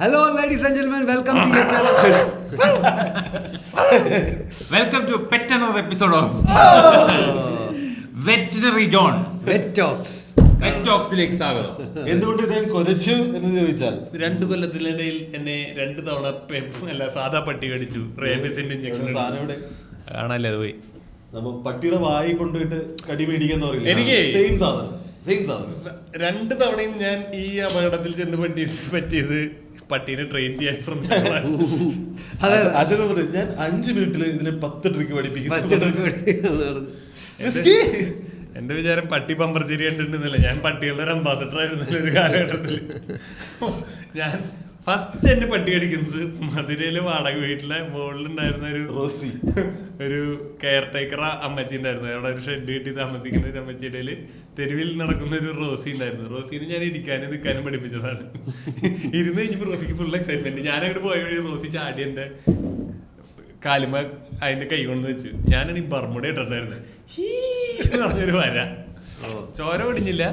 Hello, ladies and gentlemen. Welcome to yet Welcome to pet another episode of Veterinary John. Vet Talks. Vet Talksലേക്ക് സ്വാഗതം. എന്തുകൊണ്ട് ഇദ്ദേഹം കൊലച്ചു എന്ന് ചോദിച്ചാൽ 2 കൊല്ലത്തിനിടയിൽ എന്നെ 2 തവണ സാധാ പട്ടി കടിച്ചു. റേബിസിന്റെ ഇഞ്ചക്ഷൻ സാധനം ആണല്ലേ അത് പോയി. നമ്മ പട്ടിയുടെ വായി കൊണ്ടുപോയിട്ട് കടി മേടിക്കാന്ന് പറയില്ല. എനിക്ക് സെയിം സാധനം 2 തവണയും ഞാൻ ഈ അപകടത്തിൽ ചെന്ന് പറ്റിയത് പട്ടീനെ ട്രെയിൻ ചെയ്യാൻ ശ്രമിച്ചതാണ്. ഞാൻ 5 മിനിറ്റിൽ ഇതിനെ 10 ട്രിക്ക് പഠിപ്പിക്കുന്നു. എന്റെ വിചാരം പട്ടി പമ്പർശ്ശേരി കണ്ടിട്ടുണ്ടെന്നല്ല, ഞാൻ പട്ടികളുടെ ഒരു അംബാസഡർ ആയിരുന്നു ഒരു കാലഘട്ടത്തിൽ. ഞാൻ ഫസ്റ്റ് എന്നെ പട്ടി കടിക്കുന്നത് മധുരയിലെ വാടക വീട്ടിലെ മുകളിലുണ്ടായിരുന്ന ഒരു കെയർ ടേക്കർ അമ്മച്ചി ഉണ്ടായിരുന്നു. അവിടെ ഒരു ഷെഡ് കെട്ടി താമസിക്കുന്ന ഒരു അമ്മച്ചിയുടെ തെരുവിൽ നടക്കുന്ന ഒരു റോസി ഉണ്ടായിരുന്നു. റോസിനെ ഞാൻ ഇരിക്കാനും നിൽക്കാനും പഠിപ്പിച്ചതാണ്. ഇരുന്ന് കഴിഞ്ഞപ്പോൾ റോസിക്ക് ഫുൾ എക്സൈറ്റ്മെന്റ്. ഞാനങ്ങോട്ട് പോയ വഴി റോസി ചാടി എന്റെ കാലുമ അതിന്റെ കൈ കൊണ്ട് വെച്ചു. ഞാനാണ് ഈ ബർമുട ഇട്ടിട്ടുണ്ടായിരുന്നത്. പറഞ്ഞൊരു വര ചോര ഒടിഞ്ഞില്ല.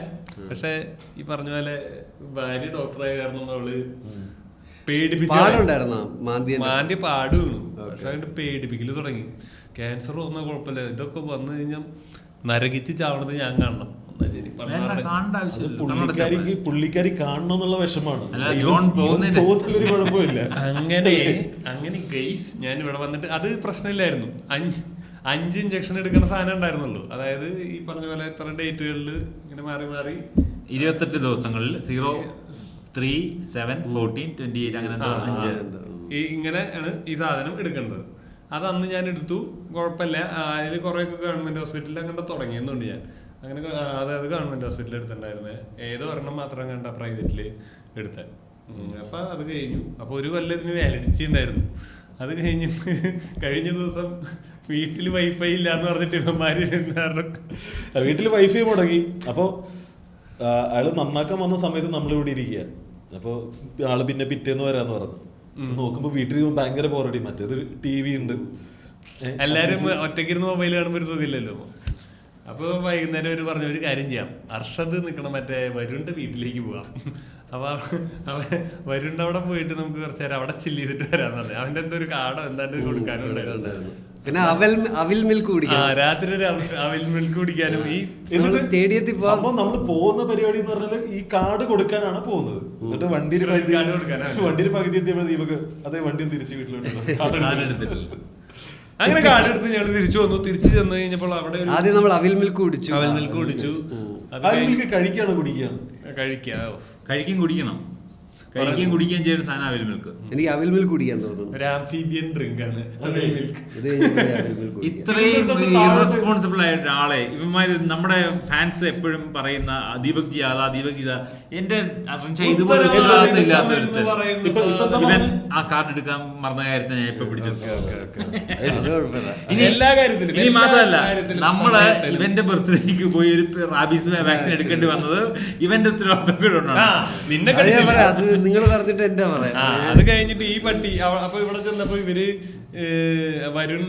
പക്ഷെ ഈ പറഞ്ഞ പോലെ ഭാര്യ ഡോക്ടറായ കാരണം അവള് മാന്തി പാട് വീണു. പക്ഷെ അതിന്റെ പേടിപ്പിക്കല് തുടങ്ങി. ക്യാൻസർ വന്നാൽ കുഴപ്പമില്ല, ഇതൊക്കെ വന്നു കഴിഞ്ഞാൽ നരകിച്ച് ചാവണത് ഞാൻ കാണണം. പുള്ളിക്കാരി കാണണം എന്നുള്ള വിഷമാണ്. കുഴപ്പമില്ല. അങ്ങനെ ഗൈസ് ഞാൻ ഇവിടെ വന്നിട്ട് അത് പ്രശ്നമില്ലായിരുന്നു. 5 ഇഞ്ചക്ഷൻ എടുക്കുന്ന സാധനം ഉണ്ടായിരുന്നുള്ളൂ. അതായത് ഈ പറഞ്ഞ പോലെ എത്ര ഡേറ്റുകളിൽ ഇങ്ങനെ മാറി 28 ദിവസങ്ങളിൽ 0, 3, 7, 14, 28 അങ്ങനെ ഇങ്ങനെയാണ് ഈ സാധനം എടുക്കേണ്ടത്. അത് അന്ന് ഞാൻ എടുത്തു, കുഴപ്പമില്ല. അതിൽ കുറേയൊക്കെ ഗവൺമെന്റ് ഹോസ്പിറ്റലിൽ അങ്ങനെ തുടങ്ങിയെന്നുണ്ട്. ഞാൻ അങ്ങനെ അതായത് ഗവൺമെന്റ് ഹോസ്പിറ്റലിൽ എടുത്തിട്ടുണ്ടായിരുന്നത്. ഏതോ ഒരെണ്ണം മാത്രം കണ്ട പ്രൈവറ്റില് എടുത്താൽ. അപ്പൊ അത് കഴിഞ്ഞു. അപ്പൊ 1 കൊല്ലം ഇതിന് വാലിഡിറ്റി ഉണ്ടായിരുന്നു. അത് കഴിഞ്ഞ ദിവസം വീട്ടിൽ വൈഫൈ ഇല്ലാന്ന് പറഞ്ഞിട്ട് ഇവന്മാര് വീട്ടിൽ വൈഫൈ മുടങ്ങി. അപ്പൊ അയാള് നന്നാക്കാൻ വന്ന സമയത്ത് നമ്മളിവിടെ ഇരിക്കുക. അപ്പൊ ആള് പിന്നെ പിറ്റേന്ന് വരാന്ന് പറഞ്ഞു. നോക്കുമ്പോ വീട്ടിൽ ഭയങ്കര ബോറടി. മറ്റേത് TV ഉണ്ട്. എല്ലാരും ഒറ്റയ്ക്കിരുന്ന് മൊബൈൽ കാണുമ്പോ ഒരു സുഖമില്ലല്ലോ. അപ്പൊ വൈകുന്നേരം ഒരു പറഞ്ഞ ഒരു കാര്യം ചെയ്യാം, അർഷദ് നിക്കണം മറ്റേ വരുണിന്റെ വീട്ടിലേക്ക് പോവാം. അപ്പൊ വരുണിന്റെ അവിടെ പോയിട്ട് നമുക്ക് കുറച്ചു നേരം അവിടെ ചില്ല് ചെയ്തിട്ട് വരാന്ന് പറഞ്ഞു. അവന്റെ എന്തോ ഒരു കാർഡോ എന്താണ്ട് കൊടുക്കാനുണ്ടായിരുന്നു. പിന്നെ അവിൽ മിൽക്ക് കുടിക്കാം. രാത്രി ഒരു അവിൽ മിൽക്ക് കുടിക്കാനും. ഈ സ്റ്റേഡിയത്തിൽ നമ്മൾ പോകുന്ന പരിപാടി എന്ന് പറഞ്ഞാൽ ഈ കാർഡ് കൊടുക്കാനാണ് പോകുന്നത്. എന്നിട്ട് വണ്ടിയിൽ പകുതി എത്തിയപ്പോൾ ദീപക് അതേ വണ്ടി തിരിച്ച് വീട്ടിലോട്ട് അങ്ങനെ കാർഡ് എടുത്ത് ഞങ്ങൾ തിരിച്ചു വന്നു. തിരിച്ചു ചെന്ന് കഴിഞ്ഞപ്പോൾ അവിടെ ആദ്യം നമ്മൾ അവിൽ മിൽക്ക് കുടിച്ചു. കഴിക്കുകയാണ് കുടിക്കുകയാണ് കഴിക്കുകയും കുടിക്കണം. കഴിക്കുകയും കുടിക്കുകയും ചെയ്യുന്ന സാധനം അവിൽ മിൽക്ക്. എനിക്ക് അവിൽ മിൽക്ക് കുടിക്കാൻ തോന്നുന്നു. ഒരു ആംഫീബിയൻ ഡ്രിങ്ക് ആണ്. ഇത്രയും ഇറസ്പോൺസിബിൾ ആയിട്ട് ആളെ ഇവന്മാര് നമ്മുടെ ഫാൻസ് എപ്പോഴും പറയുന്ന ദീപക് ജി അതാ ദീപക് ജി എന്റെ ഇതുപോലെ ഇവൻ ആ കാർഡ് എടുക്കാൻ മറന്ന കാര്യത്തെ ഞാൻ ഇപ്പൊ പിടിച്ചത്. എല്ലാ കാര്യത്തിലും ഇനി മാത്രമല്ല, നമ്മള് ഇവന്റെ ബർത്ത്ഡേക്ക് പോയി ഒരു റാബീസ് വാക്സിൻ എടുക്കേണ്ടി വന്നത് ഇവന്റെ ഉത്തരവാദിത്തം. നിങ്ങൾ പറഞ്ഞിട്ട് എന്താ പറയാ. അത് കഴിഞ്ഞിട്ട് ഈ പട്ടി അപ്പൊ ഇവിടെ ചെന്നപ്പോ ഇവര് വരുൺ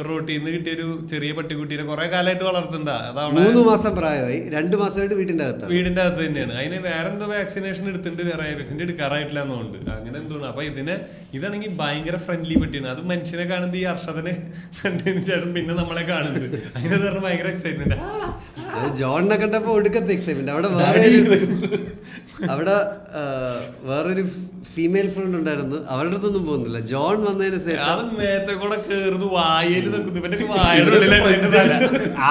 റോട്ടീന്ന് കിട്ടിയൊരു ചെറിയ പട്ടിക്കുട്ടീനെ കുറെ കാലമായിട്ട് വളർത്തുന്നതാ. അതാണ് 3 മാസം പ്രായമായി, 2 മാസമായിട്ട് വീടിന്റെ അകത്ത് തന്നെയാണ്. അതിന് വേറെ എന്തോ വാക്സിനേഷൻ എടുത്തിട്ട് വേറെ എടുക്കാറായിട്ടില്ല എന്നുണ്ട്. അങ്ങനെ എന്തോണ്. അപ്പൊ ഇതാണെങ്കിൽ ഭയങ്കര ഫ്രണ്ട്ലി പട്ടിയാണ്. അത് മനുഷ്യനെ കാണുന്നത് ഈ അർഷദനെ കണ്ടതിന് ശേഷം പിന്നെ നമ്മളെ കാണുന്നത്. അങ്ങനെ പറഞ്ഞ ഭയങ്കര എക്സൈറ്റ്മെന്റ്. ജോണിനെ കണ്ടപ്പോ ഒടുക്കത്തെ എക്സൈറ്റ്മെന്റ്. അവിടെ വേറൊരു ഫീമെയിൽ ഫ്രണ്ട് ഉണ്ടായിരുന്നു. അവരുടെ അടുത്തൊന്നും പോകുന്നില്ല. ജോൺ വന്നതിന് ശേഷം അത് മേത്തെ കൂടെ കേറുന്നു, വായയിൽ നിൽക്കുന്നു.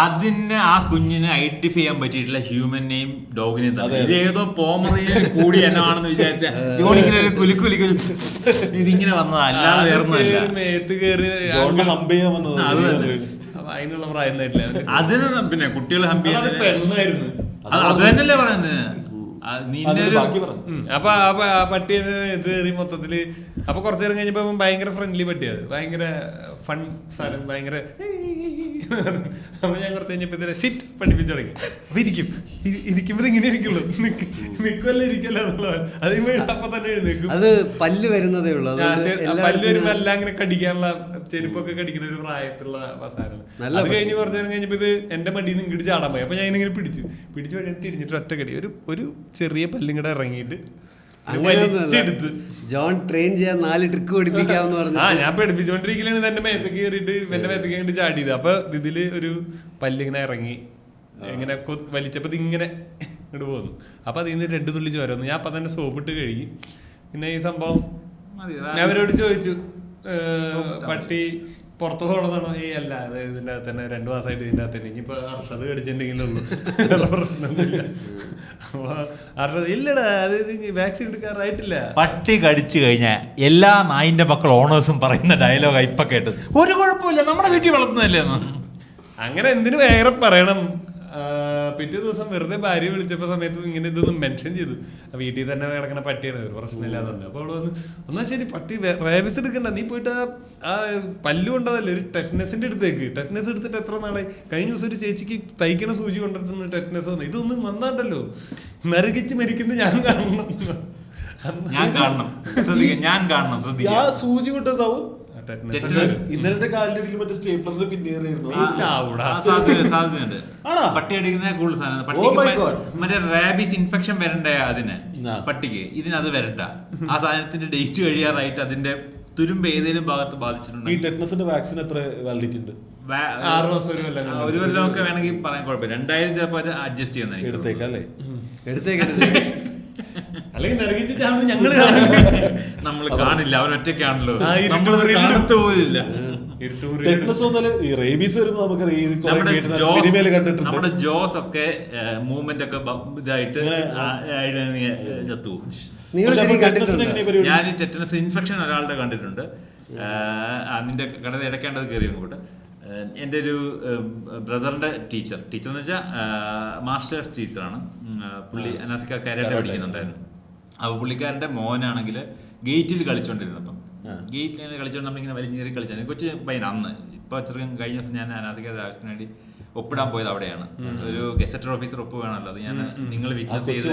അതിന് ആ കുഞ്ഞിനെ ഐഡന്റിഫൈ ചെയ്യാൻ പറ്റിയിട്ടില്ല ഹ്യൂമനെയും ഡോഗിനെയും. ഇത് ഏതോ പോമറിയൻ കൂടി എന്നാണെന്ന് വിചാരിച്ച ജോണിങ്ങനെ ഒരു കുലുക്കുലിക്കു ഇതിങ്ങനെ വന്നതാ, അല്ലാതെ വേറൊന്നുമല്ല. മേത്ത് കയറി അതിനുള്ള പ്രായം തരില്ല അതിന്. പിന്നെ കുട്ടികൾ ഹംപി പെണ്ണായിരുന്നു. അത് തന്നെയല്ലേ പറയുന്നത്. അപ്പൊ ആ പട്ടിയെ കയറി മൊത്തത്തില്. അപ്പൊ കുറച്ചു നേരം കഴിഞ്ഞപ്പോ ഭയങ്കര ഫ്രണ്ട്ലി പട്ടിയത്, ഭയങ്കര ഫൺ സാധനം, ഭയങ്കര. അപ്പൊ ഞാൻ കുറച്ച് കഴിഞ്ഞപ്പോ സിറ്റ് പഠിപ്പിച്ചു തുടങ്ങി. അപ്പൊ ഇരിക്കുമ്പോ ഇങ്ങനെ ഇരിക്കുള്ളൂ, നിൽക്കുമല്ലോ ഇരിക്കല്ലോ എന്നുള്ളത്. അപ്പൊ തന്നെ എഴുന്നേക്കും. അത് പല്ല് വരുന്നതേ ഉള്ളൂ. പല്ല് വരുമ്പോ എല്ലാം അങ്ങനെ കടിക്കാനുള്ള ചെരുപ്പൊക്കെ കടിക്കുന്ന ഒരു പ്രായത്തിലുള്ള സാധനം. അത് കഴിഞ്ഞ് കുറച്ചു നേരം കഴിഞ്ഞപ്പോ ഇത് എന്റെ മടിയിൽ നിന്ന് ഇങ്ങോട്ട് ചാടാൻ പോയി. അപ്പൊ ഞാൻ ഇങ്ങനെ പിടിച്ചു വഴി തിരിഞ്ഞിട്ട് ഒറ്റ കടി, ഒരു ചെറിയ പല്ലിങ്ങടെ ഇറങ്ങിയിട്ട് വലിച്ചെടുത്ത്. ജോൺ ട്രെയിൻ ചെയ്യാൻ 4 ട്രിക്ക് പഠിപ്പിക്കാമെന്ന് പറഞ്ഞു. ഞാൻ പഠിപ്പിച്ചോണ്ടിരിക്കലാണ് എന്റെ മേത്തേക്ക് കയറിയിട്ട് എന്റെ മേത്തേക്ക് കയറിട്ട് ചാടിയത്. അപ്പൊ ഇതില് ഒരു പല്ലിങ്ങനെ ഇറങ്ങി ഇങ്ങനെ വലിച്ചപ്പോ ഇതിങ്ങനെ ഇങ്ങോട്ട് പോന്നു. അപ്പൊ അതിൽ നിന്ന് 2 തുള്ളി ചോര വന്നു. ഞാൻ അപ്പൊ തന്നെ സോപ്പിട്ട് കഴുകി. പിന്നെ ഈ സംഭവം ഞാൻ അവരോട് ചോദിച്ചു, പട്ടി പുറത്തു പോകണമെന്നാണോ? അല്ല, അത് ഇതിന്റെ അകത്ത് തന്നെ 2 മാസമായിട്ട് ഇതിന്റെ അകത്ത് തന്നെ. ഇനിയിപ്പോ അർഷത് കടിച്ചിട്ടുണ്ടെങ്കിലുള്ളൂ, വേറെ പ്രശ്നമൊന്നുമില്ല. അപ്പൊ അർഷത് ഇല്ലടാ, അത് വാക്സിൻ എടുക്കാറായിട്ടില്ല. പട്ടി കടിച്ചു കഴിഞ്ഞാൽ എല്ലാ നായിന്റെ മക്കൾ ഓണേഴ്സും പറയുന്ന ഡയലോഗ് ഇപ്പൊ കേട്ടത്. ഒരു കുഴപ്പമില്ല, നമ്മുടെ വീട്ടിൽ വളർത്തുന്നല്ലേ എന്ന്. അങ്ങനെ എന്തിനു വേറെ പറയണം? പിറ്റേ ദിവസം വെറുതെ ഭാര്യ വിളിച്ചപ്പോ സമയത്ത് ഇങ്ങനെ ഇതൊന്നും മെൻഷൻ ചെയ്തു. വീട്ടിൽ തന്നെ കിടക്കുന്ന പട്ടിയാണ്, ഒരു പ്രശ്നമില്ലാതുണ്ട്. അപ്പൊ അവള് വന്ന്, എന്നാ ശരി പട്ടി റേബിസ് എടുക്കണ്ട, നീ പോയിട്ട് ആ പല്ലു കൊണ്ടതല്ലേ ഒരു ടെറ്റ്നസിന്റെ അടുത്തേക്ക്. ടെറ്റ്നസ് എടുത്തിട്ട് എത്ര നാളായി? കഴിഞ്ഞ ദിവസം ഒരു ചേച്ചിക്ക് തയ്ക്കണ സൂചി കൊണ്ടിട്ടുണ്ട് ടെറ്റ്നസ് വന്നു. ഇതൊന്നും വന്നാണ്ടല്ലോ, നരകിച്ച് മരിക്കുന്നത് ഞാൻ കാണണം. ഞാൻ കാണണം ആ സൂചി കൊണ്ടതാവും. ഇന്നലെ കാലിന്റെ മറ്റേ സ്റ്റേപ്ലറിന്റെ പിന്നേറിയായിരുന്നു. സാധ്യതയുണ്ട്. പട്ടി അടിക്കുന്ന കൂടുതൽ സാധനം. പട്ടിക്ക് മറ്റേ റാബീസ് ഇൻഫെക്ഷൻ വരണ്ടേ അതിന്, പട്ടിക്ക് ഇതിനത് വരണ്ട. ആ സാധനത്തിന്റെ ഡേറ്റ് കഴിയാറായിട്ട് അതിന്റെ തുരുമ്പ് ഏതെങ്കിലും ഭാഗത്ത് ബാധിച്ചിട്ടുണ്ട്. ഈ ടെറ്റനസിന്റെ വാക്സിൻ എത്ര വാലിഡിറ്റി ഉണ്ട്? 6 മാസം, ഒരു കൊല്ലമൊക്കെ വേണമെങ്കിൽ പറയാൻ കുഴപ്പമില്ല. 2000 ചിലപ്പോൾ അത് അഡ്ജസ്റ്റ് ചെയ്യുന്ന എടുത്തേക്കല്ലേ? അല്ലെങ്കിൽ ഞങ്ങള് നമ്മൾ കാണില്ല, അവൻ ഒറ്റയ്ക്കാണല്ലോ, നമ്മളത് കാണത്ത് പോലില്ല. നമ്മുടെ ജോസ് ഒക്കെ മൂവ്മെന്റ് ഒക്കെ ഇതായിട്ട് ചത്തുപോകും. ഞാൻ ടെറ്റനസ് ഇൻഫെക്ഷൻ ഒരാളുടെ കണ്ടിട്ടുണ്ട്. നിന്റെ കടന്ന് ഇടയ്ക്കേണ്ടത് കയറി അങ്ങോട്ട്. എൻ്റെ ഒരു ബ്രദറിൻ്റെ ടീച്ചർ എന്ന് വെച്ചാൽ മാർഷൽ ആർട്സ് ടീച്ചറാണ് പുള്ളി. അനാസിക്ക കരാട്ടെ പഠിക്കുന്നുണ്ടായിരുന്നു. അപ്പോൾ പുള്ളിക്കാരൻ്റെ മോനാണെങ്കിൽ ഗേറ്റിൽ കളിച്ചോണ്ടിരുന്നപ്പം ഗേറ്റിൽ കളിച്ചോണ്ട് നമ്മളിങ്ങനെ വലിഞ്ഞേറി കളിച്ചാൽ കൊച്ചു പയ്യൻ അന്ന്. ഇപ്പോൾ ചെറുക്കൻ കഴിഞ്ഞ ദിവസം ഞാൻ അനാസിക്കയുടെ ആവശ്യത്തിന് വേണ്ടി ഒപ്പിടാൻ പോയത് അവിടെയാണ്. ഒരു ഗസറ്റർ ഓഫീസർ ഒപ്പ് വേണമല്ലോ, അത് ഞാൻ നിങ്ങൾ വിറ്റ്നസ് ചെയ്ത്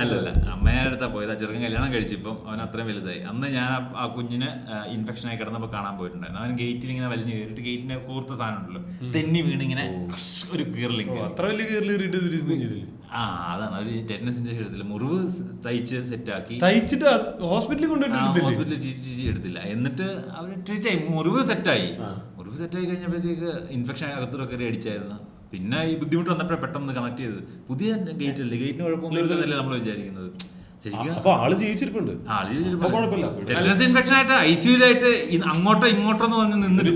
അല്ലല്ല അമ്മയുടെ അടുത്താണ് പോയത്. ആ ചെറുക്കൻ കല്യാണം കഴിച്ചിപ്പം അവൻ അത്രയും വലുതായി. അന്ന് ഞാൻ ആ കുഞ്ഞിന് ഇൻഫെക്ഷൻ ആയി കിടന്നപ്പോൾ കാണാൻ പോയിട്ടുണ്ടായിരുന്നു. അവൻ ഗേറ്റിൽ ഇങ്ങനെ വലിഞ്ഞ് കയറിയിട്ട് ഗേറ്റിന് കൂർത്ത സാധനം ഉണ്ടല്ലോ, തെന്നി വീണിങ്ങനെ ഒരു കീറലിങ്. അത്ര വലിയ കീറലിട്ട് അതാണ് ഒരു ടെറ്റനസ് ഇഞ്ചക്ഷൻ എടുത്തില്ല. മുറിവ് തയ്ച്ച് സെറ്റാക്കി തയ്ച്ചിട്ട് ഹോസ്പിറ്റലിൽ കൊണ്ടുപോയിട്ട് എടുത്തില്ല. എന്നിട്ട് അവർ ട്രീറ്റ് ആയി, മുറിവ് സെറ്റായി കഴിഞ്ഞപ്പോഴത്തേക്ക് ഇൻഫെക്ഷൻ അകത്തൂടെ കയറി അടിച്ചായിരുന്നു. പിന്നെ ഈ ബുദ്ധിമുട്ട് വന്നപ്പോഴേ പെട്ടെന്ന് കണക്ട് ചെയ്തത്. പുതിയ ഗേറ്റ് അല്ലേ, ഗേറ്റിന് കുഴപ്പമൊന്നുമില്ലെന്നല്ലേ നമ്മൾ വിചാരിക്കുന്നത്. ആള് ജീവിച്ചിരിപ്പുണ്ട്. ഇൻഫെക്ഷൻ ആയിട്ട് ഐസിയുലായിട്ട് അങ്ങോട്ടോ ഇങ്ങോട്ടോ എന്ന് പറഞ്ഞ് നിന്നിട്ട്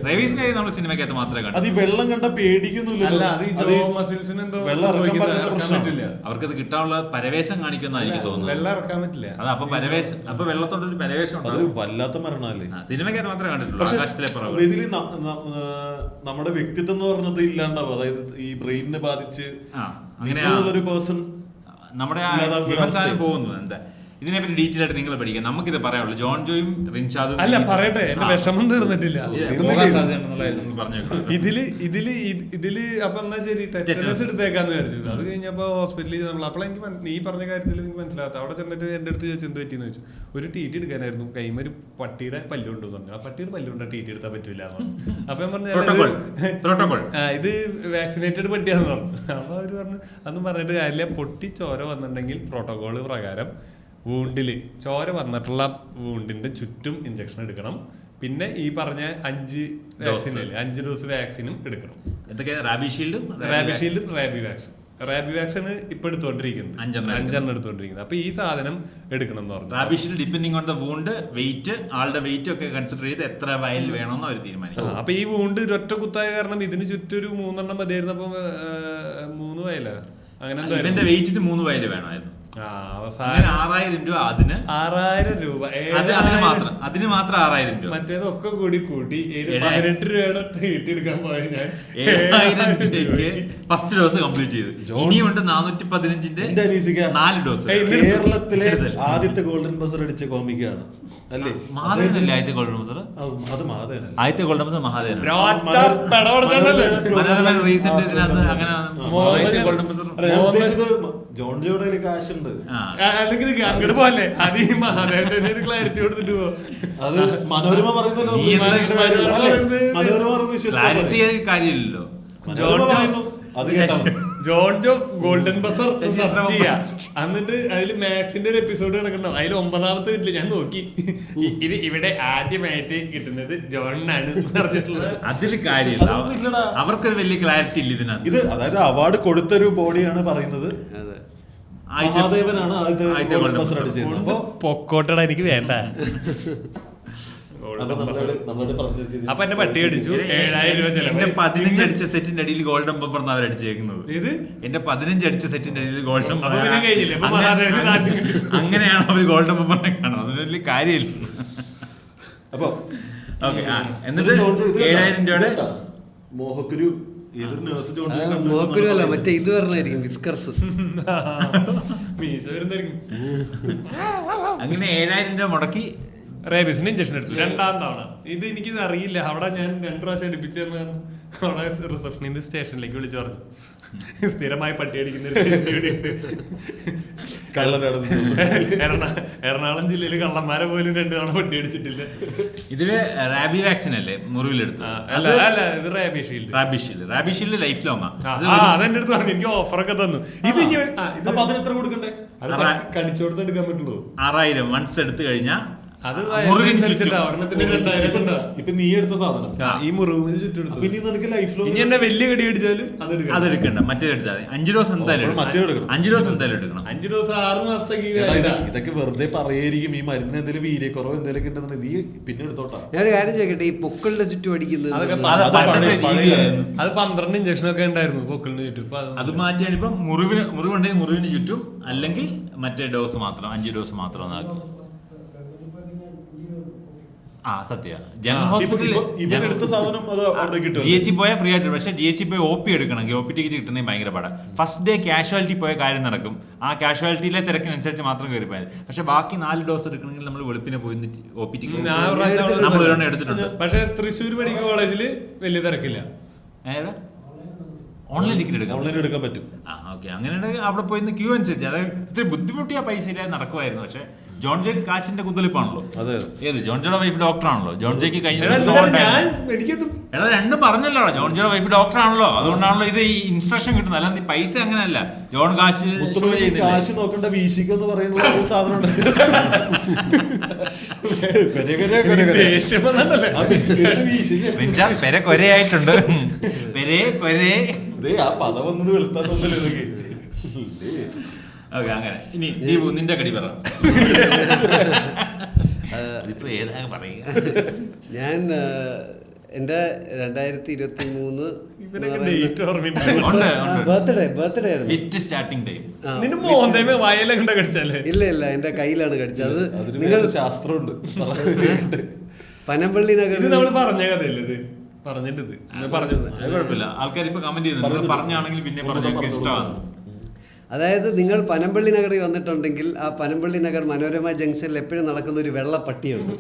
റേബീസിനെ നമ്മൾ സിനിമയ്ക്കകത്ത് മാത്രമേ കണ്ടു. വെള്ളം കണ്ട പേടിക്കുന്നില്ല, അവർക്കത് കിട്ടാനുള്ള പരവേശം കാണിക്കുമെന്നാണ് എനിക്ക് തോന്നുന്നത്. വെള്ളം ഇറക്കാൻ പറ്റില്ല. അത് അപ്പൊ വെള്ളത്തോടൊരു പരവേശം വല്ലാത്ത മരണമല്ലേ. സിനിമയ്ക്കകത്ത് മാത്രമേ കണ്ടിട്ടുള്ളൂ. ബേസിക്കലി നമ്മുടെ വ്യക്തിത്വം എന്ന് പറഞ്ഞത് ഇല്ലാണ്ടാവും. അതായത് ഈ ബ്രെയിനിനെ ബാധിച്ച് അങ്ങനെയുള്ളൊരു പേഴ്സൺ നമ്മുടെ പോകുന്നത്. എന്താ ഇതിനെപ്പറ്റി ഡീറ്റെയിൽ ആയിട്ട് നിങ്ങൾ പഠിക്കാം. നമുക്കിത് പറയാനുള്ളൂ. ജോൺ ജോയും റിൻഷാദും അല്ല പറയട്ടെ, എന്റെ വിഷമം തീർന്നിട്ടില്ല. ഇതില് അപ്പൊ എന്നാ ശരി ടെറ്റനസ് എടുത്തേക്കാന്ന് വിചാരിച്ചു. അത് കഴിഞ്ഞപ്പോ ഹോസ്പിറ്റലിൽ നമ്മൾ അപ്പോൾ എനിക്ക് നീ പറഞ്ഞ കാര്യത്തിൽ എനിക്ക് മനസ്സിലാകാത്ത. അവിടെ ചെന്നിട്ട് എന്റെ അടുത്ത് ചോദിച്ചു എന്ത് പറ്റിയെന്ന് ചോദിച്ചു. ഒരു ടീറ്റി എടുക്കാനായിരുന്നു, കൈമൊരു പട്ടിയുടെ പല്ലുണ്ട് പറഞ്ഞു. ആ പട്ടിയുടെ പല്ലുണ്ട് ടീറ്റി എടുത്താൽ പറ്റില്ല. അപ്പൊ ഞാൻ പറഞ്ഞു ഇത് വാക്സിനേറ്റഡ് പട്ടിയാന്ന് പറഞ്ഞു. അപ്പൊ അവര് പറഞ്ഞു അതൊന്നും പറഞ്ഞിട്ട് കാര്യമില്ല, പൊട്ടി ചോര വന്നിട്ടുണ്ടെങ്കിൽ പ്രോട്ടോകോള് പ്രകാരം വൂണ്ടില് ചോര വന്നിട്ടുള്ള വൂണ്ടിന്റെ ചുറ്റും ഇഞ്ചക്ഷൻ എടുക്കണം. പിന്നെ ഈ പറഞ്ഞ 5 ഡോസ് വാക്സിനും എടുക്കണം. റാബിഷീൽഡും റാബി വാക്സിൻ ഇപ്പൊ എടുത്തോണ്ടിരിക്കുന്നത് 5 എടുത്തോണ്ടിരിക്കുന്നത്. അപ്പൊ ഈ സാധനം എടുക്കണം എന്ന് പറഞ്ഞു. Rabishield depending on the wound, weight, ആളുടെ വെയിറ്റ് ഒക്കെ കൺസിഡർ ചെയ്ത് എത്ര വയൽ വേണമെന്ന് അവർ തീരുമാനിക്കും. അപ്പൊ ഈ വൂണ്ട് ഒരൊറ്റ കുത്തായ കാരണം ഇതിന് ചുറ്റൊരു 3 മതിയായിരുന്നു. അപ്പൊ 3 വയല അങ്ങനെ ഇതിന്റെ വെയിറ്റിന് 3 വയൽ വേണമായിരുന്നു. 6000 രൂപ അതിന് 6000 രൂപ അതിന് മാത്രം 6000 രൂപ. മറ്റേതൊക്കെ കൂടി കൂട്ടി 18 രൂപയുടെ വീട്ടിലെടുക്കാൻ പോയത് ഞാൻ 7000 രൂപയ്ക്ക് ഫസ്റ്റ് ഡോസ് കംപ്ലീറ്റ് ചെയ്തു. ഇനിയുണ്ട് 415ന്റെ 4 ഡോസ്. കേരളത്തിലെ ആദ്യത്തെ ഗോൾഡൻ ബസർ അടിച്ച കോമിക്കാണ് അല്ലേ? മഹാദേവനല്ലേ ആദ്യത്തെ ഗോൾഡൻ ബസർ? അത് മഹാദേവൻ. ആദ്യത്തെ ഗോൾഡൻ ബസർ മഹാദേവൻ. റീസെന്റ് അങ്ങനെ ജോൺ ജോയുടെ കയ്യില് കാശുണ്ട്. അല്ലെങ്കിൽ അങ്ങോട്ട് പോലെ അത് ഈ മഹാദേവന്റെ ഒരു ക്ലാരിറ്റി കൊടുത്തിട്ട് പോ. അത് മനോരമ പറയുന്നല്ലോ, മനോരമ പറയുന്നത് ക്ലാരിറ്റി കാര്യമില്ലല്ലോ. അത് കേട്ടോ. ജോൺ ജോ ഗോൾഡൻ ബസർ സെർച്ച് ചെയ്യാ, എന്നിട്ട് അതിൽ മാക്സിന്റെ ഒരു എപ്പിസോഡ് കിടക്കണം. അതിൽ 9ാമത്തെ വീട്ടില് ഞാൻ നോക്കി, ഇത് ഇവിടെ ആദ്യമായിട്ട് കിട്ടുന്നത് ജോണിനാണ് പറഞ്ഞിട്ടുള്ളത്. അതിൽ കാര്യമില്ല, അവർക്കൊരു വലിയ ക്ലാരിറ്റി ഇല്ല ഇതിനകത്ത്. ഇത് അതായത് അവാർഡ് കൊടുത്തൊരു ബോഡിയാണ് പറയുന്നത് മഹാദേവനാണ് ആദ്യത്തെ ഗോൾഡൻ ബസർ അടിച്ചത്. അപ്പൊ പൊക്കോട്ടട എനിക്ക് വേണ്ട. അപ്പൊ എന്നെ പട്ടി അടിച്ചു, 7000 രൂപ ചെലവ്. എന്റെ 15 അടിച്ച സെറ്റിന്റെ അടിയിൽ ഗോൾഡൻ ബമ്പർ അവർ അടിച്ചേക്കുന്നത്. ഇത് എന്റെ 15 അടിച്ച സെറ്റിന്റെ അടിയിൽ ഗോൾഡൻ ബമ്പർ. അങ്ങനെയാണ് അങ്ങനെയാണ് അവർ ഗോൾഡൻ ബമ്പറിനെ കാണുന്നത്. അതിന് വലിയ കാര്യമില്ല. അപ്പൊ ഓക്കെ, എന്നിട്ട് 7000 രൂപയുടെ മോഹക്കുരു ഏതൊരു നേഴ്സ് മോഹക്കുരു അല്ല, മറ്റേ ഇത് പറഞ്ഞായിരിക്കും വിസ്കർസ്. മീശ വരുന്നായിരിക്കും. അങ്ങനെ 7000 രൂപ മുടക്കി റേബീസിന് ഇഞ്ചക്ഷൻ എടുത്തു 2ാം തവണ. ഇത് എനിക്കിത് അറിയില്ല. അവിടെ ഞാൻ 2 പ്രാവശ്യം എടുപ്പിച്ചെന്ന് അവിടെ റിസപ്ഷനിൽ നിന്ന് സ്റ്റേഷനിലേക്ക് വിളിച്ചു പറഞ്ഞു, സ്ഥിരമായി പട്ടി അടിക്കുന്ന എറണാകുളം ജില്ലയിൽ കള്ളന്മാരെ പോലും 2 തവണ പട്ടി അടിച്ചിട്ടില്ല. ഇതില് റാബി വാക്സിൻ അല്ലേ മുറിവിലെടുത്ത്? അല്ല, ഇത് rabi shield. Rabi shield life long. അതെന്റെ അടുത്ത് പറഞ്ഞു, എനിക്ക് ഓഫറൊക്കെ തന്നു. ഇത് അപ്പൊ അതിന് എത്ര കൊടുക്കണ്ടേ? കടിച്ചോടത്ത് എടുക്കാൻ പറ്റുള്ളൂ. 6000 വൺസ് എടുത്തു കഴിഞ്ഞാൽ അത് ഇപ്പൊ നീ എടുത്ത സാധനം ഈ മുറിവിന് ചുറ്റും പിന്നെ നിനക്ക് ലൈഫിലോ ഇനി എന്നെ വലിയ കടി അടിച്ചാലും അതെടുക്കണ്ട, മറ്റേ എടുത്താൽ 5 ഡോസ് എന്തായാലും 5 ഡോസ് എന്തായാലും എടുക്കണം. 5 ദിവസം 6 മാസത്തേക്ക്. ഇതൊക്കെ വെറുതെ പറയായിരിക്കും. ഈ മരുന്നിന് എന്തെങ്കിലും വീര്യക്കുറവ് എന്തെങ്കിലും ഉണ്ടെന്ന് നീ പിന്നെ എടുത്തോട്ടാ. ഞാൻ കാര്യം ചോദിക്കട്ടെ, ഈ പൊക്കളുടെ ചുറ്റും അടിക്കുന്നത് അത് 12 ഇഞ്ചക്ഷൻ ഒക്കെ ഉണ്ടായിരുന്നു പൊക്കളിന് ചുറ്റും. അത് മാറ്റിയാണ് ഇപ്പം മുറിവുണ്ടെങ്കിൽ മുറിവിന് ചുറ്റും, അല്ലെങ്കിൽ മറ്റേ ഡോസ് മാത്രം 5 ഡോസ് മാത്രം ആക്കി. സത്യ ജനറൽ ഹോസ്പിറ്റലിൽ GH പോയാൽ ഫ്രീ ആയിട്ട്. പക്ഷേ GH പോയി OP എടുക്കണമെങ്കിൽ OP ടിക്കറ്റ് കിട്ടുന്നതിന് ഭയങ്കര പാടാണ്. ഫസ്റ്റ് ഡേ കാഷ്വാലിറ്റി പോയ കാര്യം നടക്കും. ആ കാഷ്വാലിറ്റിയിലെ തിരക്കിനനുസരിച്ച് മാത്രം കയറി പോയത്. പക്ഷെ ബാക്കി 4 ഡോസ് എടുക്കണമെങ്കിൽ നമ്മൾ വെളുപ്പിനെ പോയി OP ടിക്കറ്റ് നമ്മൾ ഒരെണ്ണം എടുത്തിട്ടുണ്ട്. പക്ഷെ തൃശ്ശൂർ മെഡിക്കൽ കോളേജിൽ വലിയ തിരക്കില്ല. ഓൺലൈൻ ടിക്കറ്റ് ഓൺലൈൻ എടുക്കാൻ പറ്റും. ഓക്കെ, അങ്ങനെയാണെങ്കിൽ അവിടെ പോയി ക്യൂ അനുസരിച്ച്. അതായത് ഇത്തിരി ബുദ്ധിമുട്ടിയ പൈസ ഇല്ലാതെ നടക്കുമായിരുന്നു. പക്ഷെ ജോൺ ജെക്ക് കാശിന്റെ കുത്തലിപ്പാണല്ലോ. ഏത് ജോൺ ജോയുടെ വൈഫ് ഡോക്ടർ ആണല്ലോ. ജോൺ ജെക്ക് കഴിഞ്ഞ എടാ രണ്ടും പറഞ്ഞല്ലോ, ജോൺ ജോയുടെ വൈഫ് ഡോക്ടർ ആണല്ലോ. അതുകൊണ്ടാണല്ലോ ഇത് ഈ ഇൻസ്ട്രക്ഷൻ കിട്ടുന്നത്. അല്ലാതെ പൈസ അങ്ങനെയല്ല. ജോൺ കാശ് നോക്കണ്ട വീശിക്കെന്ന് പറയുന്ന ഒരു സാധനം പെര കൊരയായിട്ടുണ്ട്. പെരേ കൊരേ ആ പദം വന്നത് വെളുത്താന്നല്ലേ ഇതൊക്കെ. ഓക്കെ, അങ്ങനെ ഇനി ദീപു നിന്റെ കടി പറ. അതിപ്പോ ഏതാ പറയുക? ഞാൻ എൻ്റെ 2023 ബർത്ത്ഡേ ആയിരുന്നു. ഇല്ല എന്റെ കയ്യിലാണ് കടിച്ചത്. അത് നിങ്ങൾ ശാസ്ത്രമുണ്ട്. പനമ്പള്ളി നഗർ നമ്മൾ പറഞ്ഞ കഥയല്ലേ പറഞ്ഞിട്ട് കുഴപ്പമില്ല. ആൾക്കാർ ഇപ്പൊ കമന്റ് ചെയ്യുന്നുണ്ട്. പറഞ്ഞാണെങ്കിൽ പിന്നെ പറഞ്ഞ ഇഷ്ടമാണ്. അതായത് നിങ്ങൾ പനമ്പള്ളി നഗറിൽ വന്നിട്ടുണ്ടെങ്കിൽ ആ പനമ്പള്ളി നഗർ മനോരമ ജംഗ്ഷനിൽ എപ്പോഴും നടക്കുന്ന ഒരു വെള്ള പട്ടിയുണ്ട്.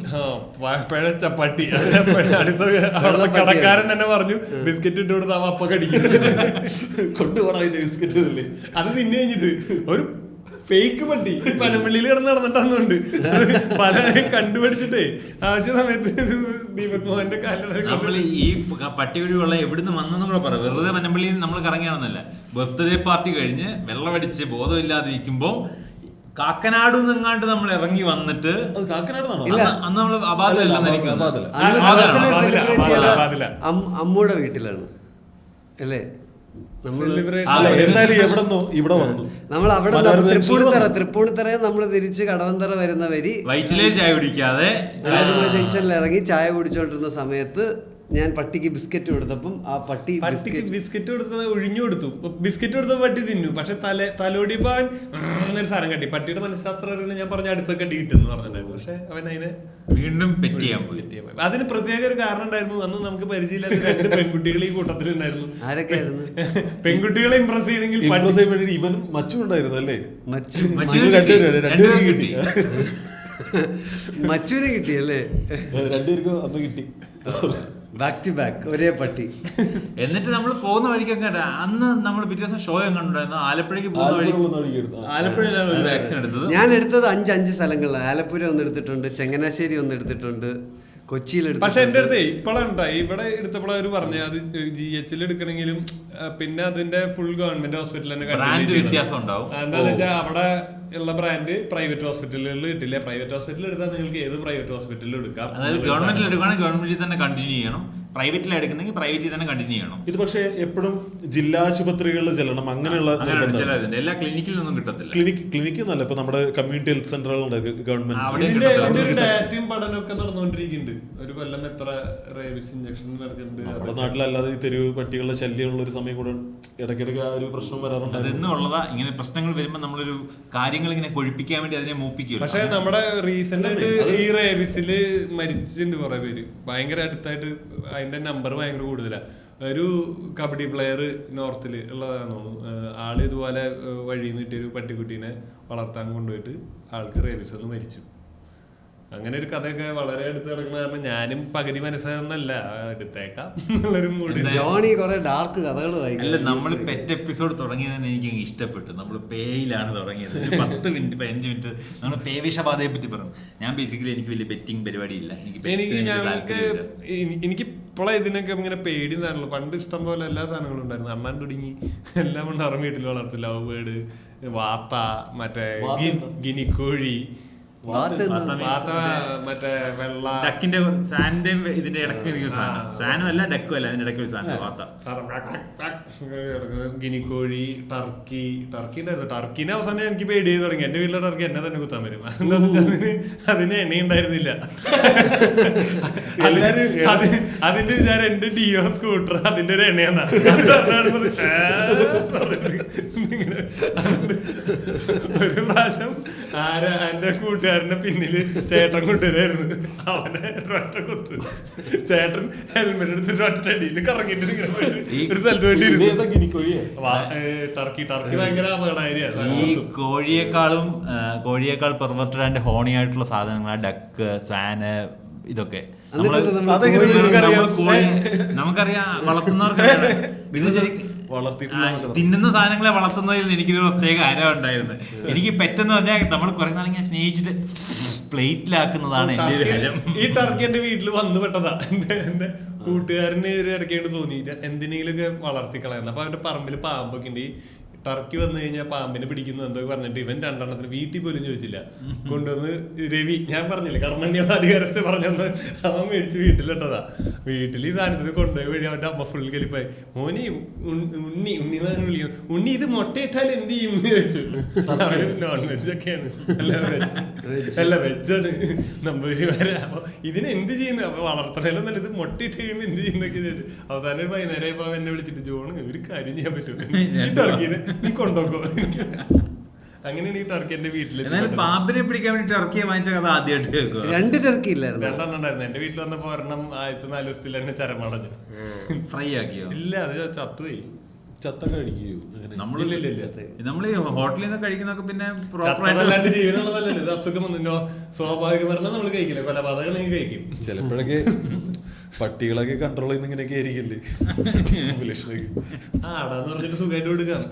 പിഴച്ച പട്ടി. അടുത്ത കടക്കാരൻ തന്നെ പറഞ്ഞു ബിസ്ക്കറ്റ് ഇട്ട് കൊടുത്ത് അവ അപ്പ കടിക്കുന്നത് കൊണ്ടുപോകണം അതിന്റെ ബിസ്ക്കറ്റ്. അത് തിന്നു കഴിഞ്ഞിട്ട് ഒരു ഫേക്ക് പട്ടി പനമ്പള്ളിയിൽ കിടന്ന് നടന്നിട്ടുണ്ട്. പല കണ്ടുപിടിച്ചിട്ടേ ആവശ്യ സമയത്ത് ദീപക് മോഹന്റെ നമ്മൾ ഈ പട്ടി വഴിയുള്ള എവിടുന്ന് വന്നെന്ന് കൂടെ പറയാം. വെറുതെ പനമ്പള്ളിയിൽ നമ്മൾ കറങ്ങിയാണെന്നല്ല. ബർത്ത്ഡേ പാർട്ടി കഴിഞ്ഞ് വെള്ളമടിച്ച് ബോധമില്ലാതിരിക്കുമ്പോ കാക്കനാട് നിന്നെങ്ങാണ്ട് നമ്മൾ ഇറങ്ങി വന്നിട്ട് അന്ന് നമ്മള് അമ്മൂടെ വീട്ടിലാണ് അല്ലേ ഇവിടെ വന്നു. നമ്മൾ അവിടെ തൃപ്പൂണിത്തറ നമ്മൾ തിരിച്ച് കടവന്തറ വരുന്ന വരി വൈറ്റിലേ ചായ കുടിക്കാതെ ജംഗ്ഷനിൽ ഇറങ്ങി ചായ കുടിച്ചോണ്ടിരുന്ന സമയത്ത് ഞാൻ പട്ടിക്ക് ബിസ്ക്കറ്റ് കൊടുത്തപ്പം ആ പട്ടിക്ക് ബിസ്ക്കറ്റ് കൊടുത്തത് ഒഴിഞ്ഞു കൊടുത്തു. ബിസ്ക്കറ്റ് കൊടുത്ത പട്ടി തിന്നു. പക്ഷെ തലോടിപ്പാൻ അങ്ങനെ സാധനം കട്ടി. പട്ടിയുടെ മനഃശാസ്ത്രം ഞാൻ പറഞ്ഞ അടുത്ത കട്ടി കിട്ടുന്നു പറഞ്ഞിട്ടുണ്ടായിരുന്നു. പക്ഷെ അവൻ അതിനെ വീണ്ടും പെറ്റ് ചെയ്യാൻ പോയി. അതിന് പ്രത്യേക ഒരു കാരണം ഉണ്ടായിരുന്നു. അന്ന് നമുക്ക് പരിചയമില്ലാത്ത 2 പെൺകുട്ടികൾ ഈ കൂട്ടത്തിലുണ്ടായിരുന്നു. ആരൊക്കെയായിരുന്നു? പെൺകുട്ടികളെ ഇംപ്രസ് ചെയ്യണമെങ്കിൽ ഇവൻ മച്ചു ഉണ്ടായിരുന്നു അല്ലേ? മച്ചുവിനെ കിട്ടിയല്ലേ? 2 പേർക്കും അന്ന് കിട്ടി. ബാക്ക് ടു ബാക്ക് ഒരേ പട്ടി. എന്നിട്ട് നമ്മൾ പോകുന്ന വഴിക്കൊക്കെ അന്ന് നമ്മൾ പിറ്റേ ദിവസം ഷോ എങ്ങനെയുണ്ടായിരുന്നു, ആലപ്പുഴയ്ക്ക് പോകുന്ന വഴിക്ക് ആലപ്പുഴയിലാണ് ഒരു വാക്സിൻ എടുത്തത്. ഞാൻ എടുത്തത് 5 സ്ഥലങ്ങളിൽ. ആലപ്പുഴ ഒന്ന് എടുത്തിട്ടുണ്ട്, ചങ്ങനാശ്ശേരി ഒന്ന് എടുത്തിട്ടുണ്ട്, കൊച്ചിയിൽ. പക്ഷെ എന്റെ അടുത്ത് ഇപ്പോഴാണ് ഇവിടെ എടുത്തപ്പോൾ അവർ പറഞ്ഞു അത് GH എടുക്കണമെങ്കിലും പിന്നെ അതിന്റെ ഫുൾ ഗവൺമെന്റ് ഹോസ്പിറ്റൽ തന്നെ വ്യത്യാസം ഉണ്ടാവും. എന്താന്ന് വെച്ചാൽ അവിടെ ഉള്ള ബ്രാൻഡ് പ്രൈവറ്റ് ഹോസ്പിറ്റലുകളിൽ കിട്ടില്ല. പ്രൈവറ്റ് ഹോസ്പിറ്റലിൽ എടുത്താൽ നിങ്ങൾക്ക് ഏത് പ്രൈവറ്റ് ഹോസ്പിറ്റലിലും എടുക്കാം. അതായത് ഗവൺമെന്റിൽ എടുക്കുകയാണെങ്കിൽ ഗവൺമെന്റിൽ തന്നെ കണ്ടിന്യൂ ചെയ്യണം, പ്രൈവറ്റിൽ എടുക്കുന്നെങ്കിൽ പ്രൈവറ്റിൽ തന്നെ കണ്ടിന്യൂ ചെയ്യണം. ഇത് പക്ഷേ എപ്പോഴും ജില്ലാ ആശുപത്രികളിൽ ചെല്ലണം അങ്ങനെയുള്ള എല്ലാ ക്ലിനിക്കിൽ നിന്നും കിട്ടത്തില്ല. ക്ലിനിക്ക് നല്ല ഇപ്പൊ നമ്മുടെ കമ്മ്യൂണിറ്റി ഹെൽത്ത് സെന്ററുകളുണ്ട് ഗവൺമെന്റ്. ഇതിന്റെ ഒരു ഡാറ്റയും പഠനമൊക്കെ നടന്നുകൊണ്ടിരിക്കുന്നുണ്ട്. ഒരു കൊല്ലം എത്ര റേബീസ് ഇഞ്ചക്ഷൻ നടക്കുന്നുണ്ട്. നമ്മുടെ നാട്ടിലല്ലാതെ ഈ തെരുവ് പട്ടികളുടെ ശല്യമുള്ള ഒരു സമയം കൂടെ ഇടയ്ക്കിടയ്ക്ക് ആ ഒരു പ്രശ്നം വരാറുണ്ട്. അതെന്നുള്ളതാ ഇങ്ങനെ പ്രശ്നങ്ങൾ വരുമ്പോൾ നമ്മളൊരു കാര്യങ്ങൾ ഇങ്ങനെ കൊഴിപ്പിക്കാൻ വേണ്ടി അതിനെ മൂപ്പിക്കും. പക്ഷെ നമ്മുടെ റീസെന്റ് ആയിട്ട് ഈ റേബീസില് മരിച്ചിട്ടുണ്ട് കുറെ പേര്. ഭയങ്കര അടുത്തായിട്ട് അതിന്റെ നമ്പർ ഭയങ്കര കൂടുതലാണ്. ഒരു കബഡി പ്ലെയർ നോർത്തിൽ ഉള്ളതാണെന്ന് തോന്നുന്നു. ആള് ഇതുപോലെ വഴിയിൽ നിന്ന് കിട്ടിയൊരു പട്ടിക്കുട്ടീനെ വളർത്താൻ കൊണ്ടുപോയിട്ട് ആൾക്ക് റേബീസ് ഒന്ന് മരിച്ചു. അങ്ങനെ ഒരു കഥയൊക്കെ വളരെ അടുത്ത് കിടക്കുന്ന കാരണം ഞാനും പകുതി മനസ്സാണെന്നല്ല എടുത്തേക്കാം എന്നുള്ളൊരു മൂഡ്. ജോണി കുറെ ഡാർക്ക് കഥകൾ വായിക്കും. അല്ല, നമ്മൾ പെറ്റ് എപ്പിസോഡ് തുടങ്ങിയതന്നെ എനിക്ക് ഇഷ്ടപ്പെട്ടു. നമ്മൾ പേയിലാണ് തുടങ്ങിയത്. 10 മിനിറ്റ് 15 മിനിറ്റ് നമ്മൾ പേ വിഷബാധയെ പറ്റി പറഞ്ഞു. ഞാൻ ബേസിക്കലി എനിക്ക് വലിയ ബെറ്റിംഗ് പരിപാടിയില്ല. എനിക്ക് ഇപ്പോഴേ ഇതിനൊക്കെ ഇങ്ങനെ പേടി സാധനങ്ങൾ. പണ്ട് ഇഷ്ടം പോലെ എല്ലാ സാധനങ്ങളും ഉണ്ടായിരുന്നു. അണ്ണാൻ തുടങ്ങി എല്ലാം ഉണ്ടാവും വീട്ടിൽ വളർച്ച. ലവ് ബേർഡ്, വാത്ത, മറ്റേ ഗിനിക്കോഴി, മറ്റേ വെള്ള ഡക്കിന്റെ സാനിന്റെയും ഇതിന്റെ ഇടയ്ക്ക് സാധനം. സാനും അല്ല ഡക്കും അല്ല, അതിന്റെ ഇടയ്ക്ക് ഒരു സാധനം വാത്ത, ഗിനിക്കോഴി, ടർക്കി ഉണ്ടായിരുന്നു. ടർക്കിനെ അവസാനം എനിക്ക് പേടി ചെയ്ത് തുടങ്ങി. എന്റെ വീട്ടിലെ ടർക്കി എന്നെ തന്നെ കുത്താൻ വരും. എന്താന്ന് വെച്ചാൽ അതിന് എണ്ണയുണ്ടായിരുന്നില്ല. അതിന്റെ വിചാരം എന്റെ ഡിയോ സ്കൂട്ടർ അതിന്റെ ഒരു എണ്ണയാന്നാ. ഒരു പ്രാവശ്യം എന്റെ കൂട്ടുകാരന്റെ പിന്നില് ചേട്ടൻ കൊണ്ടുവരായിരുന്നു. അവനെ ഒറ്റ കുത്ത്. ചേട്ടൻ ഹെൽമെറ്റ് എടുത്തിട്ട് ഒറ്റ അടിയിൽ കറങ്ങിട്ട് ഇങ്ങനെ പോയിട്ട് ഒരു സ്ഥലത്ത് വേണ്ടി. ടർക്കി ഭയങ്കര അപകടകാരിയാണ്. ഈ കോഴിയേക്കാൾ പെർവർട്ടഡ് ആൻഡ് ഹോണി ആയിട്ടുള്ള സാധനങ്ങൾ ഡക്ക്, സ്വാന്, ഇതൊക്കെ നമുക്കറിയാം. വളർത്തുന്നവർക്ക് ഇത് ശരിക്കും തിന്നുന്ന സാധനങ്ങളെ വളർത്തുന്നതിൽ എനിക്കൊരു പ്രത്യേക ഹരം ഉണ്ടായിരുന്നു. എനിക്ക് പെട്ടെന്ന് പറഞ്ഞാൽ നമ്മൾ കുറെ നാളെ ഞാൻ സ്നേഹിച്ചിട്ട് പ്ലേറ്റിലാക്കുന്നതാണ് എന്റെ ഒരു ഹരം. ഈ ടർക്കി എന്റെ വീട്ടിൽ വന്നു പെട്ടതാ. എന്റെ കൂട്ടുകാരന് ഒരു ഇടയ്ക്കേണ്ടി തോന്നി എന്തിനെങ്കിലുമൊക്കെ വളർത്തിക്കളയുന്നത്. അപ്പൊ അവന്റെ പറമ്പിൽ പാമ്പൊക്കെ ഉണ്ട്. ടർക്കി വന്നു കഴിഞ്ഞാൽ പാമ്പിനെ പിടിക്കുന്നു എന്തൊക്കെ പറഞ്ഞിട്ട് ഇവൻ 2 വീട്ടിൽ പോലും ചോദിച്ചില്ല. കൊണ്ടുവന്ന് രവി, ഞാൻ പറഞ്ഞില്ലേ കർമ്മണ്യവാധികാരത്തെ പറഞ്ഞെന്ന്, അവൻ മേടിച്ച് വീട്ടിലിട്ടതാ. വീട്ടിൽ ഈ സാധനത്തിന് കൊണ്ടുപോയി വഴി അവന്റെ അമ്മ ഫുൾ കലിപ്പായി. മോനി ഉണ്ണി വിളിക്കുന്നു. ഉണ്ണി ഇത് മുട്ടയിട്ടാൽ എന്ത് ചെയ്യും എന്ന് ചോദിച്ചു. അവര് നോൺ വെജ് ഒക്കെയാണ്, അല്ല വെജാണ് നമ്പൂതിരിമാര്. അപ്പൊ ഇതിന് എന്ത് ചെയ്യുന്നു? അപ്പൊ വളർത്തണേലൊന്നല്ല, ഇത് മുട്ടയിട്ട് കഴിയുമ്പോ എന്ത് ചെയ്യുന്നൊക്കെ ചോദിച്ചു. അവസാനം ഒരു വൈകുന്നേരം എന്നെ വിളിച്ചിട്ട് ജോണ് ഒരു കാര്യം ചെയ്യാൻ പറ്റും, ഈ ടർക്കിനെ നീ കൊണ്ടോക്കോ. അങ്ങനെയാണ് ഈ ടർക്കി എന്റെ വീട്ടില്. പാമ്പിനെ പിടിക്കാൻ വേണ്ടി ടർക്കിയെ വാങ്ങിച്ച കഥ ആദ്യമായിട്ട് കേൾക്കുക. 2 ടർക്കി ഇല്ലായിരുന്നു, 2 ഉണ്ടായിരുന്നു. എന്റെ വീട്ടിൽ വന്നപ്പോ ഒരെണ്ണം 4 ദിവസത്തിൽ തന്നെ ചരമടഞ്ഞു. ഫ്രൈ ആക്കിയോ? ഇല്ല, അത് ചത്തുപോയി. ചത്തൊക്കെ അടിക്കുകയോ? നമ്മൾ ഈ ഹോട്ടലിൽ നിന്ന് കഴിക്കുന്നൊക്കെ പിന്നെ പ്രോപ്പറായിട്ട് ജീവനുള്ളതല്ലേ. ഇത് അസുഖം വന്നോ സ്വാഭാവിക മരണം നമ്മൾ കഴിക്കില്ലേ, കൊലപാതകം നിങ്ങൾ കഴിക്കും. ചിലപ്പോഴൊക്കെ പട്ടികളൊക്കെ കൺട്രോൾ ചെയ്യുന്ന ഇങ്ങനെയൊക്കെ ആയിരിക്കില്ലേ. ആടാന്ന് പറഞ്ഞിട്ട് സുഖമായിട്ട് കൊടുക്കാം.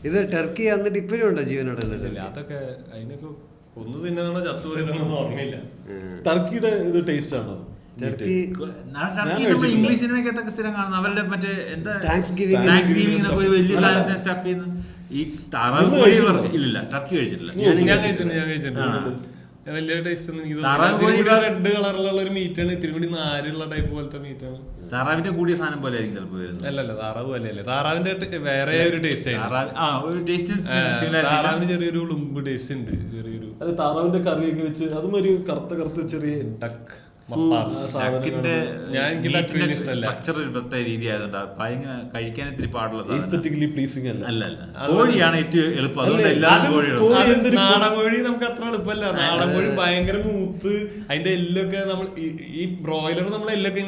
ഇത് ടർക്കി എന്നിട്ട് ഇപ്പോഴും ഉണ്ടോ ജീവനോടെ? അതൊക്കെ അതിനൊക്കെ കൊന്നു തിന്നാണോ ചത്തുപോയതൊന്നും ഓർമ്മയില്ല. ടർക്കിയുടെ ഇത് ടേസ്റ്റ് ആണോ? ഇംഗ്ലീഷ് സിനിമയ്ക്കകത്തൊക്കെ സ്ഥിരം കാണുന്നു. അവരുടെ മറ്റേ എന്താ താങ്ക്സ് ഗിവിംഗ് ഒരു വലിയ സാധനത്തെ സ്റ്റഫ് ചെയ്യുന്നു. ഈ താറാവ് കോഴി ഇല്ല, ടർക്കി കഴിച്ചിട്ടില്ല. ഞാൻ കഴിച്ചിട്ടുണ്ട്. വലിയ ടേസ്റ്റ് ഒന്നും എനിക്ക് റെഡ് കളറിലുള്ള ഒരു മീറ്റാണ്. ഇത്തിരി കൂടി നാരുള്ള ടൈപ്പ് പോലത്തെ മീറ്റാണ്. താറാവിന്റെ കൂടിയ സാധനം പോലെ ആയിരിക്കും ചിലപ്പോൾ വരുന്നത്. അല്ലല്ല, താറാവ് അല്ലേ. താറാവിന്റെ വേറെ ഒരു ടേസ്റ്റ് താറാവിന് ചെറിയൊരു ഉളുമ്പ് ടേസ്റ്റ് ഉണ്ട്. ചെറിയൊരു താറാവിന്റെ കറിയൊക്കെ വെച്ച് അതും ഒരു കറുത്ത ചെറിയ ഡക്ക് സ്ട്രക്ചർ ഒരു പ്രത്യേക രീതി ആയതുകൊണ്ട് ഭയങ്കര കഴിക്കാൻ ഇത്തിരി പാടുള്ള അല്ല. കോഴിയാണ് ഏറ്റവും എളുപ്പം. അതുകൊണ്ട് എല്ലാവരും കോഴികളും. നാടൻ കോഴി നമുക്ക് അത്ര എളുപ്പമല്ല. നാടൻ കോഴി ഭയങ്കര മൂത്ത് അതിന്റെ എല്ലൊക്കെ നമ്മൾ ഈ ബ്രോയിലർ നമ്മൾ എല്ലൊക്കെ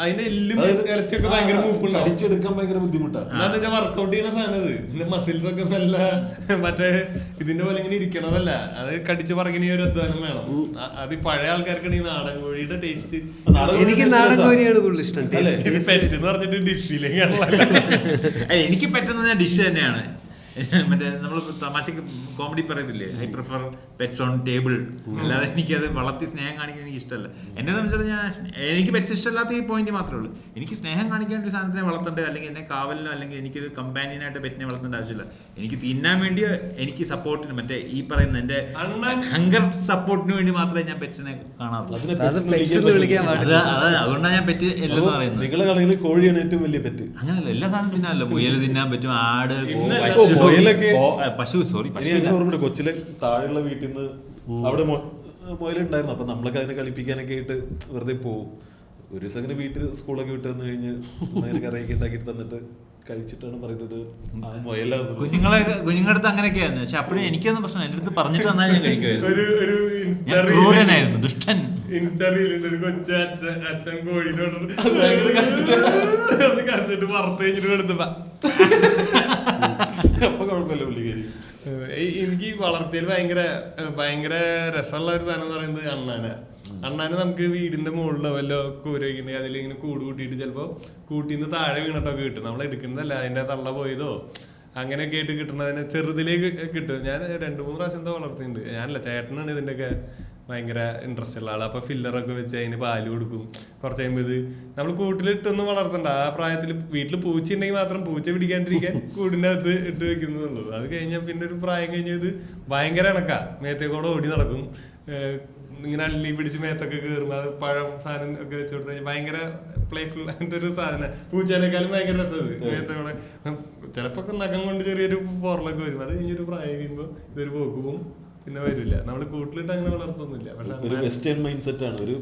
അതിന്റെ എല്ലും ഇറച്ചിയൊക്കെ ഭയങ്കര മൂപ്പുണ്ട്. അടിച്ചെടുക്കാൻ ഭയങ്കര ബുദ്ധിമുട്ടാണ്. എന്താന്ന് വെച്ചാൽ വർക്കൗട്ട് ചെയ്യുന്ന സാധനം ഇത്. ഇതിന്റെ മസിൽസ് ഒക്കെ നല്ല മറ്റേ ഇതിന്റെ പോലെ ഇങ്ങനെ ഇരിക്കണതല്ല. അത് കടിച്ച് പറകിന് ഒരു അധ്വാനം വേണം. അത് ഈ പഴയ ആൾക്കാർക്കാണ് ഈ നാടൻ കോഴിയുടെ ടേസ്റ്റ്. എനിക്ക് നാടൻ കോഴിയാണ് കൂടുതൽ ഇഷ്ടം. ഇത് പെറ്റ് എന്ന് പറഞ്ഞിട്ട് ഡിഷിലേക്കാണല്ലോ. എനിക്ക് പറ്റുന്നത് ഡിഷ് തന്നെയാണ്. മറ്റേ നമ്മൾ തമാശക്ക് കോമഡി പറയത്തില്ലേ, I prefer pets on table. അല്ലാതെ എനിക്കത് വളർത്തി സ്നേഹം കാണിക്കാൻ എനിക്ക് ഇഷ്ടമല്ല. എന്നെ സംബന്ധിച്ചിടത്തോളം എനിക്ക് പെറ്റ്സ് ഇഷ്ടമല്ലാത്ത ഈ പോയിന്റ് മാത്രമേ ഉള്ളൂ. എനിക്ക് സ്നേഹം കാണിക്കാൻ ഒരു സാധനത്തിനെ വളർത്തേണ്ടത്, അല്ലെങ്കിൽ എന്നെ കാവലിനോ അല്ലെങ്കിൽ എനിക്കൊരു കമ്പാനിയനായിട്ട് പെറ്റിനെ വളർത്തേണ്ട ആവശ്യമില്ല. എനിക്ക് തിന്നാൻ വേണ്ടി, എനിക്ക് സപ്പോർട്ടിന്, മറ്റേ ഈ പറയുന്ന എന്റെ ഹങ്കർ സപ്പോർട്ടിന് വേണ്ടി മാത്രമേ ഞാൻ പെറ്റ്സിനെ കാണാറുള്ളൂ. അതുകൊണ്ടാണ് ഞാൻ പെറ്റ് എല്ലെന്ന് പറയുന്നത്. നിങ്ങളെ കളിയിൽ കോഴിയാണ് ഏറ്റവും വലിയ പെറ്റ്. അങ്ങനല്ല, എല്ലാ സാധനം തിന്നാനല്ലോ. മുയൽ തിന്നാൻ പറ്റും, ആട്, പശു. സോറി, കൊച്ചിലെ താഴെയുള്ള വീട്ടിൽ നിന്ന് അവിടെ മുയലുണ്ടായിരുന്നു. അപ്പൊ നമ്മളൊക്കെ അതിനെ കളിപ്പിക്കാനൊക്കെ ആയിട്ട് വെറുതെ പോകും. ഒരു ദിവസം അങ്ങനെ വീട്ടിൽ സ്കൂളൊക്കെ വിട്ട് വന്നു കഴിഞ്ഞ് അതിനെ കറിയൊക്കെ ഉണ്ടാക്കിയിട്ട് തന്നിട്ട് കഴിച്ചിട്ടാണ് പറയുന്നത് കുഞ്ഞുങ്ങളുടെ അടുത്ത് അങ്ങനെയൊക്കെയായിരുന്നു. പക്ഷെ അപ്പോഴും എനിക്കൊന്നും പ്രശ്നം, എന്റെ അടുത്ത് പറഞ്ഞിട്ട് വന്നാൽ ഞാൻ കഴിക്കുമായിരുന്നു. ദുഷ്ടൻ. ഒരു കൊച്ചു അച്ഛൻ കോഴിനോട് കറച്ചിട്ട് വറുത്ത് കഴിഞ്ഞിട്ട് കൊടുത്തപ്പോ അപ്പൊ കുഴപ്പമില്ല പുള്ളിക്കാരി. എനിക്ക് വളർത്തിയാൽ ഭയങ്കര രസമുള്ള ഒരു സാധനം എന്ന് പറയുന്നത് അണ്ണാന് നമുക്ക് വീടിന്റെ മുകളിലോ വല്ലോ കൂര വയ്ക്കുന്നുണ്ടെങ്കിൽ അതിലിങ്ങനെ കൂട് കൂട്ടിയിട്ട് ചിലപ്പോ കൂട്ടിന്ന് താഴെ വീണിട്ടൊക്കെ കിട്ടും. നമ്മൾ എടുക്കുന്നതല്ല, അതിന്റെ തള്ള പോയതോ അങ്ങനെയൊക്കെ ആയിട്ട് കിട്ടുന്നതിന് ചെറുതിലേക്ക് കിട്ടും. ഞാൻ 2-3 പ്രാവശ്യം എന്തോ വളർത്തിയിട്ടുണ്ട്. ഞാനല്ല, ചേട്ടനാണ് ഇതിന്റെയൊക്കെ ഭയങ്കര ഇൻട്രസ്റ്റ് ഉള്ള ആള്. അപ്പൊ ഫില്ലറൊക്കെ വെച്ച് അതിന് പാല് കൊടുക്കും. കുറച്ച് കഴിയുമ്പോൾ ഇത് നമ്മൾ കൂട്ടിലിട്ടൊന്നും വളർത്തണ്ട. ആ പ്രായത്തിൽ വീട്ടിൽ പൂച്ച ഉണ്ടെങ്കിൽ മാത്രം പൂച്ച പിടിക്കാണ്ടിരിക്കാൻ കൂടിൻ്റെ അകത്ത് ഇട്ട് വെക്കുന്നുള്ളൂ. അത് കഴിഞ്ഞാൽ പിന്നെ ഒരു പ്രായം കഴിഞ്ഞത് ഭയങ്കര ഇണക്കാ, മേത്തേക്കൂടെ ഓടി നടക്കും. ഇങ്ങനെ അള്ളി പിടിച്ച് മേത്തൊക്കെ കയറും. അത് പഴം സാധനം ഒക്കെ വെച്ച് കൊടുത്തു കഴിഞ്ഞാൽ ഭയങ്കര പ്ലേഫുൾ അങ്ങനത്തെ ഒരു സാധനം. പൂച്ചേനേക്കാളും ഭയങ്കര രസമാണ്. മേത്തോടെ ചിലപ്പോ നഖം കൊണ്ട് ചെറിയൊരു പോറലൊക്കെ വരും. അത് കഴിഞ്ഞൊരു പ്രായം കഴിയുമ്പോൾ ഇതൊരു പോക്ക് പോകും, പിന്നെ വരില്ല. നമ്മള് കൂട്ടിലിട്ട് അങ്ങനെ വളർത്തൊന്നുമില്ല. പക്ഷെ വെസ്റ്റേൺ മൈൻഡ് സെറ്റ് ആണ്. ഒരു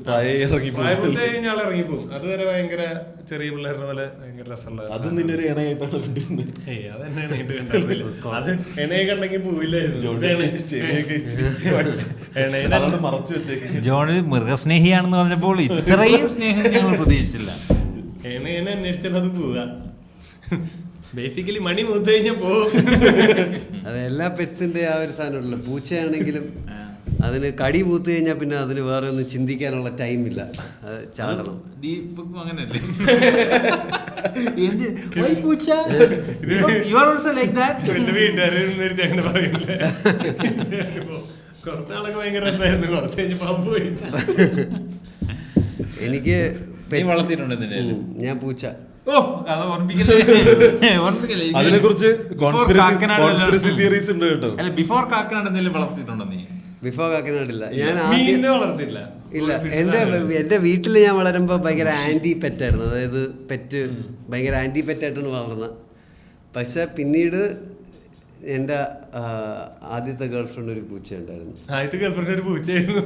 ഞാൻ ഇറങ്ങിപ്പോകും. അതുവരെ ഭയങ്കര ചെറിയ പിള്ളേരുടെ പോലെ ഭയങ്കര രസമുള്ള. അത് നിന്നെ ഒരു ഇണയായിട്ടാണ് കണ്ടിരുന്നത്. അതെന്നെ ഇണയിട്ട് കണ്ടില്ല. അത് ഇണയെ കണ്ടെങ്കിൽ പോവില്ലായിരുന്നു. മറച്ചു വെച്ചേക്ക്. ജോണ് മൃഗസ്നേഹിയാണെന്ന് പറഞ്ഞപ്പോൾ ഇത്രയും സ്നേഹം ഞങ്ങൾ പ്രതീക്ഷിച്ചില്ല. ഇണയെ അന്വേഷിച്ചാൽ അത് പോവുക. ബേസിക്കലി മണി മൂത്ത് കഴിഞ്ഞാൽ പോകും. അത് എല്ലാ പെറ്റ്സിന്റെ ആ ഒരു സാധനമുണ്ടല്ലോ. പൂച്ചയാണെങ്കിലും അതിന് കടി പൂത്ത് കഴിഞ്ഞാൽ പിന്നെ അതിന് വേറെ ഒന്നും ചിന്തിക്കാനുള്ള ടൈമില്ല, ചാടണം. ദീപക്കും അങ്ങനെയല്ലേ? എന്റെ വീട്ടുകാരെ അങ്ങനെ പറയില്ല. കുറച്ചാളൊക്കെ ഭയങ്കര രസമായിരുന്നു. കുറച്ച് കഴിഞ്ഞ് പാമ്പ് പോയി. എനിക്ക് വളർത്തിയിട്ടുണ്ട് ഞാൻ പൂച്ച. അതിനെ കുറിച്ച് കോൺസ്പിറസി തിയറീസ് ഉണ്ട് കേട്ടോ. അല്ല, ബിഫോർ കാക്കനാട് എന്തെങ്കിലും വളർത്തിയിട്ടുണ്ടോ നീ? ബിഫോർ കാക്കനാടില്ല. ഞാൻ വളർത്തിയില്ല. ഇല്ല, എന്റെ വീട്ടിൽ ഞാൻ വളരുമ്പോ ഭയങ്കര ആന്റി പെറ്റായിരുന്നു. അതായത് പെറ്റ് ഭയങ്കര ആന്റി പെറ്റായിട്ടാണ് വളർന്നത്. പക്ഷെ പിന്നീട് എന്റെ ആദ്യത്തെ ഗേൾഫ്രണ്ട് ഒരു പൂച്ച ഉണ്ടായിരുന്നു. ആദ്യത്തെ ഗേൾഫ്രണ്ട് ഒരു പൂച്ചയായിരുന്നു.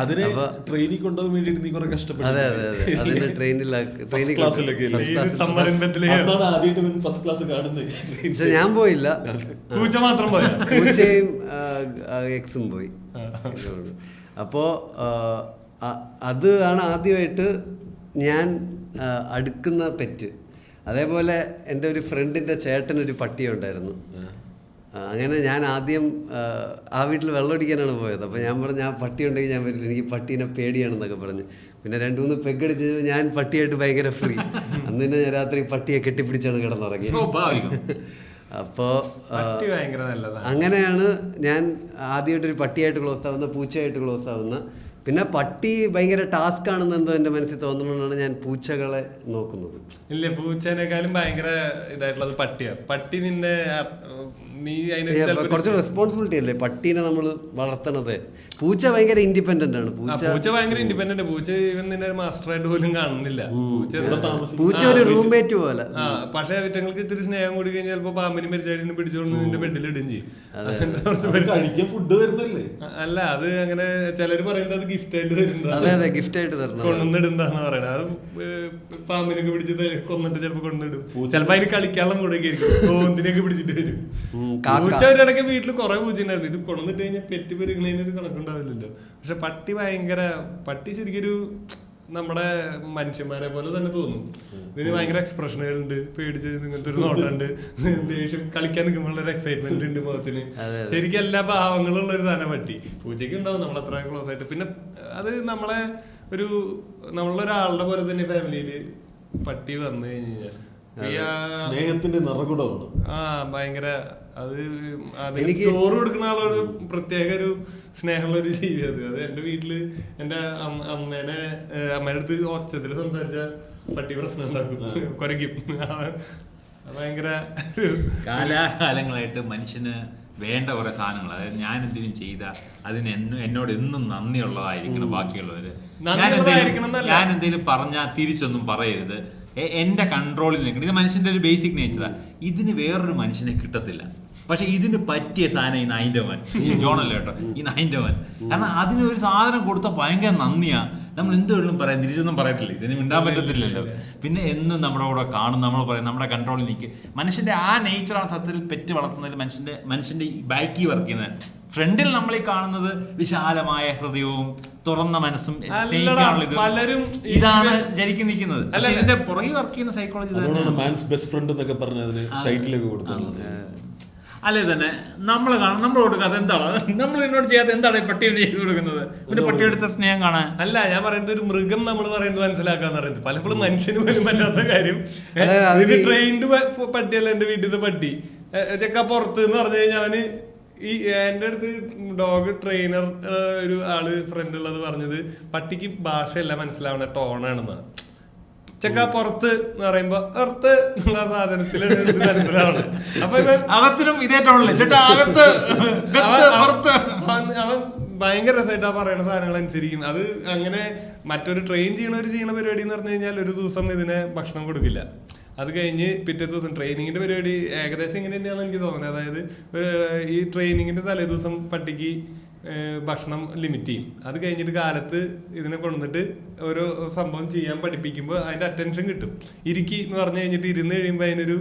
അതിനെ ട്രെയിനിൽ കൊണ്ടുപോകാൻ വേണ്ടിട്ട് നീ കുറെ കഷ്ടപ്പെട്ടു. അതെ, അതിന്റെ ട്രെയിനിൽ ഫസ്റ്റ് ക്ലാസ് കാണുന്നത്. ഞാൻ പോയില്ല, പൂച്ച മാത്രം പോയി. പൂച്ചയും എക്സും പോയി. അപ്പോ അത് ആണ് ആദ്യമായിട്ട് ഞാൻ അടുക്കുന്ന പെറ്റ്. അതേപോലെ എൻ്റെ ഒരു ഫ്രണ്ടിൻ്റെ ചേട്ടനൊരു പട്ടി ഉണ്ടായിരുന്നു. അങ്ങനെ ഞാൻ ആദ്യം ആ വീട്ടിൽ വെള്ളമടിക്കാനാണ് പോയത്. അപ്പോൾ ഞാൻ പറഞ്ഞു, ഞാൻ പട്ടി ഉണ്ടെങ്കിൽ ഞാൻ വരില്ല, എനിക്ക് പട്ടീനെ പേടിയാണെന്നൊക്കെ പറഞ്ഞു. പിന്നെ 2-3 പെഗടിച്ച് ഞാൻ പട്ടിയായിട്ട് ഭയങ്കര ഫ്രീ. അന്ന് തന്നെ ഞാൻ രാത്രി പട്ടിയെ കെട്ടിപ്പിടിച്ചാണ് കിടന്നുറങ്ങി. അപ്പോൾ അങ്ങനെയാണ് ഞാൻ ആദ്യമായിട്ടൊരു പട്ടിയായിട്ട് ക്ലോസ് ആവുന്ന, പൂച്ചയായിട്ട് ക്ലോസ് ആവുന്ന. പിന്നെ പട്ടി ഭയങ്കര ടാസ്ക് ആണെന്ന് എന്തോ എൻ്റെ മനസ്സിൽ തോന്നുന്നതുകൊണ്ടാണ് ഞാൻ പൂച്ചകളെ നോക്കുന്നത്. ഇല്ല, പൂച്ചേനേക്കാളും ഭയങ്കര ഇതായിട്ടുള്ളത് പട്ടിയാണ്. പട്ടി നിന്നെ കുറച്ച് റെസ്പോൺസിബിലിറ്റി അല്ലേ പട്ടീനെ നമ്മൾ വളർത്തണത്. പൂച്ച ഭയങ്കര ഇൻഡിപെൻഡന്റ് ആണ്. പൂച്ച ഭയങ്കര ഇൻഡിപെൻഡന്റ്. പൂച്ച ഇവൻ നിന്നെ മാസ്റ്ററായിട്ട് പോലും കാണുന്നില്ല. പൂച്ച ഒരു റൂംമേറ്റ് പോലെ. പക്ഷെ അവറ്റങ്ങൾക്ക് ഇത്തിരി സ്നേഹം കൂടി കഴിഞ്ഞാൽ ചിലപ്പോ പാമ്പിനും പരിചാടിനും പിടിച്ചോണ്ട് നിന്റെ ബെഡിൽ ഇടും ചെയ്യും. ഫുഡ് തരുന്നല്ലേ? അല്ല, അത് അങ്ങനെ ചിലര് പറയുന്നത് അത് ഗിഫ്റ്റ് ആയിട്ട് തരുന്നത്. അതെ, ഗിഫ്റ്റ് ആയിട്ട് തരുന്നത്, കൊണ്ടുവന്നിടുന്നാന്ന് പറയണത്. അത് പാമ്പിനൊക്കെ പിടിച്ച് കൊന്നിട്ട് ചിലപ്പോ കൊണ്ടുവന്നിടും. ചിലപ്പോ അതിന് കളിക്കാനുള്ള കൂടെയൊക്കെ ആയിരിക്കും. ഓന്തിനൊക്കെ പിടിച്ചിട്ട് വരും. പൂച്ച ഒരിടയ്ക്ക് വീട്ടിൽ കുറെ പൂച്ച ഉണ്ടായിരുന്നു. ഇത് കൊണ്ടുവന്നിട്ട് കഴിഞ്ഞാൽ പെറ്റ് പെരുകുന്നതിനൊരു കണക്കുണ്ടാവില്ലല്ലോ. പക്ഷെ പട്ടി ശരിക്കൊരു നമ്മുടെ മനുഷ്യന്മാരെ പോലെ തന്നെ തോന്നും. ഇതിന് ഭയങ്കര എക്സ്പ്രഷനുകളുണ്ട്, പേടിച്ച് ഇങ്ങനത്തെ ഒരു നോട്ടുണ്ട്, ദേഷ്യം, കളിക്കാൻ നിൽക്കുമ്പോൾ ഒരു എക്സൈറ്റ്മെന്റ് ഉണ്ട് മുഖത്തിന്. ശരിക്കും എല്ലാ ഭാവങ്ങളുള്ള ഒരു സാധനം പട്ടി. പൂച്ചയ്ക്ക് ഉണ്ടാവും നമ്മൾ അത്ര ക്ലോസ് ആയിട്ട്. പിന്നെ അത് നമ്മളൊരാളുടെ പോലെ തന്നെ ഫാമിലിയില് പട്ടി വന്നു കഴിഞ്ഞാൽ സ്നേഹത്തിന്റെ നിറകുടമാണ്. ഭയങ്കര അത് ചോറ് കൊടുക്കുന്ന ആളോട് പ്രത്യേക ഒരു സ്നേഹമുള്ള ഒരു ജീവി. അത് എന്റെ വീട്ടില് എന്റെ അമ്മേടെ അടുത്ത് ഒച്ചത്തിൽ സംസാരിച്ച പട്ടി പ്രശ്നം ഉണ്ടാക്കും, കുരയ്ക്കും. ഭയങ്കര കാലാകാലങ്ങളായിട്ട് മനുഷ്യന് വേണ്ട കുറെ സാധനങ്ങൾ, അതായത് ഞാൻ എന്തെങ്കിലും ചെയ്താൽ അതിന് എന്നോട് എന്നും നന്ദിയുള്ളതായിരിക്കണം ബാക്കിയുള്ളവര്. ഞാൻ എന്തെങ്കിലും പറഞ്ഞാൽ തിരിച്ചൊന്നും പറയരുത്, എന്റെ കൺട്രോളിൽ നിൽക്കണം. ഇത് മനുഷ്യന്റെ ഒരു ബേസിക് നേച്ചറാണ്. ഇതിന് വേറൊരു മനുഷ്യനെ കിട്ടത്തില്ല. പക്ഷെ ഇതിന് പറ്റിയ സാധനം ഈ നായിന്റെ മോൻ, ഈ ജോണല്ലോ കേട്ടോ, ഈ നായിന്റെ മോൻ. കാരണം അതിനൊരു സാധനം കൊടുത്താൽ ഭയങ്കര നന്ദിയാ. നമ്മൾ എന്തുകൊണ്ടും പറയാം, തിരിച്ചൊന്നും പറയത്തില്ല, ഇതിന് മിണ്ടാൻ പറ്റത്തില്ലല്ലോ. പിന്നെ എന്നും നമ്മുടെ കൂടെ കാണും, നമ്മൾ പറയും, നമ്മുടെ കൺട്രോളിൽ നിൽക്കും. മനുഷ്യന്റെ ആ നേച്ചർ സത്യത്തിൽ പെറ്റ് വളർത്തുന്നതിൽ മനുഷ്യന്റെ ബാക്കി വർക്ക് ചെയ്യുന്നത്. ഫ്രണ്ടിൽ നമ്മൾ ഈ കാണുന്നത് വിശാലമായ ഹൃദയവും തുറന്ന മനസ്സും പലരും ഇതാണ് ശരിക്കും നിൽക്കുന്നത്. ഇതിന്റെ പുറകെ വർക്ക് ചെയ്യുന്ന സൈക്കോളജി മാൻസ് ബെസ്റ്റ് ഫ്രണ്ട് എന്നൊക്കെ പറഞ്ഞതിന് ടൈറ്റിലൊക്കെ കൊടുത്തിട്ടുള്ളത്. അല്ലെ തന്നെ നമ്മൾ കാണും, നമ്മൾ കൊടുക്കാതെ എന്താണ്, നമ്മൾ എന്നോട് ചെയ്യാതെ എന്താണ് ഈ പട്ടിയെ ചെയ്ത് കൊടുക്കുന്നത്? പിന്നെ പട്ടിയെടുത്ത സ്നേഹം കാണാൻ അല്ല ഞാൻ പറയുന്നത്. ഒരു മൃഗം നമ്മൾ പറയുന്നത് മനസ്സിലാക്കാന്ന് പറയുന്നത് പലപ്പോഴും മനുഷ്യന് പോലും പറ്റാത്ത കാര്യം. ട്രെയിൻഡ് പട്ടിയല്ല എന്റെ വീട്ടിലത്തെ പട്ടി. ചെക്ക പുറത്ത് എന്ന് പറഞ്ഞു കഴിഞ്ഞാൽ അവന് ഈ എന്റെ അടുത്ത് ഡോഗ് ട്രെയിനർ ഒരു ആള് ഫ്രണ്ട് ഉള്ളത് പറഞ്ഞത് പട്ടിക്ക് ഭാഷയല്ല മനസ്സിലാവണ ടോണാണെന്നാണ്. ചെക്ക പുറത്ത് എന്ന് പറയുമ്പോ പുറത്ത് എന്നുള്ള സാധനത്തില് മനസ്സിലാവണം. അപ്പൊ അകത്തിനും ഇതേ ടോണല്ലേ ചേട്ടാ, അകത്ത് അവൻ ഭയങ്കര രസമായിട്ട് ആ പറയുന്ന സാധനങ്ങൾ അനുസരിക്കും. അത് അങ്ങനെ മറ്റൊരു ട്രെയിൻ ചെയ്യണ പരിപാടി എന്ന് പറഞ്ഞു കഴിഞ്ഞാൽ ഒരു ദിവസം ഇതിനെ ഭക്ഷണം കൊടുക്കില്ല. അത് കഴിഞ്ഞ് പിറ്റേ ദിവസം ട്രെയിനിങ്ങിന്റെ പരിപാടി ഏകദേശം ഇങ്ങനെ തന്നെയാണെന്ന് എനിക്ക് തോന്നുന്നത്. അതായത് ഈ ട്രെയിനിങ്ങിന്റെ തലേ ദിവസം പട്ടിക്ക് ഭക്ഷണം ലിമിറ്റ് ചെയ്യും. അത് കഴിഞ്ഞിട്ട് കാലത്ത് ഇതിനെ കൊണ്ടുവന്നിട്ട് ഓരോ സംഭവം ചെയ്യാൻ പഠിപ്പിക്കുമ്പോൾ അതിന്റെ അറ്റൻഷൻ കിട്ടും. ഇരിക്കി എന്ന് പറഞ്ഞു കഴിഞ്ഞിട്ട് ഇരുന്ന് കഴിയുമ്പോൾ അതിനൊരു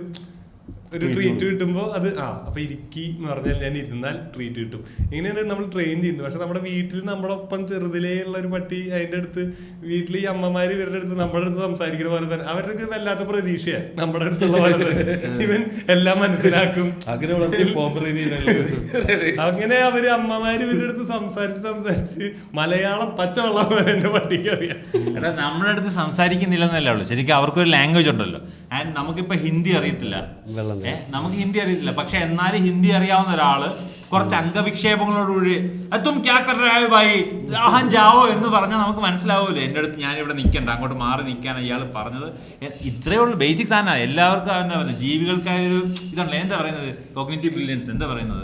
ട്രീറ്റ് കിട്ടുമ്പോൾ അത് അപ്പൊ ഇരിക്കി എന്ന് പറഞ്ഞാൽ ഞാൻ ഇരുന്നാൽ ട്രീറ്റ് കിട്ടും. ഇങ്ങനെയാണ് നമ്മൾ ട്രെയിൻ ചെയ്യുന്നത്. പക്ഷെ നമ്മുടെ വീട്ടിൽ നമ്മുടെ ഒപ്പം ചെറുതിലേ ഉള്ള ഒരു പട്ടി അതിന്റെ അടുത്ത് വീട്ടിൽ ഈ അമ്മമാര് ഇവരുടെ അടുത്ത് നമ്മുടെ അടുത്ത് സംസാരിക്കുന്ന പോലെ തന്നെ അവർക്ക് വല്ലാത്ത പ്രതീക്ഷയാണ് നമ്മുടെ അടുത്തുള്ള പോലെ തന്നെ. ഇവൻ എല്ലാം മനസ്സിലാക്കും. അങ്ങനെ അവര് അമ്മമാര് ഇവരുടെ അടുത്ത് സംസാരിച്ച് മലയാളം പച്ചവെള്ളം പോലെ എന്റെ പട്ടിക്ക് അറിയാം. നമ്മുടെ അടുത്ത് സംസാരിക്കുന്നില്ലെന്നല്ലേ ഉള്ളു, ശരിക്കും അവർക്കൊരു ലാംഗ്വേജ് ഉണ്ടല്ലോ. ആൻഡ് നമുക്കിപ്പോ ഹിന്ദി അറിയത്തില്ല, നമുക്ക് ഹിന്ദി അറിയത്തില്ല. പക്ഷെ എന്നാലും ഹിന്ദി അറിയാവുന്ന ഒരാള് കുറച്ച് അംഗവിക്ഷേപങ്ങളോടുകൂടി തും ക്യാ കർ രഹേ ഹോ ഭായി ആഹാൻ ജാവോ എന്ന് പറഞ്ഞാൽ നമുക്ക് മനസ്സിലാവൂലേ. എൻ്റെ അടുത്ത് ഞാനിവിടെ നിൽക്കണ്ട, അങ്ങോട്ട് മാറി നിൽക്കാൻ ഇയാൾ പറഞ്ഞത്. ഇത്രയേ ഉള്ളൂ, ബേസിക് സാധനം. എല്ലാവർക്കും എന്താ പറയുന്നത്, ജീവികൾക്കായൊരു ഇതുണ്ടല്ലോ, എന്താ പറയുന്നത്, കോഗ്നിറ്റീവ് ബ്രില്യൻസ് എന്താ പറയുന്നത്,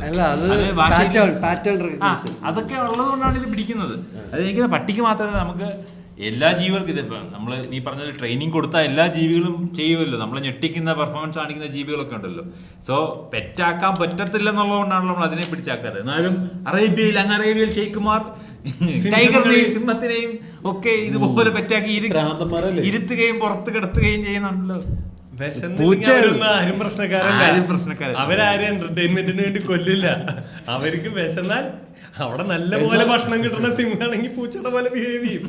അതൊക്കെ ഉള്ളത് കൊണ്ടാണ് ഇത് പിടിക്കുന്നത്. അത് എനിക്ക് പട്ടിക്ക് മാത്രമല്ല, നമുക്ക് എല്ലാ ജീവികൾക്കും ഇതിപ്പോ നമ്മൾ നീ പറഞ്ഞ ട്രെയിനിങ് കൊടുത്താൽ എല്ലാ ജീവികളും ചെയ്യുമല്ലോ. നമ്മളെ ഞെട്ടിക്കുന്ന പെർഫോമൻസ് കാണിക്കുന്ന ജീവികളൊക്കെ ഉണ്ടല്ലോ. സോ പെറ്റാക്കാൻ പറ്റത്തില്ലെന്നുള്ളതുകൊണ്ടാണല്ലോ നമ്മൾ അതിനെ പിടിച്ചാക്കാറ്. എന്നാലും അറേബ്യയിൽ ഷെയ്ഖുമാർ ടൈഗറിനെയും സിംഹത്തിനെയും ഒക്കെ ഇതുപോലെ പെറ്റാക്കി ഇരുത്തുകയും പുറത്ത് കിടത്തുകയും ചെയ്യുന്നുണ്ടല്ലോ. ആരും പ്രശ്നക്കാരൻ. അവരാരും എന്റർടൈൻമെന്റിന് വേണ്ടി കൊല്ലില്ല. അവർക്ക് വിശന്നാൽ അവിടെ നല്ല പോലെ ഭക്ഷണം കിട്ടുന്ന സിംഹാണെങ്കിൽ പൂച്ചയുടെ പോലെ ബിഹേവ് ചെയ്യും.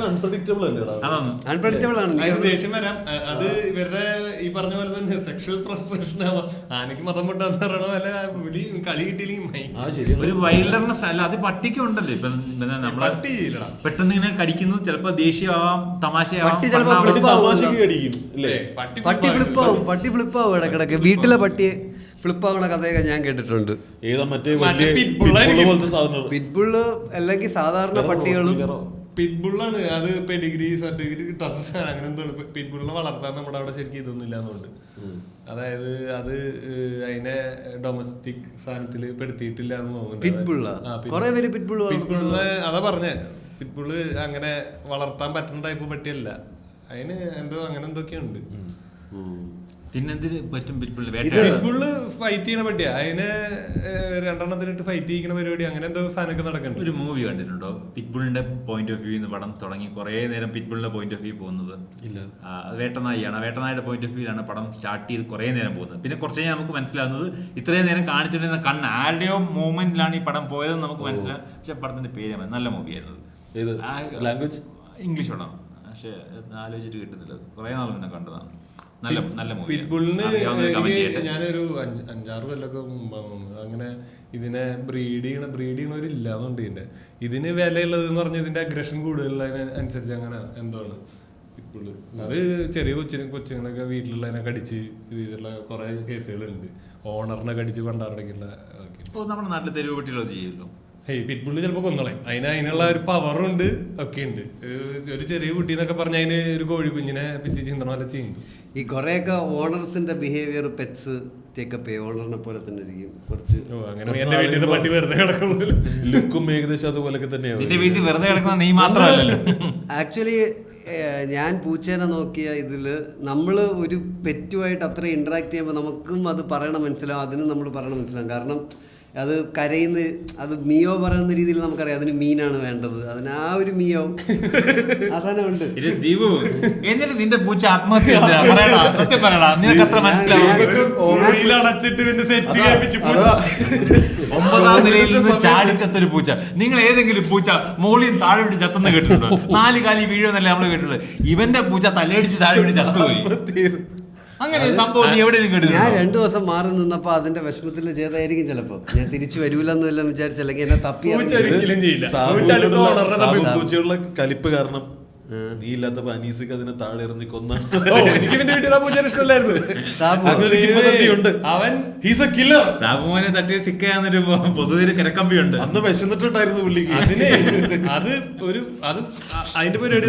അൺപ്രഡിക്റ്റബിൾ ആണ്. ദേഷ്യം വരാം. അത് ഇവരുടെ ഈ പറഞ്ഞ പോലെ തന്നെ സെക്ഷൽ ഫ്രസ്ട്രേഷൻ ആവാം. ആനക്ക് മതം പൊട്ടാന്ന് പറയണ പോലെ കളി കിട്ടിയില്ലെങ്കിൽ ഒരു വൈൽഡർനെസ് അല്ല, അത് പട്ടിക്കും ഉണ്ടല്ലോ. ഇപ്പൊ നമ്മളെ പെട്ടെന്ന് ഇങ്ങനെ കടിക്കുന്നത് ചിലപ്പോ ദേഷ്യമാവാം, തമാശയാവാം. പട്ടി ഫ്ലിപ്പാവും ഇടക്കിടക്ക്. വീട്ടിലെ പട്ടി ഫ്ലിപ്പാവണ കഥയൊക്കെ ഞാൻ കേട്ടിട്ടുണ്ട്. പിറ്റ്ബുള്ള് അല്ലെങ്കിൽ സാധാരണ പട്ടികളും പിറ്റ്ബുള്ളാണ്. അത് പെഡിഗ്രി സർട്ടിഫിക്കറ്റ് ടസ് അങ്ങനെ എന്തോ. പിറ്റ്ബുള്ളിനെ വളർത്താൻ നമ്മുടെ അവിടെ ശരിക്കും ഇതൊന്നും ഇല്ലാന്നുണ്ട്. അതായത് അത് അതിനെ ഡൊമസ്റ്റിക് സാധനത്തിൽ പെടുത്തിയിട്ടില്ല എന്ന് തോന്നുന്നുണ്ട്. അതാ പറഞ്ഞേ, പിറ്റ്ബുള്ള് അങ്ങനെ വളർത്താൻ പറ്റുന്ന ടൈപ്പ് പട്ടിയല്ല. അതിന് എന്തോ അങ്ങനെ എന്തൊക്കെയുണ്ട്. പിന്നെന്തിന് പറ്റും പിറ്റ്ബുള്ള് ഫൈറ്റ് ചെയ്യണ പട്ടിയാ. അതിനെ രണ്ടെണ്ണത്തിനിട്ട് ഫൈറ്റ് ചെയ്യിക്കുന്ന പരിപാടി അങ്ങനെ എന്തോ സാധനമൊക്കെ നടക്കുന്നുണ്ട്. ഒരു മൂവി കണ്ടിട്ടുണ്ടോ, പിറ്റ്ബുളിന്റെ പോയിന്റ് ഓഫ് വ്യൂ പടം തുടങ്ങി കുറെ നേരം പിറ്റ്ബുളിന്റെ പോയിന്റ് ഓഫ് വ്യൂ പോകുന്നത്? വേട്ടനായിയാണ്. വേട്ടനായുടെ പോയിന്റ് ഓഫ് വ്യൂലാണ് പടം സ്റ്റാർട്ട് ചെയ്ത് കുറെ നേരം പോകുന്നത്. പിന്നെ കുറച്ച് കഴിഞ്ഞാൽ നമുക്ക് മനസ്സിലാവുന്നത് ഇത്രയും നേരം കാണിച്ചിട്ടുണ്ടെന്ന കണ്ണ് ആരുടെയോ മൂവ്മെന്റിലാണ് ഈ പടം പോയതെന്ന് നമുക്ക് മനസ്സിലാവും. പക്ഷെ പടത്തിന്റെ പേര് നല്ല മൂവിയായിരുന്നു. ലാംഗ്വേജ് ഇംഗ്ലീഷ് പടം. പക്ഷെ ആലോചിച്ചിട്ട് കിട്ടുന്നില്ല. കുറെ നാൾ മുന്നേ കണ്ടതാണ്. നല്ല നല്ല മൂവി. പിറ്റ്ബുളിന് ഞാനൊരു 5-6 കൊല്ലമൊക്കെ മുമ്പാണ് തോന്നുന്നത് അങ്ങനെ ഇതിനെ ബ്രീഡ് ചെയ്യണവരില്ലാന്നുണ്ട്. ഇതിന് വിലയുള്ളത് എന്ന് പറഞ്ഞാൽ ഇതിന്റെ അഗ്രഷൻ കൂടുതലുള്ളതിനനുസരിച്ച് അങ്ങനെ എന്താണ് പിറ്റ്ബുള്. അത് ചെറിയ കൊച്ചുങ്ങളൊക്കെ വീട്ടിലുള്ളതിനെ കടിച്ച് ഇതിലുള്ള കുറെ കേസുകളുണ്ട്. ഓണറിനെ കടിച്ച് പണ്ടാറടക്കുള്ള നമ്മുടെ നാട്ടിൽ തെരുവ് പട്ടികളത് ചെയ്യുമല്ലോ. പിറ്റ്ബുള്ള് ചിലപ്പോൾ കൊന്നോളെ. അതിനുള്ള ഒരു പവറുണ്ട് ഒക്കെ ഉണ്ട്. ഒരു ചെറിയ കുട്ടി എന്നൊക്കെ പറഞ്ഞാൽ അതിന് ഒരു കോഴി കുഞ്ഞിനെ പിച്ച് ചിന്തനോലെ ചെയ്യുന്നു. ഈ കുറെയൊക്കെ ഓണേഴ്സിന്റെ ബിഹേവിയർ പെറ്റ്സ് ടേക്കപ്പ് ചെയ്യും. ഓണറിനെ പോലെ തന്നെ ഇരിക്കും കുറച്ച്. അങ്ങനെ എന്റെ വീട്ടിൽ പട്ടി വെറുതെ കിടക്കുന്നത് ലുക്കും ഏകദേശം അതുപോലൊക്കെ തന്നെയാണ്. നിന്റെ വീട്ടിൽ വെറുതെ കിടക്കുന്ന നീ മാത്രമല്ലല്ലോ. ആക്ച്വലി ഞാൻ പൂച്ചേനെ നോക്കിയ ഇതില് നമ്മള് ഒരു പെറ്റുമായിട്ട് അത്ര ഇന്ററാക്ട് ചെയ്യുമ്പോൾ നമുക്കും അത് പറയണം മനസ്സിലാവും, അതിനും നമ്മൾ പറയണം മനസ്സിലാവും. കാരണം അത് കരയുന്ന, അത് മിയോ പറയുന്ന രീതിയിൽ നമുക്കറിയാം അതിന് മീനാണ് വേണ്ടത്, അതിന് ആ ഒരു മിയോ അസാനുണ്ട്. ദീപു, എന്നിട്ട് നിന്റെ പൂച്ച ആത്മഹത്യ സത്യം പറയടാ, നിനക്ക് അത്ര മനസ്സിലാവും. 9ാം നിലയിൽ നിന്ന് ചാടിച്ചത്തൊരു പൂച്ച. നിങ്ങൾ ഏതെങ്കിലും പൂച്ച മോളിൽ താഴെ വിട്ട് ചത്തെന്ന് കേട്ടിട്ടുണ്ടോ? 4 കാലി വീഴുമെന്നല്ലേ നമ്മള് കേട്ടിട്ടുള്ളത്. ഇവന്റെ പൂച്ച തലയടിച്ച് താഴെ വിട്ട് ചത്തുപോയി. അങ്ങനെ സംഭവം നീ എവിടെയും കേട്ടു? ഞാൻ 2 ദിവസം മാറി നിന്നപ്പോ അതിന്റെ വിഷമത്തിൽ ചെയ്തായിരിക്കും ചിലപ്പോ. ഞാൻ തിരിച്ചു വരൂലെന്നും എല്ലാം വിചാരിച്ചല്ലെങ്കിൽ എന്നെ തപ്പി പൂച്ചയുള്ള കലിപ്പ് കാരണം നീ ഇല്ലാത്തപ്പോ അനീസിക്ക് അതിനെ താഴെ എറിഞ്ഞ് കൊന്നാണ്. സാബുമോനെ തട്ടിയ സിക്കയാന്നൊരു പൊതുവൊരു കിരക്കമ്പിയുണ്ട്. അന്ന് വിശന്നിട്ടുണ്ടായിരുന്നു പുള്ളിക്ക്. അതിന്റെ പരിപാടി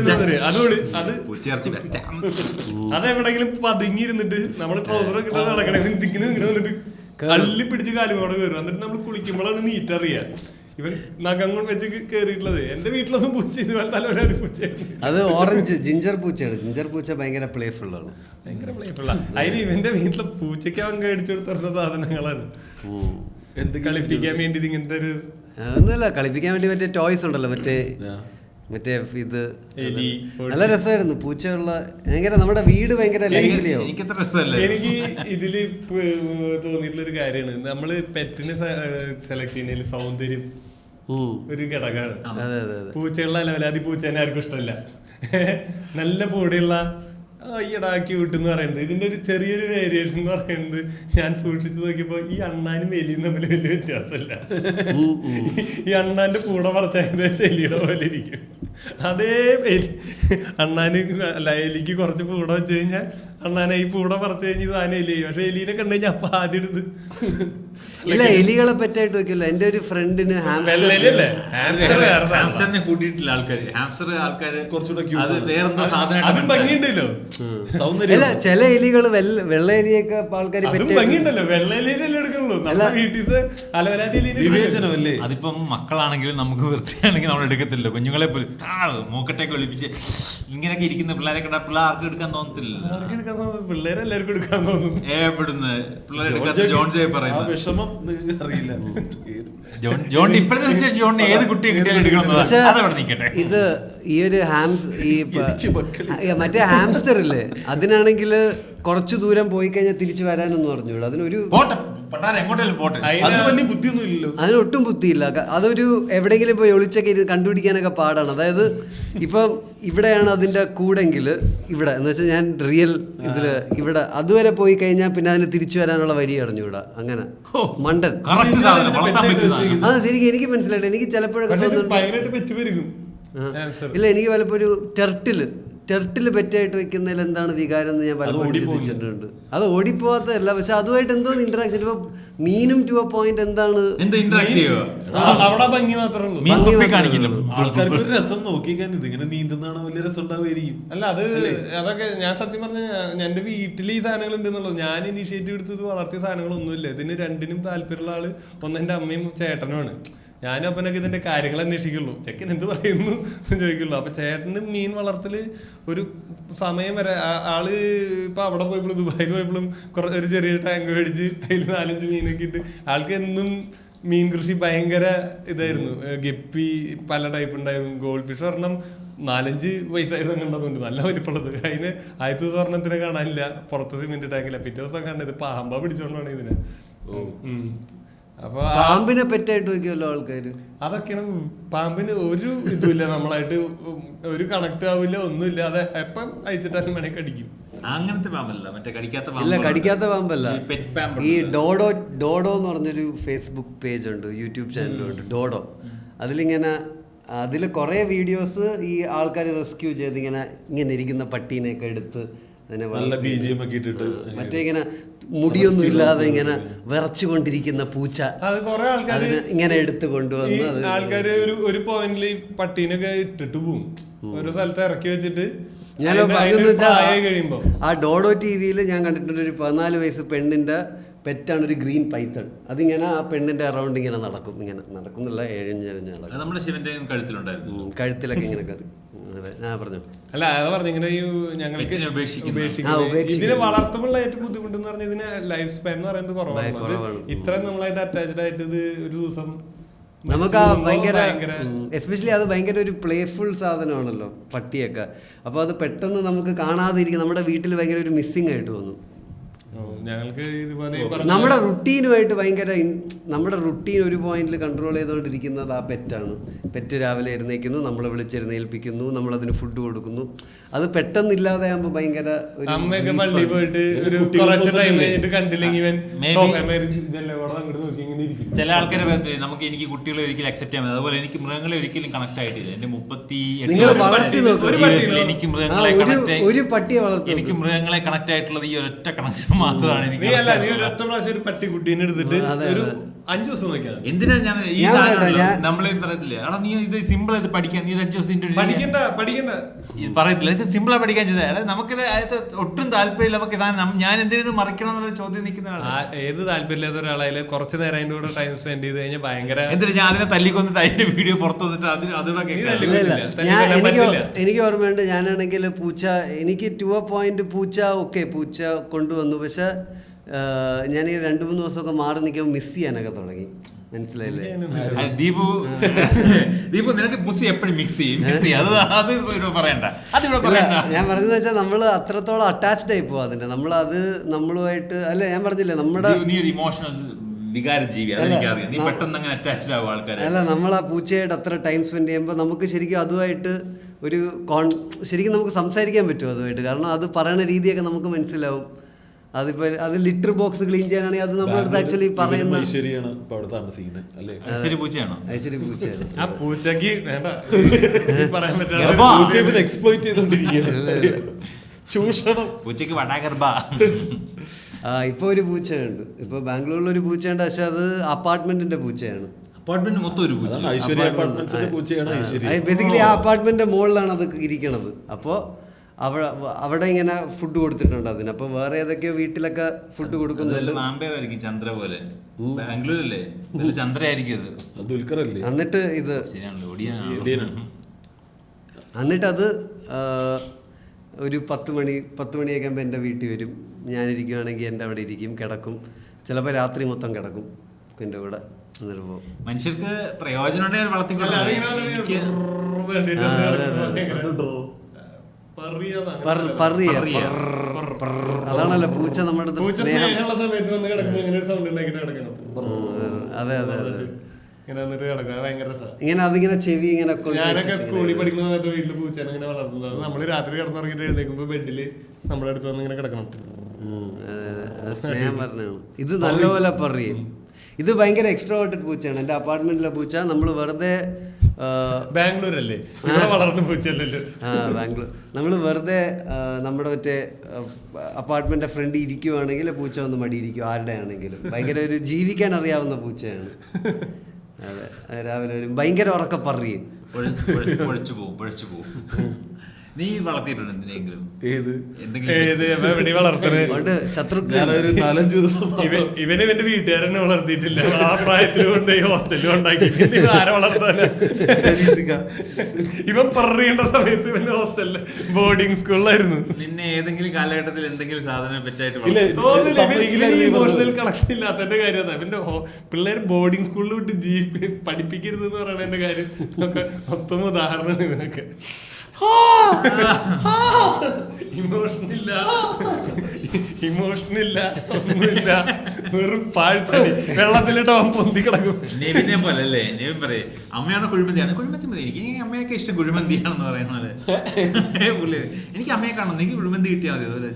അതെവിടെങ്കിലും പതുങ്ങിയിരുന്നിട്ട് നമ്മള് ട്രൗസർ കിട്ടാതെ നടക്കണേ വന്നിട്ട് കള്ളി പിടിച്ച് കാലുമോടെ കയറും. എന്നിട്ട് നമ്മൾ കുളിക്കുമ്പോഴാണ് നീറ്ററിയാ ഇവൻ നഖം കൊണ്ട് വെച്ച് കയറിയിട്ടുള്ളത്. എന്റെ വീട്ടിലൊന്നും പൂച്ച ഇതുപോലെ തലവരാതി പൂച്ച. അത് ഓറഞ്ച് ജിഞ്ചർ പൂച്ചയാണ്. ജിഞ്ചർ പൂച്ച ഭയങ്കര പ്ലേഫുൾ ആണ്, ഭയങ്കര പ്ലേഫുള്ള. അതിന് ഇവന്റെ വീട്ടിലെ പൂച്ചയ്ക്ക് അവൻ മേടിച്ചു കൊടുത്തിരുന്ന സാധനങ്ങളാണ് എന്ത് കളിപ്പിക്കാൻ വേണ്ടി. ഇങ്ങനത്തെ ഒരു ഒന്നുമില്ല, കളിപ്പിക്കാൻ വേണ്ടി മറ്റേ ടോയ്സ് ഉണ്ടല്ലോ, മറ്റേ ഇത് നല്ല രസമായിരുന്നു. പൂച്ചയുള്ള ഭയങ്കര നമ്മുടെ വീട് ഭയങ്കര ലൈഫിലെയോ. എനിക്ക് ഇതില് തോന്നിയിട്ടുള്ള ഒരു കാര്യമാണ്, നമ്മള് പെറ്റിനെ സെലക്ട് ചെയ്യുന്നതിൽ സൗന്ദര്യം ഒരു ഘടകമാണ്. പൂച്ചകളുടെ അലവലാതി പൂച്ചേനെ ആർക്കും ഇഷ്ടമല്ല. നല്ല പൊടിയുള്ള ഈടാക്കി വിട്ടെന്ന് പറയുന്നത് ഇതിന്റെ ഒരു ചെറിയൊരു വേരിയേഷൻ എന്ന് പറയുന്നത്. ഞാൻ സൂക്ഷിച്ചു നോക്കിയപ്പോ ഈ അണ്ണാനും എലിയും തമ്മിൽ വലിയ വ്യത്യാസമല്ല. ഈ അണ്ണാന്റെ പൂട പറിച്ച ഏകദേശം എലിയുടെ പോലെ ഇരിക്കും. അതേ അണ്ണാന് അല്ല എലിക്ക് കുറച്ച് പൂട വെച്ച് കഴിഞ്ഞാൽ അണ്ണാനെ ഈ പൂട പറിച്ചു കഴിഞ്ഞാൽ സാധനം എലി. പക്ഷെ എലീനെ കണ്ടു കഴിഞ്ഞാൽ അപ്പൊ ആദ്യം എടുത്ത് ഇല്ല, എലികളെ പറ്റായിട്ട് വെക്കില്ല. എന്റെ ഒരു ഫ്രണ്ടിന് ഹാംസ്റ്ററിനെ കൂട്ടിയിട്ടില്ല ആൾക്കാര് കുറച്ചുകൂടെ അതും ഭംഗിയുണ്ടല്ലോ. അല്ല, ചില എലികൾ വെള്ള എലിയൊക്കെ ആൾക്കാർ ഭംഗിയുണ്ടല്ലോ. വെള്ള എലിയല്ലേ എടുക്കുള്ളൂ. വിവേചനമല്ലേ. അതിപ്പം മക്കളാണെങ്കിലും നമുക്ക് വൃത്തിയാണെങ്കിൽ നമ്മൾ എടുക്കത്തില്ല. കുഞ്ഞുങ്ങളെ പോലും മൂക്കട്ടേക്ക് ഒളിപ്പിച്ച് ഇങ്ങനെയൊക്കെ ഇരിക്കുന്ന പിള്ളേരെ കണ്ടാൽ പിള്ളേർക്ക് എടുക്കാൻ തോന്നത്തില്ല. പിള്ളേരെ എല്ലാവർക്കും എടുക്കാൻ തോന്നും. എവിടുന്ന് പിള്ളേരെ ജോൺ ജെ പറയുന്നത് വിഷമം അറിയില്ല. ഏത് കുട്ടിയെ കിട്ടിയാലും എടുക്കണം. ഇത് ഈ ഒരു മറ്റേ ഹാംസ്റ്റർ ഇല്ലേ, അതിനാണെങ്കിൽ കുറച്ചു ദൂരം പോയി കഴിഞ്ഞാൽ തിരിച്ചു വരാനൊന്നും പറഞ്ഞൂടാ. അതിനൊരു ബുദ്ധിയൊന്നും ഇല്ലല്ലോ, അതിനൊട്ടും ബുദ്ധിയില്ല. അതൊരു എവിടെയെങ്കിലും പോയി ഒളിച്ചൊക്കെ കണ്ടുപിടിക്കാനൊക്കെ പാടാണ്. അതായത് ഇപ്പം ഇവിടെയാണ് അതിന്റെ കൂടെങ്കിൽ ഇവിടെ എന്ന് വെച്ചാൽ ഞാൻ റിയൽ ഇതില് ഇവിടെ അതുവരെ പോയി കഴിഞ്ഞാൽ പിന്നെ അതിന് തിരിച്ചു വരാനുള്ള വരി അറിഞ്ഞൂടാ. അങ്ങനെ മണ്ടൻ. അത് ശരിക്കും എനിക്ക് മനസ്സിലായിട്ട് എനിക്ക് ചിലപ്പോഴൊക്കെ ഇല്ല, എനിക്ക് പലപ്പോ ഒരു ടെർട്ടില് പെറ്റായിട്ട് വെക്കുന്നതിൽ എന്താണ് വികാരം എന്ന് ഞാൻ പലപ്പോഴും ചിന്തിച്ചിട്ടുണ്ട്. അത് ഓടിപ്പോവാത്തതല്ല, പക്ഷെ അതുമായിട്ട് എന്തോ ഇന്ററാക്ഷൻ. ഇപ്പൊ മീനും ടു എ പോയിന്റ് എന്താണ് ആൾക്കാർക്ക് ഒരു രസം നോക്കിക്കാൻ ഇതിങ്ങനെ നീന്തുന്നതാണ് വലിയ രസം ഉണ്ടാവുമായിരിക്കും. അല്ല അതൊക്കെ ഞാൻ സത്യം പറഞ്ഞ എന്റെ വീട്ടിൽ ഈ സാധനങ്ങൾ ഉണ്ടെന്നുള്ളത് ഞാൻ ഇനീഷ്യേറ്റീവ് എടുത്തത് വളർത്തിയ സാധനങ്ങളൊന്നുമില്ല. ഇതിന് രണ്ടിനും താല്പര്യമുള്ള ആള് ഒന്ന് എന്റെ അമ്മയും ചേട്ടനുമാണ്. ഞാനും അപ്പനൊക്കെ ഇതിന്റെ കാര്യങ്ങൾ അന്വേഷിക്കുള്ളൂ. ചെക്കൻ എന്ത് പറയുന്നു ചോദിക്കുള്ളൂ. അപ്പൊ ചേട്ടന് മീൻ വളർത്തല് ഒരു സമയം വരെ ആള് ഇപ്പൊ അവിടെ പോയപ്പോഴും ദുബായിൽ പോയപ്പോഴും ഒരു ചെറിയ ടാങ്ക് മേടിച്ച് അതിൽ 4-5 മീനൊക്കെ ഇട്ട് ആൾക്ക് എന്നും മീൻ കൃഷി ഭയങ്കര ഇതായിരുന്നു. ഗപ്പി പല ടൈപ്പ് ഉണ്ടായിരുന്നു. ഗോൾഡ് ഫിഷ് ഒരെണ്ണം 4-5 വയസ്സായിരുന്നു കണ്ടതുകൊണ്ട് നല്ല വലിപ്പുള്ളത്. അതിന് ആദ്യത്തെ ദിവസം ഒരെണ്ണത്തിനെ കാണാനില്ല, പുറത്ത് സിമെന്റ് ടാങ്കില്ല. പിറ്റേ ദിവസം കണ്ടത് പാമ്പ പിടിച്ചോണ്ടാണ് ഇതിനെ. അപ്പൊ പാമ്പിനെ പെറ്റായിട്ട് വയ്ക്കുമല്ലോ ആൾക്കാര്. അതൊക്കെയാണ് പാമ്പിന് ഒരു ഇതുമില്ല, നമ്മളായിട്ട് ഒരു കണക്ട് ആവില്ല, ഒന്നുമില്ല. അത് എപ്പം അയച്ചിട്ടാലും വേണമെങ്കിൽ കടിക്കും. അങ്ങനത്തെ പാമ്പല്ല, മറ്റേ കടിക്കാത്ത ഇല്ല, കടിക്കാത്ത പാമ്പല്ല. പെറ്റ് പാമ്പ്. ഈ ഡോഡോ എന്ന് പറഞ്ഞൊരു ഫേസ്ബുക്ക് പേജ് ഉണ്ട്, യൂട്യൂബ് ചാനലുണ്ട്, ഡോഡോ. അതിൽ കുറേ വീഡിയോസ് ഈ ആൾക്കാർ റെസ്ക്യൂ ചെയ്ത് ഇങ്ങനെ ഇരിക്കുന്ന പട്ടീനെയൊക്കെ എടുത്ത് മറ്റേ ഇങ്ങനെ മുടിയൊന്നും ഇല്ലാതെ ഇങ്ങനെ വിറച്ചുകൊണ്ടിരിക്കുന്ന പൂച്ച അത് കുറെ ആൾക്കാർ ഇങ്ങനെ എടുത്ത് കൊണ്ടുവന്ന് ആൾക്കാര് ഒരു പോയിന്റിൽ ഈ പട്ടീനൊക്കെ ഇട്ടിട്ട് പോവും, ഓരോ സ്ഥലത്ത് ഇറക്കി വെച്ചിട്ട്. കഴിയുമ്പോ ആ ഡോഡോ ടിവിയിൽ ഞാൻ കണ്ടിട്ടുണ്ട്, ഒരു 14 വയസ്സ് പെണ്ണിന്റെ പെറ്റാണ് ഒരു ഗ്രീൻ പൈത്തൺ. അതിങ്ങനെ ആ പെണ്ണിന്റെ അറൗണ്ട് ഇങ്ങനെ നടക്കുന്നില്ല, എഴഞ്ഞെഴഞ്ഞ് നടക്കും. നമ്മുടെ ശിവന്റെ കഴുത്തിലുണ്ടായിരുന്നു, കഴുത്തിലൊക്കെ ഇങ്ങനെ കയറി. ഞാൻ പറഞ്ഞു അല്ല, അത് പറഞ്ഞു ഇങ്ങനെ ഞങ്ങൾക്ക് ഇതിനെ വളർത്തുമ്പോൾ ഏറ്റവും ബുദ്ധിമുട്ടെന്ന് പറഞ്ഞാൽ ഇതിന് ലൈഫ് സ്പാൻ എന്ന് പറയുന്നത് കുറവാണ്. ഇത്രയും നമ്മളായിട്ട് അറ്റാച്ച്ഡ് ആയിട്ട് ഇത് ഒരു ദിവസം നമുക്ക് ആ ഭയങ്കര എസ്പെഷ്യലി അത് ഭയങ്കര ഒരു പ്ലേഫുൾ സാധനമാണല്ലോ പട്ടിയൊക്കെ. അപ്പോൾ അത് പെട്ടെന്ന് നമുക്ക് കാണാതിരിക്കും, നമ്മുടെ വീട്ടിൽ ഭയങ്കര ഒരു മിസ്സിങ് ആയിട്ട് തോന്നും. ഞങ്ങൾക്ക് നമ്മുടെ റുട്ടീനുമായിട്ട് നമ്മുടെ റുട്ടീൻ ഒരു പോയിന്റിൽ കൺട്രോൾ ചെയ്തുകൊണ്ടിരിക്കുന്നത് ആ പെറ്റാണ്. പെറ്റ് രാവിലെ എഴുന്നേക്കുന്നു, നമ്മളെ വിളിച്ചെഴുന്നേൽപ്പിക്കുന്നു, നമ്മളതിന് ഫുഡ് കൊടുക്കുന്നു. അത് പെട്ടെന്ന് ഇല്ലാതെയാകുമ്പോൾ ഭയങ്കര അമ്മയൊക്കെ പള്ളിയിൽ പോയിട്ട് ഒരു കുറച്ച് ടൈം കഴിഞ്ഞിട്ട് കണ്ടില്ലെങ്കിൽ ചില ആൾക്കാരെ എനിക്ക് കുട്ടികളെ ഒരിക്കലും അക്സെപ്റ്റ് ചെയ്യാൻ പറ്റും. അതുപോലെ എനിക്ക് മൃഗങ്ങളെ ഒരിക്കലും കണക്ട് ആയിട്ടില്ല. എന്റെ 38 എനിക്ക് മൃഗങ്ങളെ കണക്ട് ആയിട്ടുള്ളത് ഈ ഒരൊറ്റ കണക്ഷൻ മാത്രമാണ്. നീ ഒരൊറ്റ പ്രാവശ്യം ഒരു പട്ടിക്കുട്ടീനെ എടുത്തിട്ട് ഒരു 5 ദിവസം നോക്കിയാൽ എന്തിനാ ഞാൻ ഈ സാധനം നമ്മളെ പറയത്തില്ലേ, എടാ നീ ഇത് സിമ്പിൾ ആയിട്ട് പഠിക്കാൻ, നീ 5 ദിവസം പഠിക്കണ്ട പറയത്തില്ല, ഇത് സിമ്പിൾ ആയി പഠിക്കാൻ ചെയ്തത്. അതായത് നമുക്കിത് ഒട്ടും താല്പര്യമില്ല, നമുക്ക് സാധനം ഞാൻ എന്തിനു മറിക്കണം എന്നുള്ള ചോദ്യം നിൽക്കുന്നതാണ്. ഏത് താല്പര്യമില്ലാത്ത ഒരാളായാലും കുറച്ച് നേരം അതിന്റെ കൂടെ ടൈം സ്പെൻഡ് ചെയ്ത് കഴിഞ്ഞാൽ ഭയങ്കര എന്തിനാ ഞാൻ അതിനെ തല്ലിക്കൊന്നിട്ട് അതിന്റെ വീഡിയോ പുറത്തു വന്നിട്ട് അതിവിടെ എനിക്ക് ഓർമ്മയുണ്ട്. ഞാനാണെങ്കിൽ പൂച്ച, എനിക്ക് ടു എ പോയിന്റ് പൂച്ച കൊണ്ടുവന്നു. പക്ഷെ ഞാൻ ഈ 2-3 ദിവസമൊക്കെ മാറി നിൽക്കുമ്പോൾ മിസ് ചെയ്യാനൊക്കെ തുടങ്ങി. മനസ്സിലായില്ലേ ദീപു? നിനക്ക് പുസി എപ്പോഴും മിക്സ് ചെയ്യും. അത് പറയണ്ട. ഞാൻ പറഞ്ഞതെന്ന് വെച്ചാൽ നമ്മൾ അത്രത്തോളം അറ്റാച്ച്ഡ് ആയി പോവാ അതിന്റെ. നമ്മളുമായിട്ട് അല്ല, ഞാൻ പറഞ്ഞില്ലേ നമ്മുടെ ഇമോഷണൽ വികാര ജീവി, അതെനിക്കറിയാം. നീ പെട്ടെന്ന് അങ്ങനെ അറ്റാച്ച്ഡ് ആവും ആൾക്കാരെ. അല്ല, നമ്മൾ ആ പൂച്ചയായിട്ട് അത്ര ടൈം സ്പെൻഡ് ചെയ്യുമ്പോൾ നമുക്ക് ശരിക്കും അതുമായിട്ട് ഒരു ശരിക്കും നമുക്ക് സംസാരിക്കാൻ പറ്റും അതുമായിട്ട്. കാരണം അത് പറയുന്ന രീതിയൊക്കെ നമുക്ക് മനസ്സിലാവും. അത് ലിറ്റർ ബോക്സ് ക്ലീൻ ചെയ്യാനാണെങ്കിൽ അത് നമ്മളടുത്ത് ആക്ച്വലി പറയുന്ന ഐശ്വര്യാണ് താമസിക്കുന്നത് അല്ലേ? ഐശ്വര്യ പൂച്ചയാണോ? ഐശ്വര്യ പൂച്ചയാണ്. ആ പൂച്ചക്ക് വേണ്ട പറയാൻ പറ്റില്ല, എക്സ്പ്ലോയിറ്റ് ചെയ്തോണ്ടിരിക്കുകയാണ്, ചൂഷണം. പൂച്ചക്ക് വടാഗർഭ. ഇപ്പൊ ഒരു പൂച്ചയുണ്ട്, ഇപ്പൊ ബാംഗ്ലൂരിൽ ഒരു പൂച്ചയുണ്ട്. പക്ഷെ അത് അപ്പാർട്ട്മെന്റിന്റെ പൂച്ചയാണ്. അപ്പാർട്ട്മെന്റ് മൊത്തം ഒരു ബേസിക്കലി ആ അപ്പാർട്ട്മെന്റിന്റെ മുകളിലാണ് അത് ഇരിക്കണത്. അപ്പോൾ അവിടെ ഇങ്ങനെ ഫുഡ് കൊടുത്തിട്ടുണ്ട് അതിന്. അപ്പൊ വേറെ ഏതൊക്കെയോ വീട്ടിലൊക്കെ ഫുഡ് കൊടുക്കുന്നുണ്ട്. മാമ്പേറായിരിക്കും, ചന്ദ്ര പോലെ. ബാംഗ്ലൂരല്ലേ, ചന്ദ്ര ആയിരിക്കും അത്. ദുൽഖറല്ലേ? എന്നിട്ട് അത് ഒരു 10 മണിയൊക്കെ ആകുമ്പോൾ എൻ്റെ വീട്ടിൽ വരും. ഞാനിരിക്കുകയാണെങ്കിൽ എൻ്റെ അവിടെ ഇരിക്കും, കിടക്കും. ചിലപ്പോൾ രാത്രി മൊത്തം കിടക്കും എൻ്റെ കൂടെ. എന്നിട്ട് പോകും. മനുഷ്യർക്ക് പ്രയോജനം അതാണല്ലോ പൂച്ച നമ്മുടെ. അതെ അതെ അതെ, ഇങ്ങനെ അതിങ്ങനെ ചെവി ഇങ്ങനെ. ഞാനൊക്കെ സ്കൂളിൽ പഠിക്കുന്ന സമയത്ത് വീട്ടില് പൂച്ചേനെ ഇങ്ങനെ വളർത്തുന്നത്. നമ്മള് രാത്രി കിടന്നുറങ്ങിട്ട് എഴുന്നേക്കുമ്പോ ബെഡില് നമ്മുടെ അടുത്ത് വന്ന് ഇങ്ങനെ കിടക്കണം. സ്നേഹം പറഞ്ഞു. ഇത് നല്ലപോലെ പറയും. ഇത് ഭയങ്കര എക്സ്ട്രോവേർട്ടഡ് പൂച്ചയാണ്. എൻ്റെ അപ്പാർട്ട്മെന്റിലെ പൂച്ച. നമ്മൾ വെറുതെ ബാംഗ്ലൂരല്ലേ വളർന്ന പൂച്ചയല്ലല്ലോ. ബാംഗ്ലൂർ നമ്മൾ വെറുതെ നമ്മുടെ മറ്റേ അപ്പാർട്ട്മെന്റിന്റെ ഫ്രണ്ട് ഇരിക്കുവാണെങ്കിൽ പൂച്ച വന്ന് മടിയിരിക്കും, ആരുടെ ആണെങ്കിലും. ഭയങ്കര ഒരു ജീവിക്കാൻ അറിയാവുന്ന പൂച്ചയാണ്. അതെ, രാവിലെ വരും, ഭയങ്കര ഉറക്കം പറയും. നീ വളർത്തിയിട്ടുണ്ട് എന്തിനെങ്കിലും? ശത്രുക്കൾ 4-5 ദിവസം ഇവന് ഇവന്റെ വീട്ടുകാരെന്നെ വളർത്തിയിട്ടില്ല. ആ പ്രായത്തിൽ കൊണ്ട് ഹോസ്റ്റലിൽ ഉണ്ടാക്കി ആരെ വളർത്താൻ? ഇവൻ പറയേണ്ട സമയത്ത് ഇവന്റെ ഹോസ്റ്റലില് ബോർഡിംഗ് സ്കൂളിലായിരുന്നു. നിന്നെ ഏതെങ്കിലും കാലഘട്ടത്തിൽ എന്തെങ്കിലും സാധനം പറ്റായിട്ട് ഇമോഷണൽ കണക്ഷൻ ഇല്ലാത്തതിന്റെ കാര്യം. ഇവന്റെ പിള്ളേർ ബോർഡിംഗ് സ്കൂളിൽ വിട്ട് പഠിപ്പിക്കരുത് എന്ന് പറയുന്നതിന്റെ കാര്യം ഒക്കെ മൊത്തം ഉദാഹരണമാണ് ഇവനൊക്കെ. ഇമോഷനില്ല ഒന്നുമില്ല. വെറും പാഴ്ത്തടി, വെള്ളത്തിലിട്ട് അവൻ പൊന്തി കിടക്കും. നെവിനെ പോലെ അല്ലേ, നെവിൻ പറയേ അമ്മയാണ് കുഴിമന്തിയാണ്, കുഴിമന്തി മതി എനിക്ക്, അമ്മയൊക്കെ ഇഷ്ടം കുഴിമന്തിയാണെന്ന് പറയുന്നത്. പുള്ളി എനിക്ക് അമ്മയെ കാണുന്നു, എനിക്ക് കുഴിമന്തി കിട്ടിയാൽ മതി, അതുപോലെ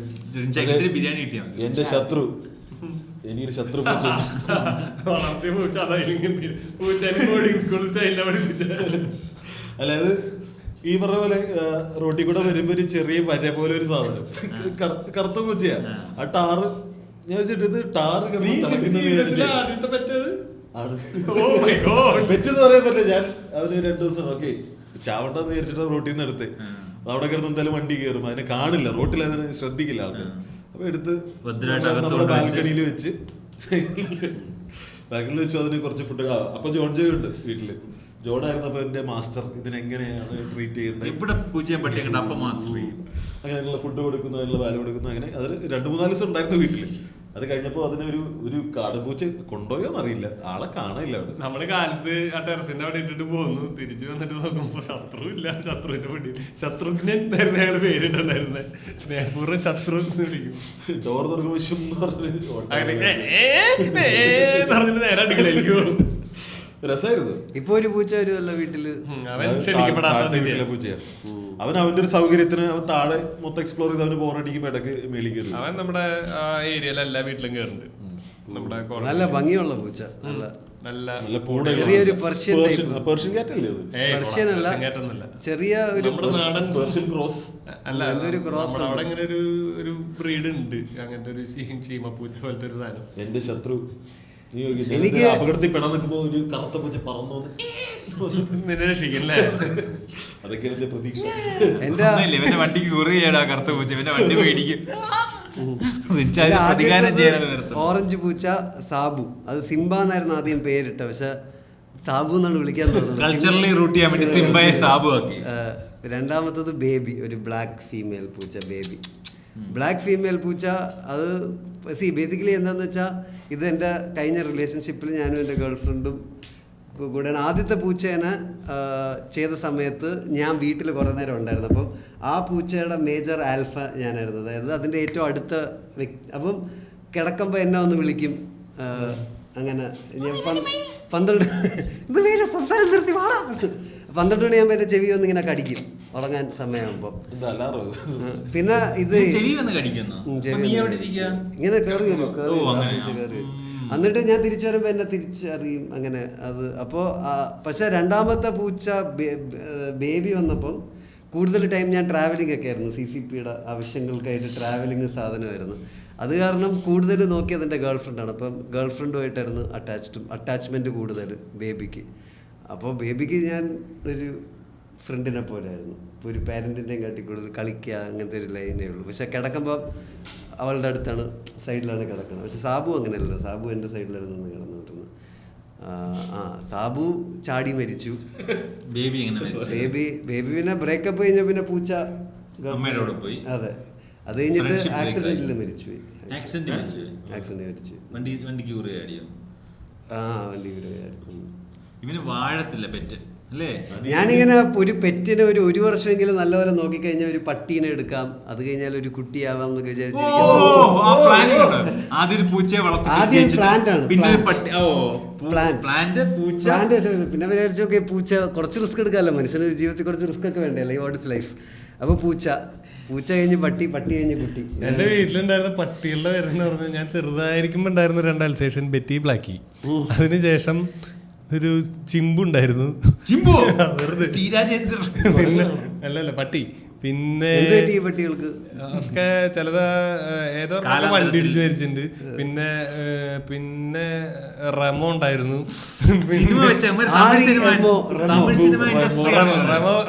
ബിരിയാണി കിട്ടിയാൽ മതി. എന്റെ ശത്രു, എനിക്കൊരു ശത്രു വളർത്തിയ പൂച്ച അതായിരിക്കും പൂച്ചേനെ ബോർഡിംഗ് സ്കൂൾ സ്റ്റൈലിലാണ് പഠിപ്പിച്ചത്. അതായത് ഈ പറഞ്ഞ പോലെ റോട്ടിൽ കൂടെ വരുമ്പോ ഒരു ചെറിയ വര പോലെ ഒരു സാധനം, കറുത്ത പൂച്ചയാ. ആ ടാറ് ഞാൻ വെച്ചിട്ട് ഇത് ടാറ് ആദ്യത്തെ പറ്റത് പെറ്റെന്ന് പറയാൻ പറ്റില്ല. ഞാൻ അവന് 2 ദിവസം ഓക്കെ ചാവണ്ടെന്ന് വിചാരിച്ചിട്ട് റോട്ടിൽ നിന്ന് എടുത്ത് അവിടെ കിടന്ന് എന്തായാലും വണ്ടി കയറും, അതിനെ കാണില്ല, റോട്ടിൽ അതിനെ ശ്രദ്ധിക്കില്ല ആൾക്കാർ. അപ്പൊ എടുത്ത് നമ്മുടെ ബാൽക്കണിയിൽ വെച്ച് അതിന് കുറച്ച് ഫുഡ്. അപ്പൊ ജോൺ ജോയ് ഉണ്ട് വീട്ടില്, ജോണായിരുന്നപ്പോ എന്റെ മാസ്റ്റർ ഇതിനെങ്ങനെയാണ് ട്രീറ്റ് ചെയ്യേണ്ടത്, ഇവിടെ പൂച്ചയും പട്ടിയും അപ്പം മാസ്റ്റർ ചെയ്യും, അങ്ങനെയുള്ള ഫുഡ് കൊടുക്കുന്നു, അതിനുള്ള പാല് കൊടുക്കുന്നു. അങ്ങനെ അതിന് 2-3 ദിവസം ഉണ്ടായിരുന്നു വീട്ടില്. അത് കഴിഞ്ഞപ്പോ അതിനെ ഒരു കാടുപൂച്ച കൊണ്ടുപോയോന്ന് അറിയില്ല, ആളെ കാണാനില്ല അവിടെ. നമ്മള് കാലത്ത് ആ ടെറസിന്റെ അവിടെ ഇട്ടിട്ട് പോന്നു, തിരിച്ചു വന്നിട്ട് നോക്കുമ്പോ ശത്രു ഇല്ല. ശത്രുവിന്റെ വണ്ടി ശത്രുഘ്നൻ എന്നായിരുന്നു അയാള് പേരിട്ടുണ്ടായിരുന്നെ, സ്നേഹപൂർവ്വം ശത്രു എന്ന് വിളിക്കും. ഡോർ തുറക്കുമ്പോ പറഞ്ഞിട്ട് നേരെ അടുക്കളയിലേക്ക് പോകും. രസമായിരുന്നു. ഇപ്പൊ ഒരു പൂച്ച വരുമല്ലോ വീട്ടില്, വീട്ടിലെ പൂച്ചയാ. അവൻ അവന്റെ ഒരു സൗകര്യത്തിന് അവൻ താഴെ മൊത്തം എക്സ്പ്ലോർ ചെയ്ത് അവന് ബോറടിക്കുമ്പോ ഇടക്ക് മേളിൽ കയറി. അവൻ നമ്മുടെ ആ ഏരിയയിലെ എല്ലാ വീട്ടിലും കയറുന്നുണ്ട്. നമ്മുടെ നല്ല ഭംഗിയുള്ള പൂച്ച, നല്ല നല്ല ചെറിയൊരു പെർഷ്യൻ പേർഷ്യൻ ക്യാറ്റ് അല്ലേ അത്? പെർഷ്യൻ അല്ല, ചെറിയ ഒരു നാടൻ പേർഷ്യൻ ക്രോസ് അല്ല, എന്തൊരു ക്രോസ്. അവിടെ ഇങ്ങനെ ഒരു ബ്രീഡ് ഉണ്ട്, അങ്ങനത്തെ ഒരു ചീമപ്പൂച്ച പോലത്തെ ഒരു സാധനം. എന്റെ ശത്രു എനിക്ക് അപകടത്തിൽ പെടാൻ നിൽക്കുമ്പോ ഒരു കറുത്ത പൂച്ച പറന്നു നിന്നെ രക്ഷിക്കല്ലേ, അതൊക്കെയാണ് എന്റെ പ്രതീക്ഷ. എന്റെ വണ്ടിക്ക് കുറിയാടാ കറുത്ത പൂച്ച, എന്റെ വണ്ടി മേടിക്കും. ഓറഞ്ച് പൂച്ച സാബു, അത് സിംബ എന്നായിരുന്നു ആദ്യം പേരിട്ട, പക്ഷെ സാബു എന്നാണ് വിളിക്കാൻ തോന്നുന്നത്. കൾച്ചറലി റൂട്ട് ചെയ്യാൻ വേണ്ടി സിംബയെ സാബു ആക്കി. രണ്ടാമത്തത് ബേബി, ഒരു ബ്ലാക്ക് ഫീമെയിൽ പൂച്ച, ബേബി ബ്ലാക്ക് ഫീമെയിൽ പൂച്ച. അത് ബേസിക്കലി എന്താണെന്ന് വെച്ചാൽ ഇത് എൻ്റെ കഴിഞ്ഞ റിലേഷൻഷിപ്പിൽ ഞാനും എൻ്റെ ഗേൾഫ്രണ്ടും കൂടെയാണ്. ആദ്യത്തെ പൂച്ചേനെ ചെയ്ത സമയത്ത് ഞാൻ വീട്ടിൽ കുറേ നേരം ഉണ്ടായിരുന്നു. അപ്പം ആ പൂച്ചയുടെ മേജർ ആൽഫ ഞാനായിരുന്നു, അതായത് അതിൻ്റെ ഏറ്റവും അടുത്ത വ്യക്തി. അപ്പം കിടക്കുമ്പോൾ എന്നെ ഒന്ന് വിളിക്കും, അങ്ങനെ ഞാൻ 12 സംസാരം നിർത്തി വാടാ 12 മണിയാകുമ്പോൾ എൻ്റെ ചെവി വന്ന് ഇങ്ങനെ കടിക്കും ഉറങ്ങാൻ സമയമാകുമ്പോൾ. പിന്നെ ഇത് ഇങ്ങനെ കയറി വരും, എന്നിട്ട് ഞാൻ തിരിച്ചു വരുമ്പോൾ എന്നെ തിരിച്ചറിയും, അങ്ങനെ അത്. അപ്പോൾ പക്ഷെ രണ്ടാമത്തെ പൂച്ച ബേബി വന്നപ്പം കൂടുതൽ ടൈം ഞാൻ ട്രാവലിംഗ് ഒക്കെ ആയിരുന്നു, CCPയുടെ ആവശ്യങ്ങൾക്കായിട്ട് ട്രാവലിംഗ് സാധനമായിരുന്നു. അത് കാരണം കൂടുതൽ നോക്കിയത് എൻ്റെ ഗേൾഫ്രണ്ടാണ്. അപ്പം ഗേൾഫ്രണ്ടുമായിട്ടായിരുന്നു അറ്റാച്ച്മെൻറ്റ് കൂടുതൽ ബേബിക്ക്. അപ്പോൾ ബേബിക്ക് ഞാൻ ഒരു ഫ്രണ്ടിനെ പോലെ ആയിരുന്നു, ഒരു പാരൻറ്റിൻ്റെയും കാട്ടി കൂടുതൽ കളിക്കുക, അങ്ങനത്തെ ഒരു ലൈനേ ഉള്ളൂ. പക്ഷെ കിടക്കുമ്പോൾ അവളുടെ അടുത്താണ്, സൈഡിലാണ് കിടക്കുന്നത്. പക്ഷെ സാബു അങ്ങനെയല്ല, സാബു എൻ്റെ സൈഡിലായിരുന്നു നിന്ന് കിടന്നിട്ടുള്ളത്. സാബു ചാടി മരിച്ചു. ബേബി പിന്നെ ബ്രേക്കപ്പ് കഴിഞ്ഞ പിന്നെ പൂച്ച പോയി. അതെ, അത് കഴിഞ്ഞിട്ട് ആക്സിഡന്റിൽ മരിച്ചുപോയി. വണ്ടിക്ക് കുറിയാടിയോ? വണ്ടി ഇവന് വാഴത്തില്ല പെറ്റ് അല്ലേ? ഞാനിങ്ങനെ ഒരു പെറ്റിനെ ഒരു വർഷമെങ്കിലും നല്ലപോലെ നോക്കിക്കഴിഞ്ഞാൽ ഒരു പട്ടീനെ എടുക്കാം, അത് കഴിഞ്ഞാൽ ഒരു കുട്ടിയാവാം എന്നൊക്കെ വിചാരിച്ചിരിക്കും. പിന്നെ വിചാരിച്ചു ഓക്കെ പൂച്ച കുറച്ച് റിസ്ക് എടുക്കാമല്ലോ, മനുഷ്യന് ജീവിതത്തിൽ കുറച്ച് റിസ്ക് ഒക്കെ വേണ്ടല്ലേ, വാട്ട് ഇസ് ലൈഫ്. അപ്പൊ പൂച്ച കഴിഞ്ഞ് പട്ടി കഴിഞ്ഞ് കുട്ടി. എന്റെ വീട്ടിലുണ്ടായിരുന്ന പട്ടികളുടെ പേരെന്ന് പറഞ്ഞാൽ ഞാൻ ചെറുതായിരിക്കുമ്പോ ഉണ്ടായിരുന്ന 2 അൽസേഷൻ, ബെറ്റി ബ്ലാക്കി. അതിനുശേഷം ഒരു ചിമ്പുണ്ടായിരുന്നു, വെറുതെ പിന്നെ അല്ലല്ല പട്ടി. പിന്നെ പട്ടികൾക്ക് ഒക്കെ ചിലത് ഏതോ വണ്ടി ഇടിച്ചു മരിച്ചിട്ടുണ്ട്. പിന്നെ റെമോ ഉണ്ടായിരുന്നു.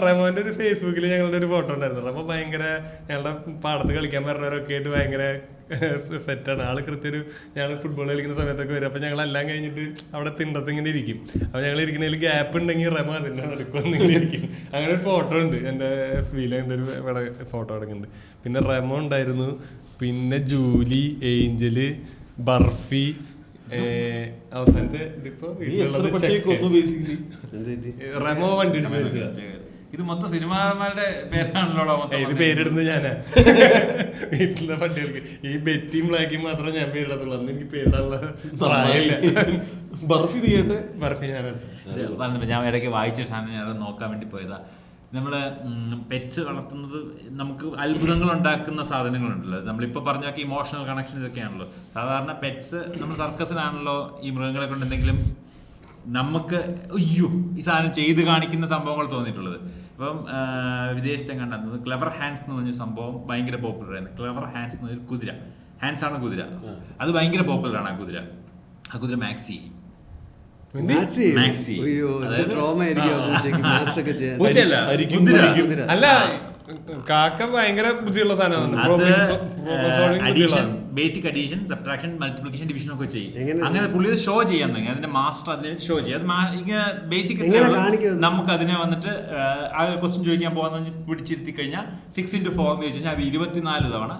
റെമോന്റെ ഒരു ഫേസ്ബുക്കിൽ ഞങ്ങളുടെ ഒരു ഫോട്ടോ ഉണ്ടായിരുന്നു. റെമോ ഭയങ്കര ഞങ്ങളുടെ പാടത്ത് കളിക്കാൻ പറഞ്ഞവരൊക്കെ ആയിട്ട് ഭയങ്കര സെറ്റാണ് ആള്. കൃത്യം ഞങ്ങൾ ഫുട്ബോൾ കളിക്കുന്ന സമയത്തൊക്കെ വരും. അപ്പൊ ഞങ്ങളെല്ലാം കഴിഞ്ഞിട്ട് അവിടെ തിണ്ടത്ത് ഇങ്ങനെ ഇരിക്കും. അപ്പൊ ഞങ്ങൾ ഇരിക്കുന്നതിൽ ഗ്യാപ്പ് ഉണ്ടെങ്കിൽ റെമോ അതിന്റെ നടക്കുമെന്നിങ്ങനെ ഇരിക്കും. അങ്ങനെ ഒരു ഫോട്ടോ ഉണ്ട് എന്റെ ഫീൽ, എന്റെ ഒരു ഫോട്ടോ അടക്കുന്നുണ്ട്. പിന്നെ റെമോ ഉണ്ടായിരുന്നു, പിന്നെ ജൂലി, ഏഞ്ചല്, ബർഫി, അവസാനത്തെ ഇതിപ്പോ വീട്ടിലുള്ളത് റെമോ വണ്ടി ഇടിച്ചു മരിച്ചത്. ഇത് മൊത്തം സിനിമാമാരുടെ പേരാണല്ലോ ഇത് പേരിടുന്നത് ഞാനാ. വീട്ടിലെ പട്ടികൾക്ക് ഈ ബെറ്റിയും ബ്ലാക്കിയും മാത്രമേ ഞാൻ പേരിടത്തുള്ളൂ. അന്ന് എനിക്ക് പേരിടാനുള്ള പ്രായമില്ല. ബർഫി തീയട്ടെ. ബർഫി ഞാനാണ് പറഞ്ഞിട്ട് ഞാൻ ഇടയ്ക്ക് വായിച്ച സാധനം ഞാൻ നോക്കാൻ വേണ്ടി പോയതാ. നമ്മൾ പെറ്റ്സ് വളർത്തുന്നത് നമുക്ക് അത്ഭുതങ്ങൾ ഉണ്ടാക്കുന്ന സാധനങ്ങളുണ്ടല്ലോ. നമ്മളിപ്പോൾ പറഞ്ഞൊക്കെ ഇമോഷണൽ കണക്ഷൻ ഇതൊക്കെയാണല്ലോ. സാധാരണ പെറ്റ്സ് നമ്മൾ സർക്കസിലാണല്ലോ ഈ മൃഗങ്ങളെ കൊണ്ട് എന്തെങ്കിലും നമുക്ക് അയ്യോ ഈ സാധനം ചെയ്ത് കാണിക്കുന്ന സംഭവങ്ങൾ തോന്നിയിട്ടുള്ളത്. ഇപ്പം വിദേശത്തെ കണ്ടത് ക്ലെവർ ഹാൻഡ്സ് എന്ന് പറഞ്ഞ സംഭവം ഭയങ്കര പോപ്പുലർ ആയിരുന്നു. ക്ലെവർ ഹാൻഡ്സ് എന്ന് പറഞ്ഞൊരു കുതിര, ഹാൻഡ്സ് ആണ് കുതിര, അത് ഭയങ്കര പോപ്പുലർ ആണ്. ആ കുതിര മാക്സി അല്ല. കാക്ക ഭയങ്കര ബുദ്ധിയുള്ള സാധനമാണ്. Basic addition, subtraction, multiplication, division ഒക്കെ ചെയ്യും. അങ്ങനെ പുള്ളി ഷോ ചെയ്യാൻ തുടങ്ങി. അതിന്റെ മാസ്റ്റർ അതിനെ ഷോ ചെയ്യും. അത് ഇങ്ങനെ ബേസിക് നമുക്ക് അതിനെ വന്നിട്ട് ആ ക്വസ്റ്റ്യൻ ചോദിക്കാൻ പോകാന്ന് പിടിച്ചിരുത്തി കഴിഞ്ഞാൽ 6x4 എന്ന് ചോദിച്ചു കഴിഞ്ഞാൽ അത് 24 തവണ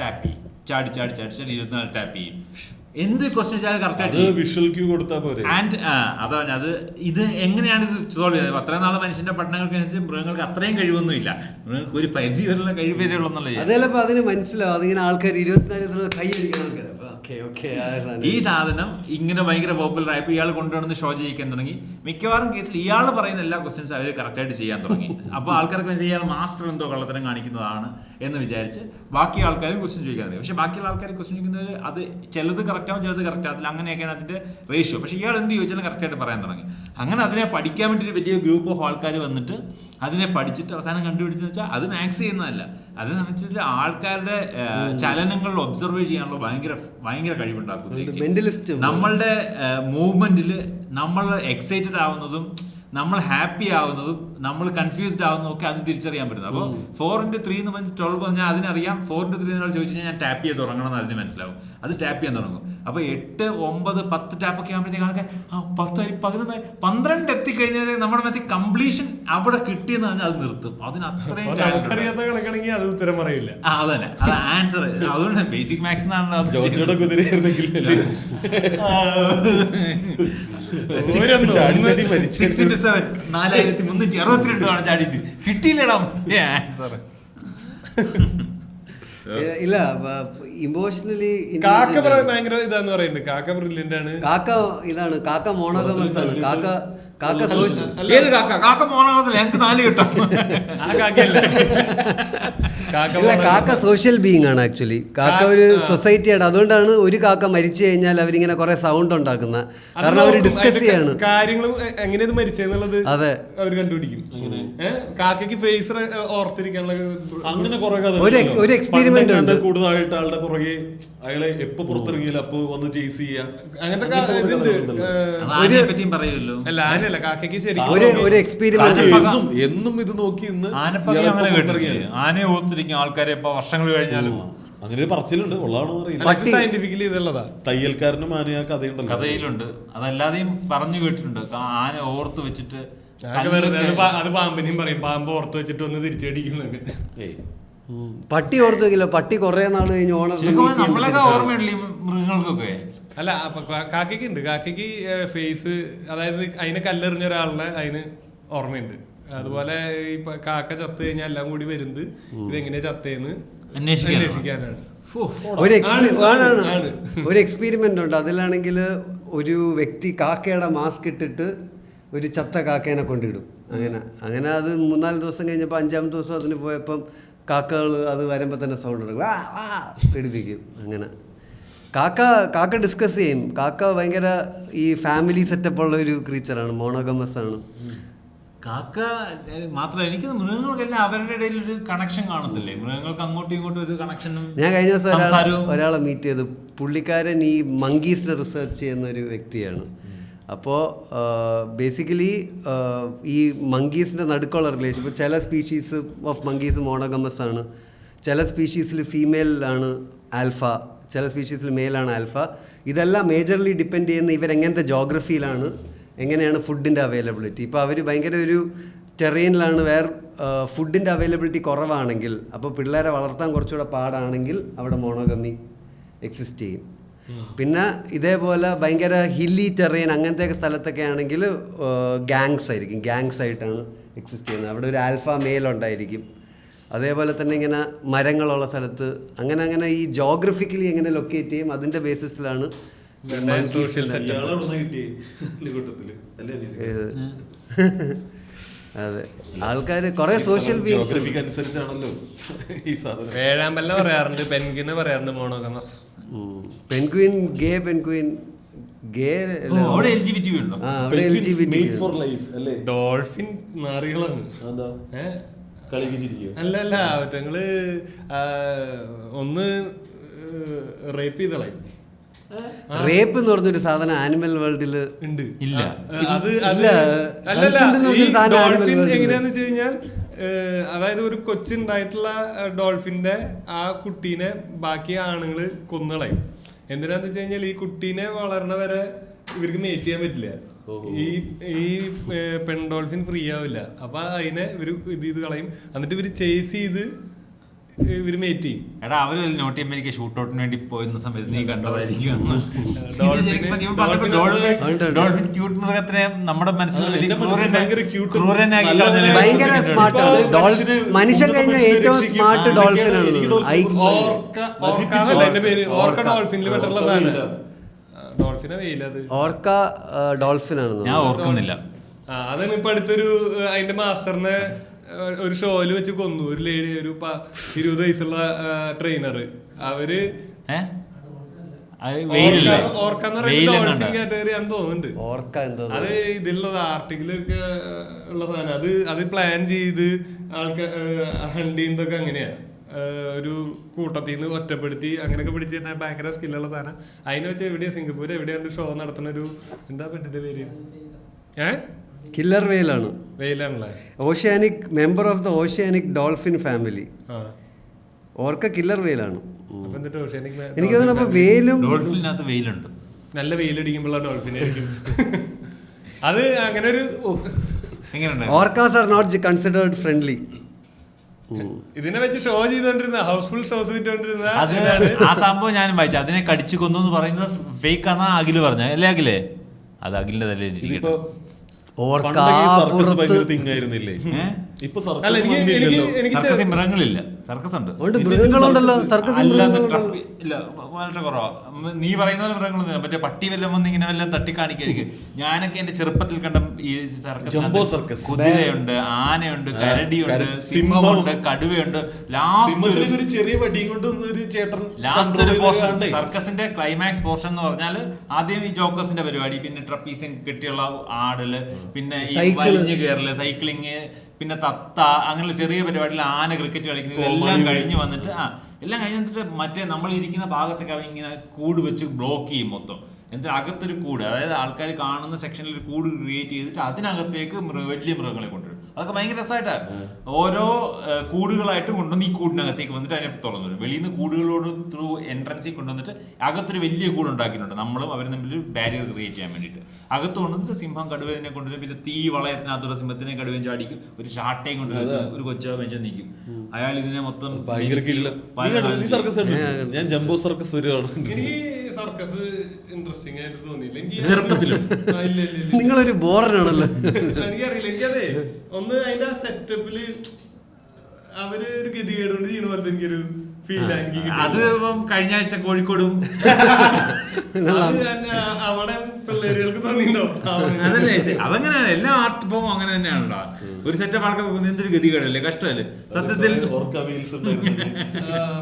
ടാപ്പ് ചെയ്യും. ചാടി 24 ടാപ്പ് ചെയ്യും. എന്ത് ക്വസ്റ്റ്യൻ വെച്ചാൽ കറക്റ്റ് വിഷ്വൽ ക്യൂ കൊടുത്താൽ പോരെ. ആൻഡ് അതാ അത് ഇത് എങ്ങനെയാണ് ഇത് സോൾവ് ചെയ്തത്? അത്രയും നാളെ മനുഷ്യന്റെ പഠനങ്ങൾക്കനുസരിച്ച് മൃഗങ്ങൾക്ക് അത്രയും കഴിവൊന്നുമില്ല. മൃഗങ്ങൾക്ക് ഒരു പരിധി വരെയുള്ള കഴിവ് ഉള്ളെന്നുള്ളത് അതേലപ്പോ അതിന് മനസ്സിലാവും. അതിങ്ങനെ ആൾക്കാർ 24 കൈ അടിക്കണം ആൾക്കാർ. ഈ സാധനം ഇങ്ങനെ ഭയങ്കര പോപ്പുലർ ആയപ്പോൾ ഇയാൾ കൊണ്ടുവന്ന് ഷോ ചെയ്യിക്കാൻ തുടങ്ങി. മിക്കവാറും കേസിൽ ഇയാൾ പറയുന്ന എല്ലാ ക്വസ്റ്റ്യൻസ് അവർ കറക്റ്റായിട്ട് ചെയ്യാൻ തുടങ്ങി. അപ്പോൾ ആൾക്കാർക്ക് ഇയാൾ മാസ്റ്റർ എന്തോ കള്ളത്തരം കാണിക്കുന്നതാണ് എന്ന് വിചാരിച്ച് ബാക്കി ആൾക്കാരും ക്വസ്റ്റ്യൻ ചോദിക്കാൻ തുടങ്ങി. പക്ഷേ ബാക്കിയുള്ള ആൾക്കാർ ക്വസ്റ്റ്യൻ ചോദിക്കുന്നത് അത് ചിലത് കറക്റ്റാവും ചിലത് കറക്റ്റ് ആകത്തില്ല. അങ്ങനെയൊക്കെയാണ് അതിൻ്റെ റേഷ്യോ. പക്ഷേ ഇയാൾ എന്ത് ചോദിച്ചാലും കറക്റ്റായിട്ട് പറയാൻ തുടങ്ങി. അങ്ങനെ അതിനെ പഠിക്കാൻ വേണ്ടി ഒരു വലിയ ഗ്രൂപ്പ് ഓഫ് ആൾക്കാർ വന്നിട്ട് അതിനെ പഠിച്ചിട്ട് അവസാനം കണ്ടുപിടിച്ചെന്ന് വെച്ചാൽ അത് മാക്സ് ചെയ്യുന്നതല്ല. അത് സംബന്ധിച്ചിട്ട് ആൾക്കാരുടെ ചലനങ്ങൾ ഒബ്സർവ് ചെയ്യാനുള്ള ഭയങ്കര കഴിവുണ്ടാക്കും. നമ്മളുടെ മൂവ്മെന്റിൽ നമ്മൾ എക്സൈറ്റഡ് ആവുന്നതും നമ്മൾ ഹാപ്പി ആവുന്നതും നമ്മൾ കൺഫ്യൂസ്ഡ് ആവുന്നതും ഒക്കെ അത് തിരിച്ചറിയാൻ പറ്റുന്നത്. അപ്പോൾ 4x3 എന്ന് പറഞ്ഞ് 12 പറഞ്ഞാൽ അതിനറിയാം. 4x3 എന്നാൽ ചോദിച്ചു കഴിഞ്ഞാൽ ഞാൻ ടാപ്പ് ചെയ്ത് തുടങ്ങണം എന്ന് അതിന് മനസ്സിലാവും. അത് ടാപ്പ് ചെയ്യാൻ തുടങ്ങും. അപ്പോൾ 8, 9, 10 ടാപ്പൊക്കെ ആകുമ്പോഴത്തേക്ക് ആൾക്കാർ 10, 11, 12 എത്തിക്കഴിഞ്ഞാൽ നമ്മുടെ മറ്റേ കംപ്ലീഷൻ അവിടെ കിട്ടിയെന്ന് പറഞ്ഞാൽ അത് നിർത്തും. അതിന് അത്രയും കണക്കാണെങ്കിൽ അത് ഉത്തരം പറയില്ല. അതന്നെ അത് ആൻസർ. അതുകൊണ്ട് ബേസിക് മാത്സ് എന്നാണല്ലോ 4362 ആണ് ചാടിയിട്ട് കിട്ടിയില്ലടാ ആൻസർ. ഇല്ല ഇമോഷണലി കാക്ക ഭയങ്കര ഇതാന്ന് പറയുന്നുണ്ട്. കാക്ക ബ്രില്യന്റ് ആണ്. കാക്ക ഇതാണ്. കാക്ക മോണോഗമസ് ആണ്. കാക്ക ഏത് കാക്ക മോണോഗമസ്? ഞങ്ങൾക്ക് 4 കിട്ടും. ആ കാക്കയല്ല. കാക്ക സോഷ്യൽ ബീയിങ് ആണ് ആക്ച്വലി. കാക്ക ഒരു സൊസൈറ്റിയാണ്. അതുകൊണ്ടാണ് ഒരു കാക്ക മരിച്ചു കഴിഞ്ഞാൽ അവരിങ്ങനെ കുറെ സൗണ്ട് ഉണ്ടാക്കുന്ന. കാരണം അവർ ഡിസ്കസ് ചെയ്യാണ് കാര്യങ്ങൾ എങ്ങനെയത് മരിച്ചെന്നുള്ളത്. അതെ, അവർ കണ്ടുപിടിക്കും. കാക്കയ്ക്ക് ഫേസ് ഓർത്തിരിക്കാനുള്ള അങ്ങനെ കുറെ ഒരു എക്സ്പെരിമെന്റ് ഉണ്ട്. കൂടുതലായിട്ട് ആളുടെ പുറകെ അയാളെ എപ്പോ പുറത്തിറങ്ങിയാലും അപ്പൊ വന്ന് ചേസ് ചെയ്യാ. അങ്ങനത്തെ ഇതുണ്ട്. അല്ല ആനയല്ല, കാക്കയ്ക്ക് ശരിക്കും ഒരു എക്സ്പെരിമെന്റ് എന്നും ഇത് നോക്കി ഇന്ന് ആനയെ ഓർത്തിരിക്കും ആൾക്കാരെ ഇപ്പൊ വർഷങ്ങൾ കഴിഞ്ഞാലും. അങ്ങനെ ഒരു പറച്ചിലുണ്ട്. ഉള്ളതാണോ അറിയില്ല. സയന്റിഫിക്കലി ഇതുള്ളതാ. തയ്യൽക്കാരനും ആനയാ കഥയുണ്ടല്ലോ. കഥയിലുണ്ട്. അതല്ലാതെയും പറഞ്ഞു കേട്ടിട്ടുണ്ട്. ആന ഓർത്ത് വെച്ചിട്ട് അത് പാമ്പിനെയും പറയും. പാമ്പ് ഓർത്ത് വെച്ചിട്ട് ഒന്ന് തിരിച്ചടിക്കുന്നുണ്ട്. പട്ടി ഓർത്ത് വെക്കില്ല. പട്ടി കുറെ നാൾ കഴിഞ്ഞ് നമ്മളൊക്കെ ഓർമ്മയുണ്ടല്ലേ മൃഗങ്ങൾക്കൊക്കെ. അല്ല കാക്കയ്ക്ക് ഉണ്ട്. കാക്കയ്ക്ക് ഫേസ്, അതായത് അതിനെ കല്ലെറിഞ്ഞ ഒരാളുടെ അതിന് ഓർമ്മയുണ്ട്. അതുപോലെ ഈ കാക്ക ചത്ത് കഴിഞ്ഞാൽ എല്ലാം കൂടി വരുന്നത് ഇതെങ്ങനെയാ ചത്തേന്ന് അന്വേഷിക്കാനാണ്. ഒരു എക്സ്പെരിമെന്റ് ഉണ്ട്. അതിലാണെങ്കിൽ ഒരു വ്യക്തി കാക്കയുടെ മാസ്ക് ഇട്ടിട്ട് ഒരു ചത്ത കാക്കേനെ കൊണ്ടിടും. അങ്ങനെ അത് 3-4 ദിവസം കഴിഞ്ഞപ്പോൾ 5-ാമത്തെ ദിവസം അതിന് പോയപ്പം കാക്കകൾ അത് വരുമ്പോൾ തന്നെ സൗണ്ട് എടുക്കും, പേടിപ്പിക്കും. അങ്ങനെ കാക്ക ഡിസ്കസ് ചെയ്യും. കാക്ക ഭയങ്കര ഈ ഫാമിലി സെറ്റപ്പ് ഉള്ള ഒരു ക്രീച്ചറാണ്. മോണോഗമസ് ആണ് കാക്ക. മാത്രമല്ല എനിക്ക് മൃഗങ്ങൾക്കെല്ലാം അവരുടെ ഇടയിൽ ഒരു കണക്ഷൻ കാണത്തില്ലേ? മൃഗങ്ങൾക്ക് അങ്ങോട്ടും ഇങ്ങോട്ടും ഒരു കണക്ഷനും. ഞാൻ കഴിഞ്ഞ ദിവസം ഒരാളെ മീറ്റ് ചെയ്തു. പുള്ളിക്കാരൻ ഈ മങ്കീസിനെ റിസർച്ച് ചെയ്യുന്ന ഒരു വ്യക്തിയാണ്. അപ്പോൾ ബേസിക്കലി ഈ മങ്കീസിൻ്റെ നടുക്കുള്ള റിലേഷൻ, ഇപ്പോൾ ചില സ്പീഷീസ് ഓഫ് മങ്കീസ് മോണോഗമസ് ആണ്, ചില സ്പീഷീസിൽ ഫീമെയിൽ ആണ് ആൽഫ, ചില സ്പീഷീസിൽ മെയിലാണ് ആൽഫ. ഇതെല്ലാം മേജർലി ഡിപ്പെൻഡ് ചെയ്യുന്ന ഇവരെങ്ങനത്തെ ജോഗ്രഫിയിലാണ്, എങ്ങനെയാണ് ഫുഡിൻ്റെ അവൈലബിലിറ്റി. ഇപ്പോൾ അവർ ഭയങ്കര ഒരു ടെറൈനിലാണ്, വേറെ ഫുഡിൻ്റെ അവൈലബിലിറ്റി കുറവാണെങ്കിൽ, അപ്പോൾ പിള്ളേരെ വളർത്താൻ കുറച്ചുകൂടെ പാടാണെങ്കിൽ അവിടെ മോണോഗമി എക്സിസ്റ്റ് ചെയ്യും. പിന്നെ ഇതേപോലെ ഭയങ്കര ഹില്ലി ടെറൈൻ അങ്ങനത്തെ സ്ഥലത്തൊക്കെ ആണെങ്കിൽ ഗാങ്സ് ആയിരിക്കും, ഗാങ്സ് ആയിട്ടാണ് എക്സിസ്റ്റ് ചെയ്യുന്നത്. അവിടെ ഒരു ആൽഫ മെയിൽ ഉണ്ടായിരിക്കും. അതേപോലെ തന്നെ ഇങ്ങനെ മരങ്ങളുള്ള സ്ഥലത്ത് അങ്ങനെ അങ്ങനെ ഈ ജോഗ്രഫിക്കലി എങ്ങനെ ലൊക്കേറ്റ് ചെയ്യും അതിൻ്റെ ബേസിസിലാണ് അതെ ആൾക്കാർ കുറെ സോഷ്യൽ ജോഗ്രഫിക്ക് അനുസരിച്ചാണല്ലോ ഈ സാധനം. വേഴാമ്പലിനെ പറയാറുണ്ട്, പെൻഗ്വിനെ പറയാറുണ്ട് മോണോഗമസ്. പെൻഗ്വിൻ, ഗേ പെൻഗ്വിൻ, ഗേ അവിടെ LGBT ഉണ്ടോ? ഫോർ ലൈഫ് അല്ലേ? ഡോൾഫിൻ നാറികളാണ്. എന്താ കളിക്കിച്ചിരിക്കും? അല്ല ഞങ്ങള് ഒന്ന് റേപ്പ് ചെയ്തളയും. റേപ്പ് എന്ന് പറഞ്ഞൊരു സാധനം ആനിമൽ വേൾഡില് ഉണ്ട്. ഇല്ല. ഡോൾഫിൻ എങ്ങനെയാന്ന് വെച്ച് കഴിഞ്ഞാൽ, അതായത് ഒരു കൊച്ചുണ്ടായിട്ടുള്ള ഡോൾഫിന്റെ ആ കുട്ടീനെ ബാക്കി ആണുങ്ങള് കൊന്നുകളയും. എന്തിനാന്ന് വെച്ച് കഴിഞ്ഞാൽ ഈ കുട്ടീനെ വളരണ വരെ ഇവർക്ക് മേറ്റ് ചെയ്യാൻ പറ്റില്ല. ഈ പെൺ ഡോൾഫിൻ ഫ്രീ ആവില്ല. അപ്പൊ അതിനെ ഇവര് ഇത് കളയും. എന്നിട്ട് ഇവര് ചേസ് ചെയ്ത് ഇവര് മേറ്റ് ചെയ്യും. എടാ അവര് നോർത്ത് അമേരിക്ക ഷൂട്ടൗട്ടിന് വേണ്ടി പോയിരുന്ന സമയത്ത് നീ കണ്ടതായിരിക്കും. ഡോൾഫിൻ ക്യൂട്ട് മൃഗത്തിനെ നമ്മുടെ മനസ്സിൽ ഭയങ്കര സ്മാർട്ടാണ്. മനുഷ്യൻ കഴിഞ്ഞ ഏറ്റവും സ്മാർട്ട് ഡോൾഫിനാണ്. ഓർക്ക ഡോൾഫിനിൽ പെട്ടുള്ള സാധനം. ഡോൾഫിനെ വെയിലത് ഓർക്ക ഡോൾഫിനാണ്. ഞാൻ ഓർക്കുന്നില്ല. അതാണ് ഇപ്പൊ അടുത്തൊരു അതിന്റെ മാസ്റ്ററിനെ ഒരു ഷോയില് വെച്ച് കൊന്നു. ഒരു ലേഡി, ഒരു 20 വയസ്സുള്ള ട്രെയിനർ. അവര് ഓർക്കാന്ന് പറയുന്നത് ഡോൾഫിൻ കാറ്റഗറി ആണെന്ന് തോന്നുന്നുണ്ട്. അത് ഇതിലുള്ളത് ആർട്ടിക്കിലൊക്കെ ഉള്ള സാധനം. അത് പ്ലാൻ ചെയ്ത് ആൾക്കാർ ഹണ്ട് ചെയ്യുന്നതൊക്കെ അങ്ങനെയാ. ഒരു കൂട്ടത്തിൽ നിന്ന് ഒറ്റപ്പെടുത്തി അങ്ങനെയൊക്കെ പിടിച്ച് തന്നെ ഭയങ്കര സ്കില്ലുള്ള സാധനം. അതിനെ വെച്ച് എവിടെയാ സിംഗപ്പൂർ എവിടെയാണ് ഷോ നടത്തുന്ന ഒരു എന്താ പെട്ടിന്റെ പേര്? കില്ലർ വെയിലാണ്. വെയിലാണല്ലേ? Oceanic member of the oceanic dolphin family. Orca killer വെയിലാണ്. എനിക്ക് തോന്നുന്നു അപ്പൊ വെയിലും ഡോൾഫിനകത്ത് വെയിലുണ്ട്. നല്ല വെയിലടിക്കുമ്പോഴുള്ള ഡോൾഫിൻ ആയിരിക്കും അത്. അങ്ങനെ ഒരു ഓർക്കാസ് ആർ നോട്ട് കൺസിഡേർഡ് ഫ്രണ്ട്ലി. ഇതിനെ വെച്ച് ഷോ ചെയ്തോണ്ടിരുന്ന ഹൗസ്ഫുൾ ഷോസ് വിറ്റോണ്ടിരുന്ന ആ സംഭവം ഞാനും വായിച്ചു. അതിനെ കടിച്ചു കൊന്നു എന്ന് പറയുന്നത് ഫേക്ക് ആണെന്നാ അഖില് പറഞ്ഞ അല്ലേ? അഖിലേ അത് അഖിലിന്റെ തലയിൽ മൃഗങ്ങളില്ല, സർക്കസ് ഉണ്ട്. അല്ലാതെ വളരെ കുറവാ. നീ പറയുന്ന പോലെ മൃഗങ്ങളൊന്നും മറ്റേ പട്ടി വല്ലതും വന്ന് ഇങ്ങനെ വല്ലതും തട്ടിക്കാണിക്കായിരിക്കും. ഞാനൊക്കെ എന്റെ ചെറുപ്പത്തിൽ കണ്ട ഈ സർക്കസ് കുതിരയുണ്ട്, ആനയുണ്ട്, കരടിയുണ്ട്, സിംഹമുണ്ട്, കടുവയുണ്ട്. ലാസ്റ്റ് ചെറിയ വടിയും കൊണ്ട് ലാസ്റ്റ് ഒരു പോർഷൻ സർക്കസിന്റെ ക്ലൈമാക്സ് പോർഷൻ എന്ന് പറഞ്ഞാൽ ആദ്യം ഈ ജോക്കസിന്റെ പരിപാടി, പിന്നെ ട്രപ്പീസിയം കെട്ടിയുള്ള ആടല്, പിന്നെ ഈ വലിഞ്ഞു കയറല്, സൈക്ലിങ്, പിന്നെ തത്ത, അങ്ങനെ ചെറിയ പരിപാടിയിൽ ആന ക്രിക്കറ്റ് കളിക്കുന്നത് എല്ലാം കഴിഞ്ഞ് വന്നിട്ട് എല്ലാം കഴിഞ്ഞിട്ട് മറ്റേ നമ്മൾ ഇരിക്കുന്ന ഭാഗത്തൊക്കെ അവൻ ഇങ്ങനെ കൂട് വെച്ച് ബ്ലോക്ക് ചെയ്യും മൊത്തം. എന്നിട്ട് അകത്തൊരു കൂട്, അതായത് ആൾക്കാർ കാണുന്ന സെക്ഷനിൽ ഒരു കൂട് ക്രിയേറ്റ് ചെയ്തിട്ട് അതിനകത്തേക്ക് വലിയ മൃഗങ്ങളെ കൊണ്ടുവരും. അതൊക്കെ ഭയങ്കര രസമായിട്ടാണ്. ഓരോ കൂടുകളായിട്ട് കൊണ്ടുവന്ന് ഈ കൂടിനകത്തേക്ക് വന്നിട്ട് അതിനെ തുറന്നു വരും. വെളിയിൽ നിന്ന് കൂടുകളോട് ത്രൂ എൻട്രൻസിൽ കൊണ്ടുവന്നിട്ട് അകത്തൊരു വലിയ കൂട് ഉണ്ടാക്കിയിട്ടുണ്ട്. നമ്മളും അവരും തമ്മിൽ ബാരിയർ ക്രിയേറ്റ് ചെയ്യാൻ വേണ്ടിയിട്ട്. അകത്ത് കൊണ്ടുവന്നിട്ട് സിംഹം കടുവേനെ കൊണ്ടുവരും. പിന്നെ തീ വളയത്തിനകത്തുള്ള സിംഹത്തിനെ കടുവേം ചാടിക്കും. ഒരു ഷാട്ടയും കൊണ്ടുവരും. ഒരു കൊച്ച വെച്ചാൽ നിൽക്കും. അയാൾ ഇതിനെ മൊത്തം ഞാൻ ജംബോ സർക്കസ് സർക്കസ് ഇൻട്രസ്റ്റിംഗ് ആയിട്ട് തോന്നിയില്ല ചെറുപ്പത്തിലും. നിങ്ങളൊരു ബോറനാണല്ലോ. എനിക്കറിയില്ല. എനിക്കതേ ഒന്ന് അതിന്റെ ആ സെറ്റപ്പില് അവര് ഒരു ഗതികേടുകൊണ്ട് ചെയ്യണ പോലത്തെ എനിക്കൊരു ഫീൽ ആക്കി. അത് കഴിഞ്ഞ ആഴ്ച കോഴിക്കോടും അവിടെ പിള്ളേരുകൾക്ക് തോന്നിയിട്ടുണ്ടോ? അതല്ലേ, അതങ്ങനെയാണ്. എല്ലാ ആർട്ട് ഫോമും അങ്ങനെ തന്നെയാണല്ലോ. ഒരു സെറ്റ് ആൾക്കാർ എന്തൊരു ഗതികേടല്ലേ, കഷ്ടമല്ലേ സത്യത്തിൽ.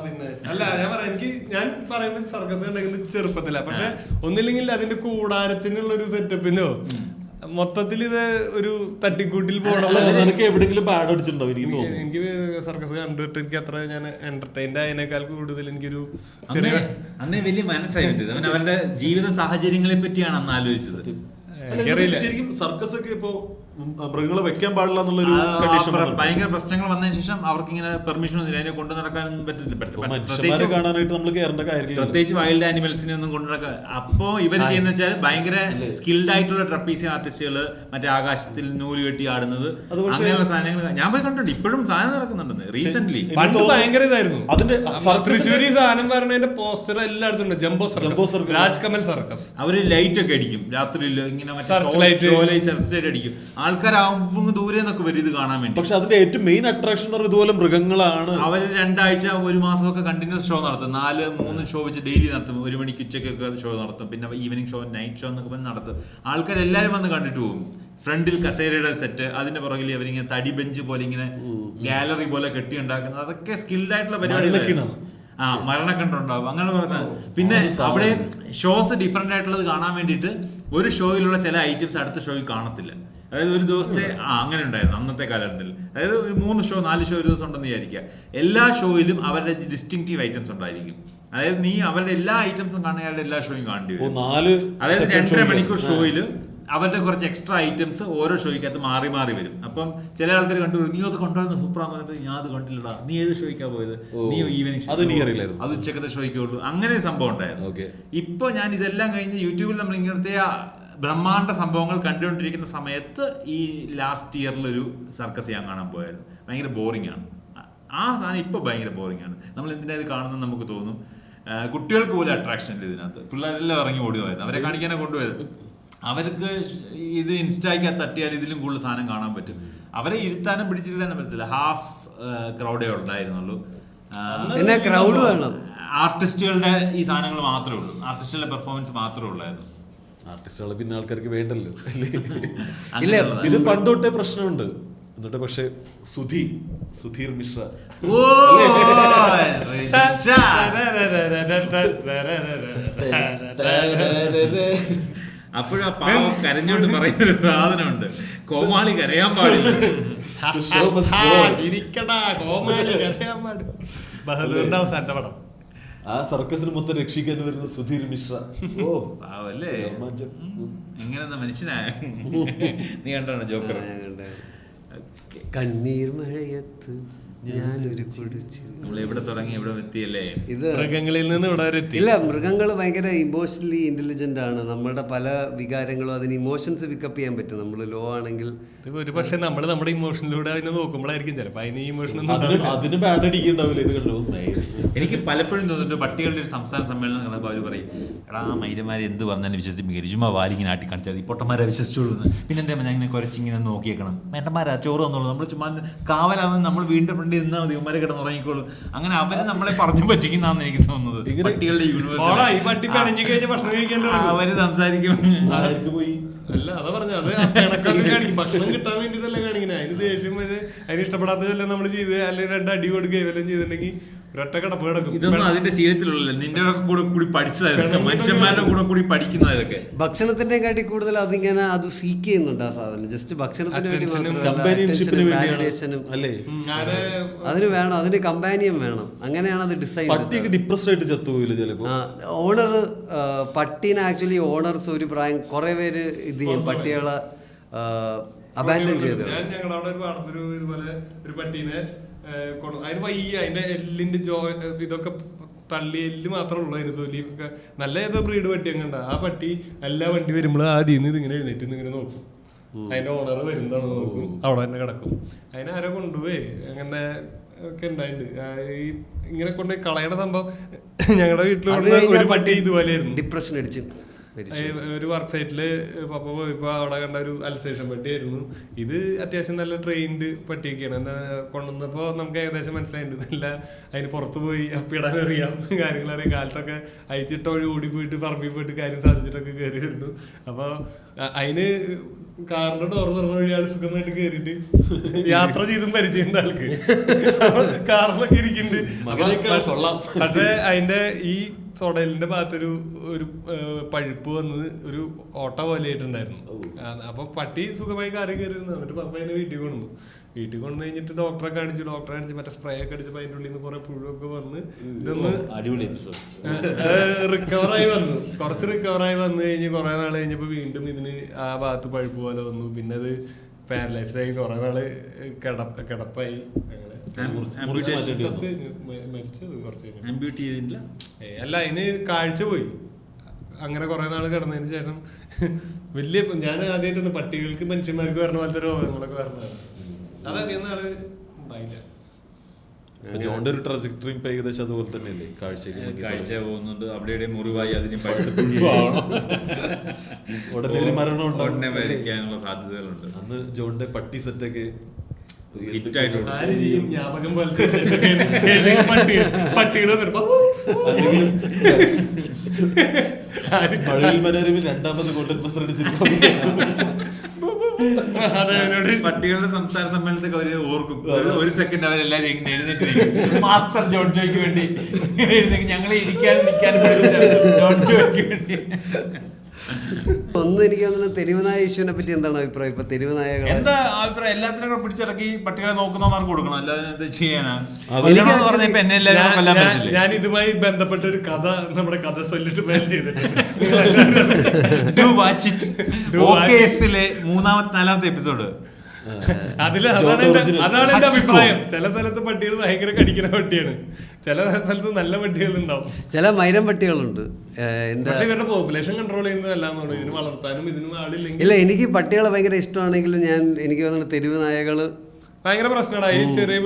പിന്നെ അല്ല ഞാൻ പറയാം, ഞാൻ പറയുമ്പോ സർക്കസ് ഉണ്ടാക്കുന്നത് ചെറുപ്പത്തില. പക്ഷെ ഒന്നില്ലെങ്കിൽ അതിന്റെ കൂടാരത്തിനുള്ള ഒരു സെറ്റപ്പിനോ മൊത്തത്തിൽ ഇത് ഒരു തട്ടിക്കൂട്ടിൽ പോകണം. എനിക്ക് എവിടെയെങ്കിലും ബാഡ് അടിച്ചിട്ടുണ്ടോ? എനിക്ക് സർക്കസ് കണ്ടിട്ട് എനിക്ക് അത്ര ഞാൻ എന്റർടൈൻഡ് ആയതിനേക്കാൾ കൂടുതൽ എനിക്കൊരു ചെറിയ അന്നേ വലിയ മനസ്സായിട്ട് അവൻ അവരുടെ ജീവിത സാഹചര്യങ്ങളെ പറ്റിയാണ് അന്ന് ആലോചിച്ചത്. ശരിക്കും സർക്കസ് ഒക്കെ ഇപ്പോ മൃഗങ്ങളെ വെക്കാൻ പാടില്ല എന്നുള്ളൊരു കണ്ടീഷൻ ഭയങ്കര പ്രശ്നങ്ങൾ വന്നതിന് ശേഷം അവർക്ക് ഇങ്ങനെ പെർമിഷൻ ഒന്നും അതിനെ കൊണ്ടു നടക്കാനൊന്നും പറ്റില്ല. മനുഷ്യന്മാരെ കാണാനായിട്ട് നമ്മൾ കയറേണ്ട കാര്യമില്ല. പ്രത്യേകിച്ച് വൈൽഡ് ആനിമൽസിനെ ഒന്നും കൊണ്ടു നടക്കാൻ. അപ്പോ ഇവർ ചെയ്യുന്ന വെച്ചാൽ ഭയങ്കര സ്കിൽഡ് ആയിട്ടുള്ള ട്രപ്പീസിയം ആർട്ടിസ്റ്റുകൾ മറ്റേ ആകാശത്തിൽ നൂല് കെട്ടി ആടുന്നത് അങ്ങനെയുള്ള സാധനങ്ങൾ ഞാൻ പോയി കണ്ടിട്ടുണ്ട്. ഇപ്പോഴും സാധനം നടക്കുന്നുണ്ടെന്ന് റീസെന്റ്. പണ്ട് ഭയങ്കര ഇതായിരുന്നു. അതിന്റെ തൃശ്ശൂരി സാധനം പറഞ്ഞതിന്റെ പോസ്റ്റർ എല്ലായിടത്തും ഉണ്ട്. Jumbo circus, Rajkamal circus. അവര് ലൈറ്റ് ഒക്കെ അടിക്കും രാത്രിയിൽ, ഇങ്ങനെ സെർച്ച് ലൈറ്റ് അടിക്കും. ആൾക്കാരാവുമ്പോ ദൂരെ നിന്നൊക്കെ വരും ഇത് കാണാൻ വേണ്ടി. പക്ഷെ അതിന്റെ ഏറ്റവും മെയിൻ അട്രാക്ഷൻ എന്ന് പറഞ്ഞാൽ ഇതുപോലെ മൃഗങ്ങളാണ്. അവര് 2 ആഴ്ച 1 മാസമൊക്കെ കണ്ടിന്യൂസ് ഷോ നടത്തും. 4-3 ഷോ വെച്ച് ഡെയിലി നടത്തും. 1 മണിക്ക് ഉച്ചക്കൊക്കെ ഷോ നടത്തും. പിന്നെ ഈവനിങ് ഷോ, നൈറ്റ് ഷോ എന്നൊക്കെ പറഞ്ഞ് നടത്തും. ആൾക്കാരെല്ലാരും വന്ന് കണ്ടിട്ട് പോകും. ഫ്രണ്ടിൽ കസേരയുടെ സെറ്റ്, അതിന്റെ പുറകിൽ അവരിങ്ങനെ തടി ബെഞ്ച് പോലെ ഇങ്ങനെ ഗാലറി പോലെ കെട്ടി ഉണ്ടാക്കുന്നത്, അതൊക്കെ സ്കിൽഡ് ആയിട്ടുള്ള പരിപാടികളാണ്. മരണക്കണ്ടുണ്ടാവും അങ്ങനെ കുറച്ച്. പിന്നെ അവിടെ ഷോസ് ഡിഫറെന്റ് ആയിട്ടുള്ളത് കാണാൻ വേണ്ടിയിട്ട് ഒരു ഷോയിലുള്ള ചില ഐറ്റംസ് അടുത്ത ഷോയിൽ കാണത്തില്ല. അതായത് ഒരു ദിവസത്തെ അങ്ങനെ ഉണ്ടായിരുന്നു അന്നത്തെ കാലഘട്ടത്തിൽ. അതായത് ഒരു 3 ഷോ 4 ഷോ ഒരു ദിവസം ഉണ്ടെന്ന് വിചാരിക്കുക. എല്ലാ ഷോയിലും അവരുടെ ഡിസ്റ്റിങ്റ്റീവ് ഐറ്റംസ് ഉണ്ടായിരിക്കും. അതായത് നീ അവരുടെ എല്ലാ ഐറ്റംസും കാണുന്ന എല്ലാ ഷോയും കാണേണ്ടി വരും. അതായത് 2.5 മണിക്കൂർ ഷോയിൽ അവരുടെ കുറച്ച് എക്സ്ട്രാ ഐറ്റംസ് ഓരോ ഷോയ്ക്കകത്ത് മാറി മാറി വരും. അപ്പം ചില ആൾക്കാർ കണ്ടു, നീ അത് കൊണ്ടുവരുന്ന സൂപ്പറാന്ന് പറഞ്ഞപ്പോൾ ഞാൻ അത് കണ്ടില്ലടാ, നീ ഏത് ഷോയ്ക്കാ പോയത്, നീ ഈവനിങ് അത് ഉച്ചക്കത്തെ ഷോയ്ക്കേ ഉള്ളൂ. അങ്ങനെ ഒരു സംഭവം ഉണ്ടായിരുന്നു. ഇപ്പൊ ഞാൻ ഇതെല്ലാം കഴിഞ്ഞ് യൂട്യൂബിൽ നമ്മൾ ഇങ്ങനത്തെ ബ്രഹ്മാണ്ഡ സംഭവങ്ങൾ കണ്ടുകൊണ്ടിരിക്കുന്ന സമയത്ത് ഈ ലാസ്റ്റ് ഇയറിലൊരു സർക്കസ് ഞാൻ കാണാൻ പോയായിരുന്നു. ഭയങ്കര ബോറിംഗ് ആണ് ആ സാധനം. ഇപ്പൊ ഭയങ്കര ബോറിംഗ് ആണ്. നമ്മൾ എന്തിനാ ഇത് കാണുന്നത് നമുക്ക് തോന്നും. കുട്ടികൾക്ക് പോലും അട്രാക്ഷൻ ഇല്ല ഇതിനകത്ത്. പിള്ളേരെല്ലാം ഇറങ്ങി ഓടുമായിരുന്നു. അവരെ കാണിക്കാനാണ് കൊണ്ടുപോയത്. അവർക്ക് ഇത് ഇൻസ്റ്റായ്ക്കകത്ത് തട്ടിയാൽ ഇതിലും കൂടുതൽ സാധനം കാണാൻ പറ്റും. അവരെ ഇരുത്താനും പിടിച്ചിരുത്താനും പറ്റത്തില്ല. ഹാഫ് ക്രൗഡേ ഉണ്ടായിരുന്നുള്ളൂ. പിന്നെ ക്രൗഡ് വേണം. ആർട്ടിസ്റ്റുകളുടെ ഈ സാധനങ്ങൾ മാത്രമേ ഉള്ളൂ. ആർട്ടിസ്റ്റുകളുടെ പെർഫോമൻസ് മാത്രമേ ഉള്ളായിരുന്നു. ആർട്ടിസ്റ്റുകളെ പിന്നെ ആൾക്കാർക്ക് വേണ്ടല്ലോ. ഇല്ല, ഇത് പണ്ടോട്ടേ പ്രശ്നമുണ്ട്. എന്നിട്ട് പക്ഷെ സുധീർ മിശ്ര അപ്പോഴാ പാവം കരഞ്ഞോണ്ട് പറയുന്നൊരു സാധനമുണ്ട്, കോമാളി കരയാൻ പാടില്ല. ബഹദൂറിന്റെ അവസാനത്തെ പടം. ആ സർക്കസിന് മൊത്തം രക്ഷിക്കാൻ വരുന്ന സുധീർ മിശ്ര. ഓ പാവല്ലേ, എങ്ങനെ മനുഷ്യനായ. നീ കണ്ടാണ് ജോക്കർ? കണ്ണീർ മഴയത്ത് ഞാനൊരു കുടിച്ചു. നമ്മൾ എവിടെ തുടങ്ങി എവിടെ എത്തിയല്ലേ? ഇത് മൃഗങ്ങളിൽ നിന്ന് ഇവിടെ വരെ എത്തി. ഇല്ല, മൃഗങ്ങൾ ഭയങ്കര ഇമോഷണലി ഇന്റലിജന്റ് ആണ്. നമ്മുടെ പല വികാരങ്ങളും അതിന് ഇമോഷൻസ് പിക്കപ്പ് ചെയ്യാൻ പറ്റും. നമ്മൾ ലോ ആണെങ്കിൽ ഒരു പക്ഷെ നമ്മുടെ ഇമോഷനിലൂടെ അതിനെ നോക്കുമ്പോഴായിരിക്കും ചിലപ്പോൾ അതിന് ഇമോഷൻ അതിന് ബാഡ് അടിക്കുന്നുണ്ടാവില്ല. ഇത് കണ്ടു എനിക്ക് പലപ്പോഴും തോന്നുന്നുണ്ട്, പട്ടികളുടെ ഒരു സംസ്ഥാന സമ്മേളനം കണ്ടപ്പോൾ അവർ പറയും, എടാ മൈരന്മാരെ എന്ത് പറഞ്ഞാലും വിശ്വസിപ്പിക്കുക, ചുമ്മാ വാലിങ്ങനെ ആട്ടി കാണിച്ചാൽ ഈ പൊട്ടന്മാരെ വിശ്വസിച്ചോളൂ. പിന്നെ എന്താ ഞാൻ ഇങ്ങനെ കുറച്ചിങ്ങനെ നോക്കിയേക്കണം, മേട്ടന്മാരാ ചോറ് തന്നോളൂ, നമ്മൾ ചുമ്മാ കാവലാന്ന് നമ്മൾ വീണ്ടും ഫ്രണ്ട് നിന്നാൽ മതി, ഉമ്മാരെ കിടന്ന് ഉറങ്ങിക്കോളൂ. അങ്ങനെ അവരെ നമ്മളെ പറഞ്ഞു പറ്റിക്കുന്നതാന്ന് എനിക്ക് തോന്നുന്നത്. പട്ടികളുടെ അവര് സംസാരിക്കും. അല്ല അതാ പറഞ്ഞത്, അത് ഭക്ഷണം കിട്ടാൻ വേണ്ടിട്ടല്ലേ കാണിക്കുന്നത്. അതിന് ദേഷ്യം വരെ അതിന് ഇഷ്ടപ്പെടാത്തതല്ലേ നമ്മൾ ചെയ്ത്, അല്ലെങ്കിൽ 2 അടി കൊടുക്കുകയും വല്ലതും ചെയ്തിട്ടുണ്ടെങ്കിൽ ഒരൊറ്റ കിടപ്പ് കിടക്കും. ഇതൊന്നും അതിന്റെ ശീലത്തിലുള്ള നിന്റെ കൂടെ കൂടി പഠിച്ചതായിരുന്നു, മനുഷ്യന്മാരുടെ കൂടെ കൂടി പഠിക്കുന്നതൊക്കെ. ഭക്ഷണത്തിന്റെ കാട്ടി കൂടുതൽ അതിങ്ങനെ അത് സീക്ക് ചെയ്യുന്നുണ്ട് ആ സാധനം. ജസ്റ്റ് ഭക്ഷണത്തിന് വേണ്ടി അതിന് വേണം, അതിന് കമ്പാനിയൻ വേണം. അങ്ങനെയാണ് അത് ഡിസൈൻ. ഡിപ്രസ്ഡ് ആയിട്ട് ചത്തുപോയില്ല ചിലപ്പോൾ. ഓണർ പട്ടീനെ ആക്ച്വലി ഓണേഴ്സ് ഒരു പ്രായം കുറെ പേര് ഇത് ചെയ്യും, പട്ടികളെ അബാൻഡൻ ചെയ്ത്. ഞാൻ ഞങ്ങളുടെ അവിടെ ഒരു പാടത്തൊരു ഇതുപോലെ ഒരു പട്ടീനെ അതിന് വയ്യ, അതിന്റെ എല്ലിന്റെ ഇതൊക്കെ തള്ളി എല്ല് മാത്രമേ ഉള്ളൂ അതിന്. തൊലി ഒക്കെ നല്ല ഏതോ ബ്രീഡ് പട്ടി അങ്ങനെ ഉണ്ട്. ആ പട്ടി എല്ലാ വണ്ടി വരുമ്പോഴും ആദ്യം ഇതിങ്ങനെ എഴുന്നേറ്റ് ഇങ്ങനെ നോക്കും. അതിന്റെ ഓണർ വരുന്നതാണോ നോക്കും, അവിടെ തന്നെ കിടക്കും. അതിനെ ആരോ കൊണ്ടുപോയി അങ്ങനെ ഒക്കെ ഉണ്ടായിട്ടുണ്ട്. ഈ ഇങ്ങനെ കൊണ്ട് കളയണ സംഭവം ഞങ്ങളുടെ വീട്ടിൽ ഒരു പട്ടി ഇതുപോലെയായിരുന്നു. ഡിപ്രഷൻ അടിച്ചു ഒരു വർക്ക് സൈറ്റില് പപ്പ പോയപ്പോ അവിടെ കണ്ട ഒരു അൽസേഷൻ പട്ടിയായിരുന്നു. ഇത് അത്യാവശ്യം നല്ല ട്രെയിൻഡ് പട്ടിയൊക്കെയാണ്. എന്താ കൊണ്ടുവന്നപ്പോ നമുക്ക് ഏകദേശം മനസ്സിലായിട്ടുണ്ട്, നല്ല അതിന് പുറത്ത് പോയി അപ്പിടാൻ അറിയാം, കാര്യങ്ങളറിയാം. കാലത്തൊക്കെ അയച്ചിട്ട് വഴി ഓടിപ്പോയിട്ട് പറമ്പിൽ പോയിട്ട് കാര്യം സാധിച്ചിട്ടൊക്കെ കയറി വരുന്നു. അപ്പൊ അതിന് കാറിന്റെ ഡോർ തുറന്ന വഴി ആള് സുഖമായിട്ട് കയറിയിട്ട് യാത്ര ചെയ്തും പരിചയം ആൾക്ക് കാറിലൊക്കെ ഇരിക്കുന്നുണ്ട്. പക്ഷെ അതിന്റെ ഈ തൊടലിന്റെ ഭാഗത്തൊരു പഴുപ്പ് വന്നത് ഒരു ഓട്ട പോലെ ആയിട്ടുണ്ടായിരുന്നു. അപ്പൊ പട്ടി സുഖമായി കാറി കയറിയിരുന്നു. എന്നിട്ട് പപ്പ അതിനെ വീട്ടിൽ കൊണ്ടു കഴിഞ്ഞിട്ട് ഡോക്ടറെ കാണിച്ച് മറ്റേ സ്പ്രേ ഒക്കെ അടിച്ചപ്പോ അതിന്റെ ഉള്ളിൽ നിന്ന് കുറെ പുഴുവൊക്കെ വന്ന് ഇതൊന്ന് റിക്കവറായി വന്നു. കുറച്ച് റിക്കവറായി വന്നു കഴിഞ്ഞ് കുറെ നാൾ കഴിഞ്ഞപ്പോ വീണ്ടും ഇതിന് ആ ഭാഗത്ത് പഴുപ്പ് പോലെ വന്നു. പിന്നെ അത് പാരലൈസ്ഡ് ആയി കുറെ നാള് കിടപ്പായി മരിച്ചത് കുറച്ച് അല്ല അതിന് കാഴ്ച പോയി. അങ്ങനെ കുറെ നാൾ കിടന്നതിന് ശേഷം വലിയ ഞാൻ ആദ്യമായിട്ടൊന്ന് പട്ടികൾക്ക് മനുഷ്യന്മാർക്ക് പറഞ്ഞ പോലത്തെ രോഗങ്ങളൊക്കെ പറഞ്ഞതാണ്. അതധികം നാള് ഉണ്ടായില്ല. ജോണിന്റെ ഒരു ട്രജക്ടറി ഏകദേശം അതുപോലെ തന്നെയല്ലേ? കാഴ്ച പോകുന്നുണ്ട്, അവിടെ മുറിവായി അതിന് ഉടനെ ഒരു മരണം ഉടനെ മരിക്കാനുള്ള സാധ്യതകളുണ്ട്. അന്ന് ജോണിന്റെ പട്ടി സെറ്റൊക്കെ ആര് ചെയ്യും? ജ്ഞാപകം പോലത്തെ പട്ടികളെ മഴവിൽ മനോരമ രണ്ടാമത് കോട്ടൺ പ്രസിഡന്റ് സിനിമ പട്ടികളുടെ സംസ്ഥാന സമ്മേളനത്തിൽ അവര് ഓർക്കും. ഒരു സെക്കൻഡ് അവരെല്ലാരും ഇങ്ങനെ എഴുന്നേറ്റ് മാസ്റ്റർ ജോൺ ജോയ്ക്ക് വേണ്ടി എഴുന്നേക്ക്, ഞങ്ങളെ ഇരിക്കാനും നിൽക്കാനും ജോൺ ജോയ്ക്ക് വേണ്ടി. ഒന്ന് എനിക്ക് തോന്നുന്നു തെരുവുനായ ഇഷ്യൂനെ പറ്റി എന്താണ് അഭിപ്രായം? ഇപ്പൊ തെരുവുനായകൾ എന്താ അഭിപ്രായം? എല്ലാത്തിനും കൂടെ പിടിച്ചിറക്കി പട്ടികളെ നോക്കുന്നവർക്ക് കൊടുക്കണം, അല്ലാതെ എന്താ ചെയ്യാനാ? ഞാൻ ഇതുമായി ബന്ധപ്പെട്ട ഒരു കഥ നമ്മുടെ കഥ ചൊല്ലിട്ട് പ്ലാൻ ചെയ്തിട്ടുണ്ട്. മൂന്നാമത്തെ എപ്പിസോഡ് അതാണ് എന്റെ അഭിപ്രായം. ചില സ്ഥലത്ത് പട്ടികൾ ഭയങ്കര കടിക്കുന്ന പട്ടിയാണ്, ചില സ്ഥലത്ത് നല്ല പട്ടികൾ ഉണ്ടാവും, ചില മൈരം പട്ടികളുണ്ട്. പക്ഷെ ഇവരുടെ പോപ്പുലേഷൻ കൺട്രോൾ ചെയ്യുന്നതല്ലാന്നോളൂ, ഇതിന് വളർത്താനും ഇതിനും ആളില്ലെങ്കിൽ. ഇല്ല, എനിക്ക് പട്ടികളെ ഭയങ്കര ഇഷ്ടമാണെങ്കിലും എനിക്ക് തോന്നുന്നു തെരുവ് നായകള് ഭയങ്കര പ്രശ്നമാണ്. ഈ ചെറിയ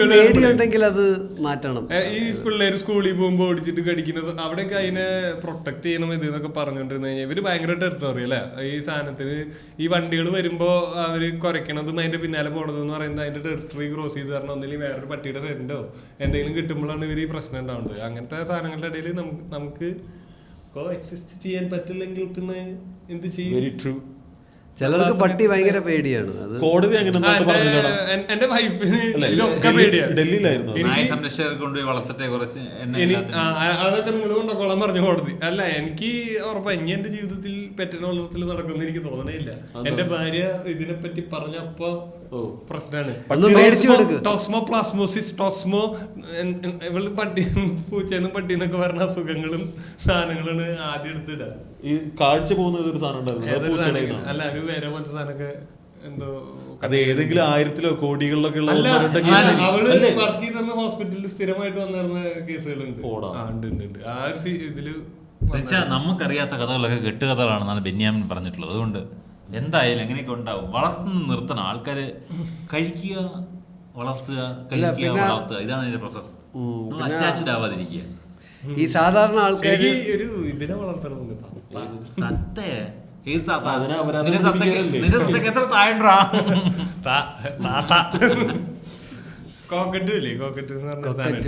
പേടിയുണ്ടെങ്കിൽ അത് മാറ്റണം. ഈ പിള്ളേര് സ്കൂളിൽ പോകുമ്പോൾ ഓടിച്ചിട്ട് കടിക്കുന്ന അവിടെയൊക്കെ അതിനെ പ്രൊട്ടക്ട് ചെയ്യണം ഇത് എന്നൊക്കെ പറഞ്ഞുകൊണ്ടിരുന്നു കഴിഞ്ഞാൽ ഇവര് ഭയങ്കര ടെറിട്ടറി അല്ലേ ഈ സാധനത്തിന്. ഈ വണ്ടികൾ വരുമ്പോ അവര് കുറയ്ക്കണതും അതിന്റെ പിന്നാലെ പോണതെന്ന് പറയുന്നത് അതിന്റെ ടെറിട്ടറി ക്രോസ് ചെയ്ത് കാരണം ഒന്നില്ലെങ്കിൽ വേറൊരു പട്ടിയുടെ സെന്റോ എന്തെങ്കിലും കിട്ടുമ്പോഴാണ് ഇവര് ഈ പ്രശ്നം ഉണ്ടാവുന്നത്. അങ്ങനത്തെ സാധനങ്ങളുടെ ഇടയിൽ നമുക്ക് എക്സിസ്റ്റ് ചെയ്യാൻ പറ്റില്ലെങ്കിൽ പിന്നെ എന്ത് ചെയ്യും? ചിലർക്ക് പട്ടി ഭയങ്കര പേടിയാണ്. അത് കോടതി അങ്ങനെ എന്റെ വൈഫിന് ഇതൊക്കെ പേടിയാണ്. ഡൽഹിയിലായിരുന്നു അതൊക്കെ നിങ്ങൾ കൊണ്ടോളാൻ പറഞ്ഞു കോടതി. അല്ല, എനിക്ക് ഉറപ്പാണ് ഇനി എന്റെ ജീവിതത്തിൽ പെറ്റിനെ വളർത്തൽ നടക്കുമെന്ന് എനിക്ക് തോന്നണേയില്ല. എന്റെ ഭാര്യ ഇതിനെപ്പറ്റി പറഞ്ഞപ്പോ പ്രശ്നമാണ്. ടോക്സ്മോ പ്ലാസ്മോസിസ് ടോക്സ്മോ ഇവള് പട്ടി പൂച്ചെന്നും പട്ടിന്നൊക്കെ പറഞ്ഞ അസുഖങ്ങളും സാധനങ്ങളാണ് ആദ്യം എടുത്തിടുക. ഈ കാഴ്ച പോകുന്ന ഒരു സാധനം അല്ല, ഒരു വേറെ പോലത്തെ സാധനമൊക്കെ എന്തോ അത് ഏതെങ്കിലും 1000-ലോ കോടികളിലൊക്കെ അവള് വർക്ക് ചെയ്ത ഹോസ്പിറ്റലിൽ സ്ഥിരമായിട്ട് വന്നിരുന്ന കേസുകളുണ്ട്. ആ ഒരു ഇതില് നമുക്കറിയാത്ത കഥകളൊക്കെ കെട്ടുകഥകളാണെന്നാണ് ബെന്യാമിൻ പറഞ്ഞിട്ടുള്ളത്. അതുകൊണ്ട് എന്തായാലും എങ്ങനെയൊക്കെ ഉണ്ടാവും. വളർത്തുന്ന നിർത്തണം. ആൾക്കാര് കഴിക്കുക, വളർത്തുക, കഴിക്കുക, വളർത്തുക, ഇതാണ് ഇതിന്റെ പ്രോസസ്. അറ്റാച്ച്ഡ് ആവാതിരിക്കുക. ഈ സാധാരണ ആൾക്കാർ ഒരു ഇതിനെ വളർത്തണം. എത്ര താഴണ്ടാ കോക്കറ്റ് ഇല്ലേ? കോക്കറ്റ് എന്ന് പറഞ്ഞ സാധനം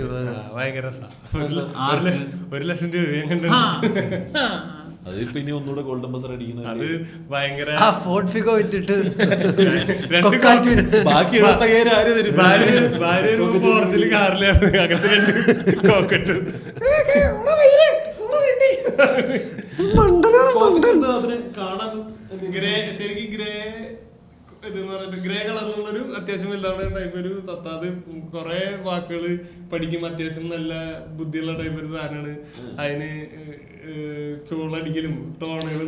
ഭയങ്കര 1,00,000 രൂപ എങ്ങനെ അതിപ്പോ ഇനി ഒന്നുകൂടെ ഗോൾഡൻ ബസർ അടിക്കുന്നത്. അത് ഭയങ്കര ഫോർട്ട് ഫിഗോ വെച്ചിട്ട് ബാക്കി 75,000 ആര് തരും? ഭാര്യ പോർച്ചിൽ കാറിലാണ് അങ്ങനത്തെ 2 കോക്കറ്റ്. ശരിക്കും ഗ്രേ ഇതെന്ന് പറഞ്ഞിട്ട് ഗ്രേ കളറിലുള്ളൊരു അത്യാവശ്യം വലുതാണ് ടൈപ്പ് ഒരു തത്താത് കൊറേ വാക്കുകള് പഠിക്കും. അത്യാവശ്യം നല്ല ബുദ്ധിയുള്ള ടൈപ്പ് ഒരു സാധനമാണ്. അതിന് ചൂളടിക്കലും ടോണുകളും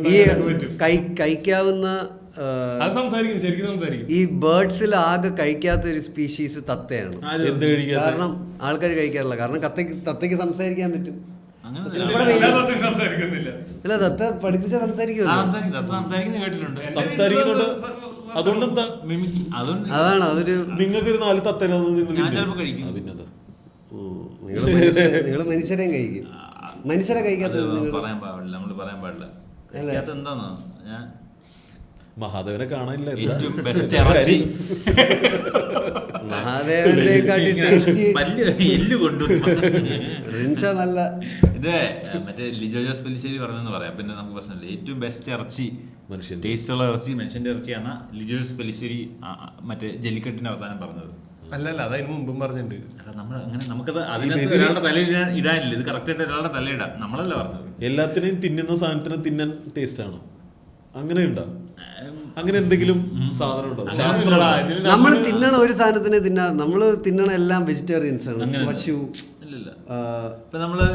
കഴിക്കാവുന്ന അത് സംസാരിക്കും, ശരിക്കും സംസാരിക്കും. ഈ ബേർഡ്സിൽ ആകെ കഴിക്കാത്ത ഒരു സ്പീഷീസ് തത്തയാണ്. കാരണം ആൾക്കാർ കഴിക്കാറില്ല. കാരണം തത്തയ്ക്ക് സംസാരിക്കാൻ പറ്റും. സംസാരിക്കുന്നില്ല. തത്ത പഠിപ്പിച്ച കേട്ടിട്ടുണ്ട്. അതാണ് അതൊരു നിങ്ങൾക്ക് 4 തത്തനെ കഴിക്കും. നിങ്ങള് മനുഷ്യരെയും കഴിക്കും. മനുഷ്യരെ കഴിക്കാത്തത് പറയാൻ പാടില്ല, നമ്മള് പറയാൻ പാടില്ല. എന്താന്നോ ഞാൻ മഹാദേവനെ കാണാനില്ല. ഏറ്റവും ബെസ്റ്റ് ഇറച്ചി നല്ല ഇത് മറ്റേ ലിജോ ജോസ് പെല്ലിശ്ശേരി പറഞ്ഞെന്ന് പറയാം. പിന്നെ നമുക്ക് പ്രശ്നമില്ല. ഏറ്റവും ബെസ്റ്റ് ഇറച്ചി, ടേസ്റ്റുള്ള ഇറച്ചി മനുഷ്യന്റെ ഇറച്ചിയാണ് ലിജോ ജോസ് പെല്ലിശ്ശേരി മറ്റേ ജല്ലിക്കെട്ടിന്റെ അവസാനം പറഞ്ഞത്. അല്ലല്ല, അതതിന് മുമ്പും പറഞ്ഞിട്ടുണ്ട്. നമ്മൾ അങ്ങനെ നമുക്കത് അതിനകത്ത് ഒരാളുടെ തല ഇടാനില്ല. ഇത് കറക്റ്റ് ആയിട്ട് ഒരാളുടെ തല ഇടാം. നമ്മളല്ല പറഞ്ഞത്. എല്ലാത്തിനെയും തിന്നുന്ന സാധനത്തിന് തിന്നാൻ ടേസ്റ്റ് ആണോ? അങ്ങനെ ഉണ്ടോ? അങ്ങനെ എന്തെങ്കിലും സാധനം ഉണ്ടോ? നമ്മൾ തിന്നണ ഒരു സാധനത്തിന് തിന്നാൻ നമ്മള് തിന്നണ എല്ലാം വെജിറ്റേറിയൻസ് ആണ്. പശു ഇല്ല. ഇപ്പൊ നമ്മള്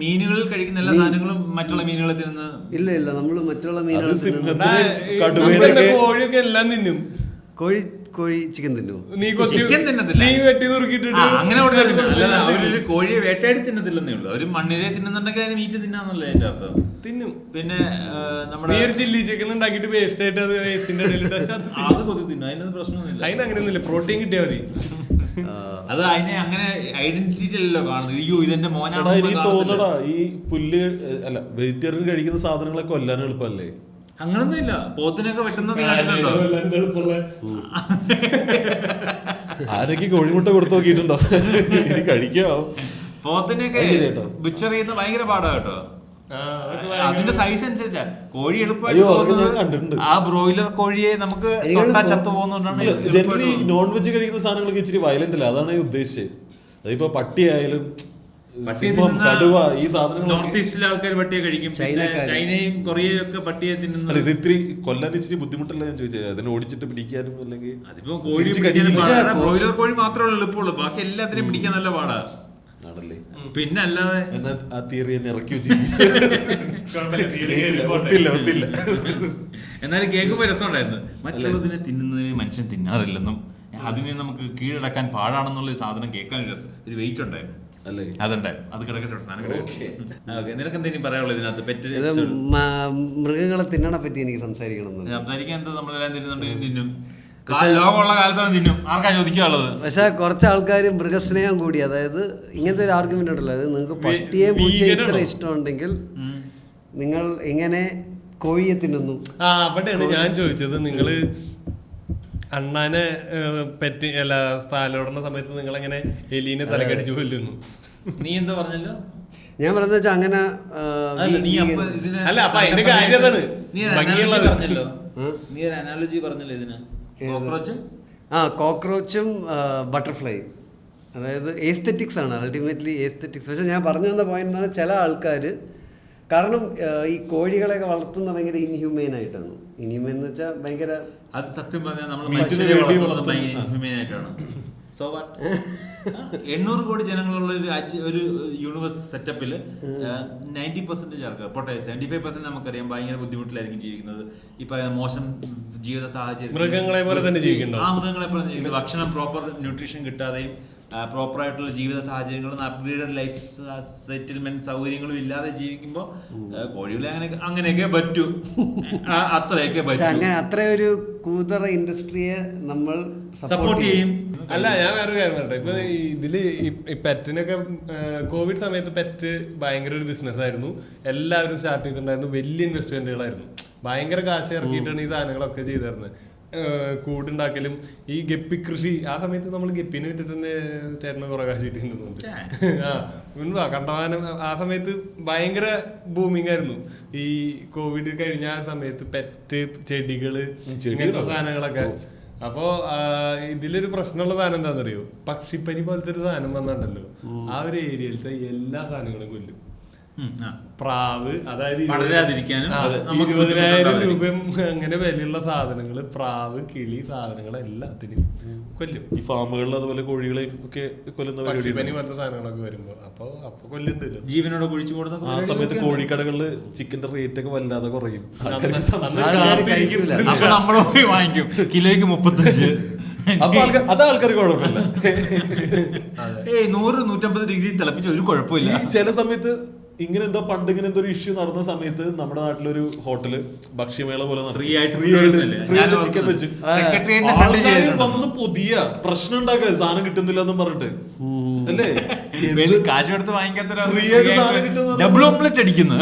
മീനുകളിൽ കഴിക്കുന്ന എല്ലാ സാധനങ്ങളും മറ്റുള്ള മീനുകളെ തിന്നുന്ന ഇല്ല നമ്മൾ മറ്റുള്ള മീനുകൾ കോഴിയൊക്കെ എല്ലാം തിന്നും. കോഴി ചിക്കൻ തിന്നുമോ? ചിക്കൻ തിന്നത്തില്ല, നീ വെട്ടി നുറുക്കിയിട്ടുണ്ട് അങ്ങനെ അവരൊരു കോഴിയെ വേട്ടയാടി തിന്നത്തില്ലെന്നേ ഉള്ളൂ. അവര് മണ്ണിലെ തിന്നുന്നുണ്ടെങ്കിൽ അതിന് മീറ്റ് തിന്നാന്നല്ലേ അതിന്റെ അർത്ഥം. തിന്നും. പിന്നെ നമ്മുടെ ചില്ലി ചിക്കൻ ഉണ്ടാക്കിട്ട് വേസ്റ്റ് ആയിട്ട് അത് വേസ്റ്റിന്റെ അത് കൊതി തിന്നും, അതിനൊന്നും പ്രശ്നമൊന്നുമില്ല. അതിനങ്ങനെയൊന്നുമില്ല, പ്രോട്ടീൻ കിട്ടിയാൽ മതി. അത് അതിനെ അങ്ങനെ ഐഡന്റിറ്റി അല്ലല്ലോ കാണുന്നത്. അയ്യോ ഇതെന്റെ മോനാണ്. എനിക്ക് തോന്നടാ ഈ പുല്ല് അല്ല വെജിറ്റേറിയൻ കഴിക്കുന്ന സാധനങ്ങളെ കൊല്ലാൻ എളുപ്പമല്ലേ? അങ്ങനൊന്നും ഇല്ല. പോത്തിനൊക്കെ വെട്ടുന്നത് കേട്ടിട്ടുണ്ടോ? ആരൊക്കെ കോഴിമുട്ട കൊടുത്തു നോക്കിയിട്ടുണ്ടോ? ഇനി കഴിക്കാവോ? പോത്തിനൊക്കെ ബുച്ചർ ചെയ്യുന്ന ഭയങ്കര പാടാ കേട്ടോ. അതിന്റെ സൈസ് അനുസരിച്ചാ കോഴി എളുപ്പമായിട്ട്. ആ ബ്രോയിലർ കോഴിയെ നമുക്ക് ചത്തു പോകുന്നോണ്ടാണ്. ജനറലി നോൺ വെജ് കഴിക്കുന്ന സാധനങ്ങളൊക്കെ ഇച്ചിരി വയലന്റ് അല്ല, അതാണ് ഞാൻ ഉദ്ദേശിച്ചത്. അതിപ്പോ പട്ടി ആയാലും കടുവ, ഈ സാധനങ്ങൾ നോർത്ത് ഈസ്റ്റിലെ ആൾക്കാർ പട്ടിയെ കഴിക്കും. ചൈനയും കൊറിയയും ഒക്കെ പട്ടിയെ തിന്നുന്നത്. ഇത് ഇത്തിരി കൊല്ലാൻ ഇച്ചിരി ബുദ്ധിമുട്ടല്ല ഞാൻ ചോദിച്ചത്. അതിനെ ഓടിച്ചിട്ട് പിടിക്കാനും അല്ലെങ്കിൽ അതിപ്പോ കോഴി ബ്രോയിലർ കോഴി മാത്രമേ എളുപ്പമുള്ളൂ, ബാക്കി എല്ലാത്തിനെയും പിടിക്കാൻ നല്ല പാടാ ആണല്ലേ. പിന്നെ അല്ലാതെ ആ തിയറി തന്നെ ഇറക്കി വെച്ചില്ല. എന്നാലും കേൾക്കുമ്പോ രസമുണ്ടായിരുന്നു. മറ്റുള്ളതിനെ തിന്നുന്നതിന് മനുഷ്യൻ തിന്നാറില്ലെന്നും അതിനെ നമുക്ക് കീഴടക്കാൻ പാടാണെന്നുള്ള സാധനം കേൾക്കാൻ ഒരു വെയിറ്റ് ഉണ്ടായിരുന്നു. അതുണ്ടായിരുന്നു. അത് കിടക്കട്ടെ സാധനം. നിനക്ക് എന്തെങ്കിലും പറയാനുള്ളത് ഇതിനകത്ത്? പെറ്റ് മൃഗങ്ങളെ തിന്നണ പറ്റി എനിക്ക് സംസാരിക്കാൻ എന്താ? നമ്മളെല്ലാം തിന്നുന്നുണ്ടെങ്കിൽ തിന്നും, ലോകമുള്ള കാലത്താണ് തിന്നും. ആർക്കാ ചോദിക്കാനുള്ളത്? പക്ഷെ കുറച്ച് ആൾക്കാർ മൃഗസ്നേഹം കൂടി, അതായത് ഇങ്ങനത്തെ ഒരു ആർഗ്യുമെന്റ് ഉണ്ടല്ലോ, അതായത് നിങ്ങൾക്ക് പട്ടിയെ പൂച്ചയെ ഇത്ര ഇഷ്ടമുണ്ടെങ്കിൽ നിങ്ങൾ എങ്ങനെ കോഴിയെ തിന്നുന്നു? അവിടെയാണ് ഞാൻ ചോദിച്ചത്. നിങ്ങള് അണ്ണാനെ പെറ്റ് അല്ല സ്ഥലോടുന്ന സമയത്ത് നിങ്ങൾ എങ്ങനെ എലീനെ തലക്കടിച്ചു കൊല്ലുന്നു? നീ എന്താ പറഞ്ഞല്ലോ? ഞാൻ പറഞ്ഞ വെച്ചാൽ അങ്ങനെ അല്ല, അപ്പൊ അതിന്റെ കാര്യം അതാണ്. നീ ഒരു അനാലജി പറഞ്ഞല്ലോ ഇതിന്. കോക്രോച്ചും ബട്ടർഫ്ലൈയും, അതായത് എസ്തെറ്റിക്സ് ആണ് അൾട്ടിമേറ്റ്ലി എസ്തെറ്റിക്സ്. പക്ഷെ ഞാൻ പറഞ്ഞു വന്ന പോയിന്റ് എന്ന് പറഞ്ഞാൽ ചില ആൾക്കാർ, കാരണം ഈ കോഴികളെയൊക്കെ വളർത്തുന്ന ഭയങ്കര ഇൻഹ്യൂമെയിൻ ആയിട്ടാണ്. ഇൻഹ്യൂമെയിൻ എന്ന് വെച്ചാൽ ഭയങ്കര, അത് സത്യം പറഞ്ഞാൽ നമ്മൾ ഇൻഹ്യൂമെയിൻ ആയിട്ടാണ്. So what? 800 കോടി ജനങ്ങളുള്ള ഒരു യൂണിവേഴ്സ് സെറ്റപ്പിൽ 90% ആൾക്കാർ പോട്ടെ 75% നമുക്കറിയാം ഭയങ്കര ബുദ്ധിമുട്ടിലായിരിക്കും ജീവിക്കുന്നത്. ഈ പറയുന്ന മോശം ജീവിത സാഹചര്യം, മൃഗങ്ങളെ പോലെ തന്നെ ജീവിക്കുന്നു. മൃഗങ്ങളെ പോലെ ജീവിക്കുന്നത്, ഭക്ഷണം പ്രോപ്പർ ന്യൂട്രീഷൻ കിട്ടാതെയും പ്രോപ്പറായിട്ടുള്ള ജീവിത സാഹചര്യങ്ങളും അപ്ഗ്രേഡഡ് ലൈഫ് സെറ്റിൽമെന്റ് സൗകര്യങ്ങളും ഇല്ലാതെ ജീവിക്കുമ്പോൾ കോഴികളെ അങ്ങനെയൊക്കെ പറ്റൂ, അത്രയൊക്കെ പറ്റൂ. അങ്ങനെ അത്ര ഒരു കൂതറ ഇൻഡസ്ട്രിയെ നമ്മൾ സപ്പോർട്ട് ചെയ്യും. അല്ല, ഞാൻ വേറൊരു കാര്യം പറയട്ടെ. ഇപ്പൊ ഇതില് ഈ പെറ്റിനൊക്കെ കോവിഡ് സമയത്ത് പെറ്റ് ഭയങ്കര ഒരു ബിസിനസ് ആയിരുന്നു. എല്ലാവരും സ്റ്റാർട്ട് ചെയ്തിട്ടുണ്ടായിരുന്നു. വലിയ ഇൻവെസ്റ്റ്മെന്റുകളായിരുന്നു. ഭയങ്കര കാശ് ഇറക്കിയിട്ടാണ് ഈ സാധനങ്ങളൊക്കെ ചെയ്തിരുന്നത്. കൂടുണ്ടാക്കലും ഈ ഗപ്പി കൃഷി. ആ സമയത്ത് നമ്മൾ ഗപ്പിനെ വിറ്റിട്ട് തന്നെ ചേട്ടന് കുറെ കാശ് കിട്ടിയിട്ടുണ്ട്. കണ്ടമാനം ആ സമയത്ത് ഭയങ്കര ബൂമിങ് ആയിരുന്നു. ഈ കോവിഡ് കഴിഞ്ഞ ആ സമയത്ത് പെറ്റ്, ചെടികള്, ഇങ്ങനത്തെ സാധനങ്ങളൊക്കെ. അപ്പോ ഇതിലൊരു പ്രശ്നമുള്ള സാധനം എന്താണെന്നറിയോ? പക്ഷിപ്പനി പോലത്തെ ഒരു സാധനം വന്നിട്ടുണ്ടല്ലോ, ആ ഒരു ഏരിയയിലത്തെ എല്ലാ സാധനങ്ങളും കൊല്ലും. പ്രാവ്, അതായത് 20,000 രൂപ അങ്ങനെ വിലയുള്ള സാധനങ്ങള്, പ്രാവ്, കിളി, സാധനങ്ങൾ എല്ലാത്തിനും കൊല്ലും. ഈ ഫാമുകളിൽ അതുപോലെ കോഴികളെയും ഒക്കെ കൊല്ലുന്ന പക്ഷിപ്പനി പോലത്തെ സാധനങ്ങളൊക്കെ വരുമ്പോ അപ്പൊ കൊല്ലുണ്ടല്ലോ, ജീവനോടെ കുഴിച്ചു കൊടുത്ത. ആ സമയത്ത് കോഴിക്കടകളില് ചിക്കന്റെ റേറ്റ് ഒക്കെ വല്ലാതെ കുറയും. അപ്പൊ നമ്മള് പോയി വാങ്ങിക്കും കിലോയ്ക്ക് 35. അത് ആൾക്കാർക്ക് കുഴപ്പമില്ല. 100-150 ഡിഗ്രി തിളപ്പിച്ച ഒരു കുഴപ്പമില്ല. ചില സമയത്ത് ഇങ്ങനെ എന്തോ പണ്ട് ഇങ്ങനെ എന്തോ ഒരു ഇഷ്യൂ നടന്ന സമയത്ത് നമ്മുടെ നാട്ടിലൊരു ഹോട്ടല് ഭക്ഷ്യമേള പോലെ ചിക്കൻ വെച്ച് വന്ന് പുതിയ പ്രശ്നം ഉണ്ടാക്കുക, സാധനം കിട്ടുന്നില്ല എന്നും പറഞ്ഞിട്ട് അല്ലേ, കാശ് കൊടുത്ത് വാങ്ങിക്കാത്ത ഡബിൾ ഓംലെറ്റ് അടിക്കുന്നു,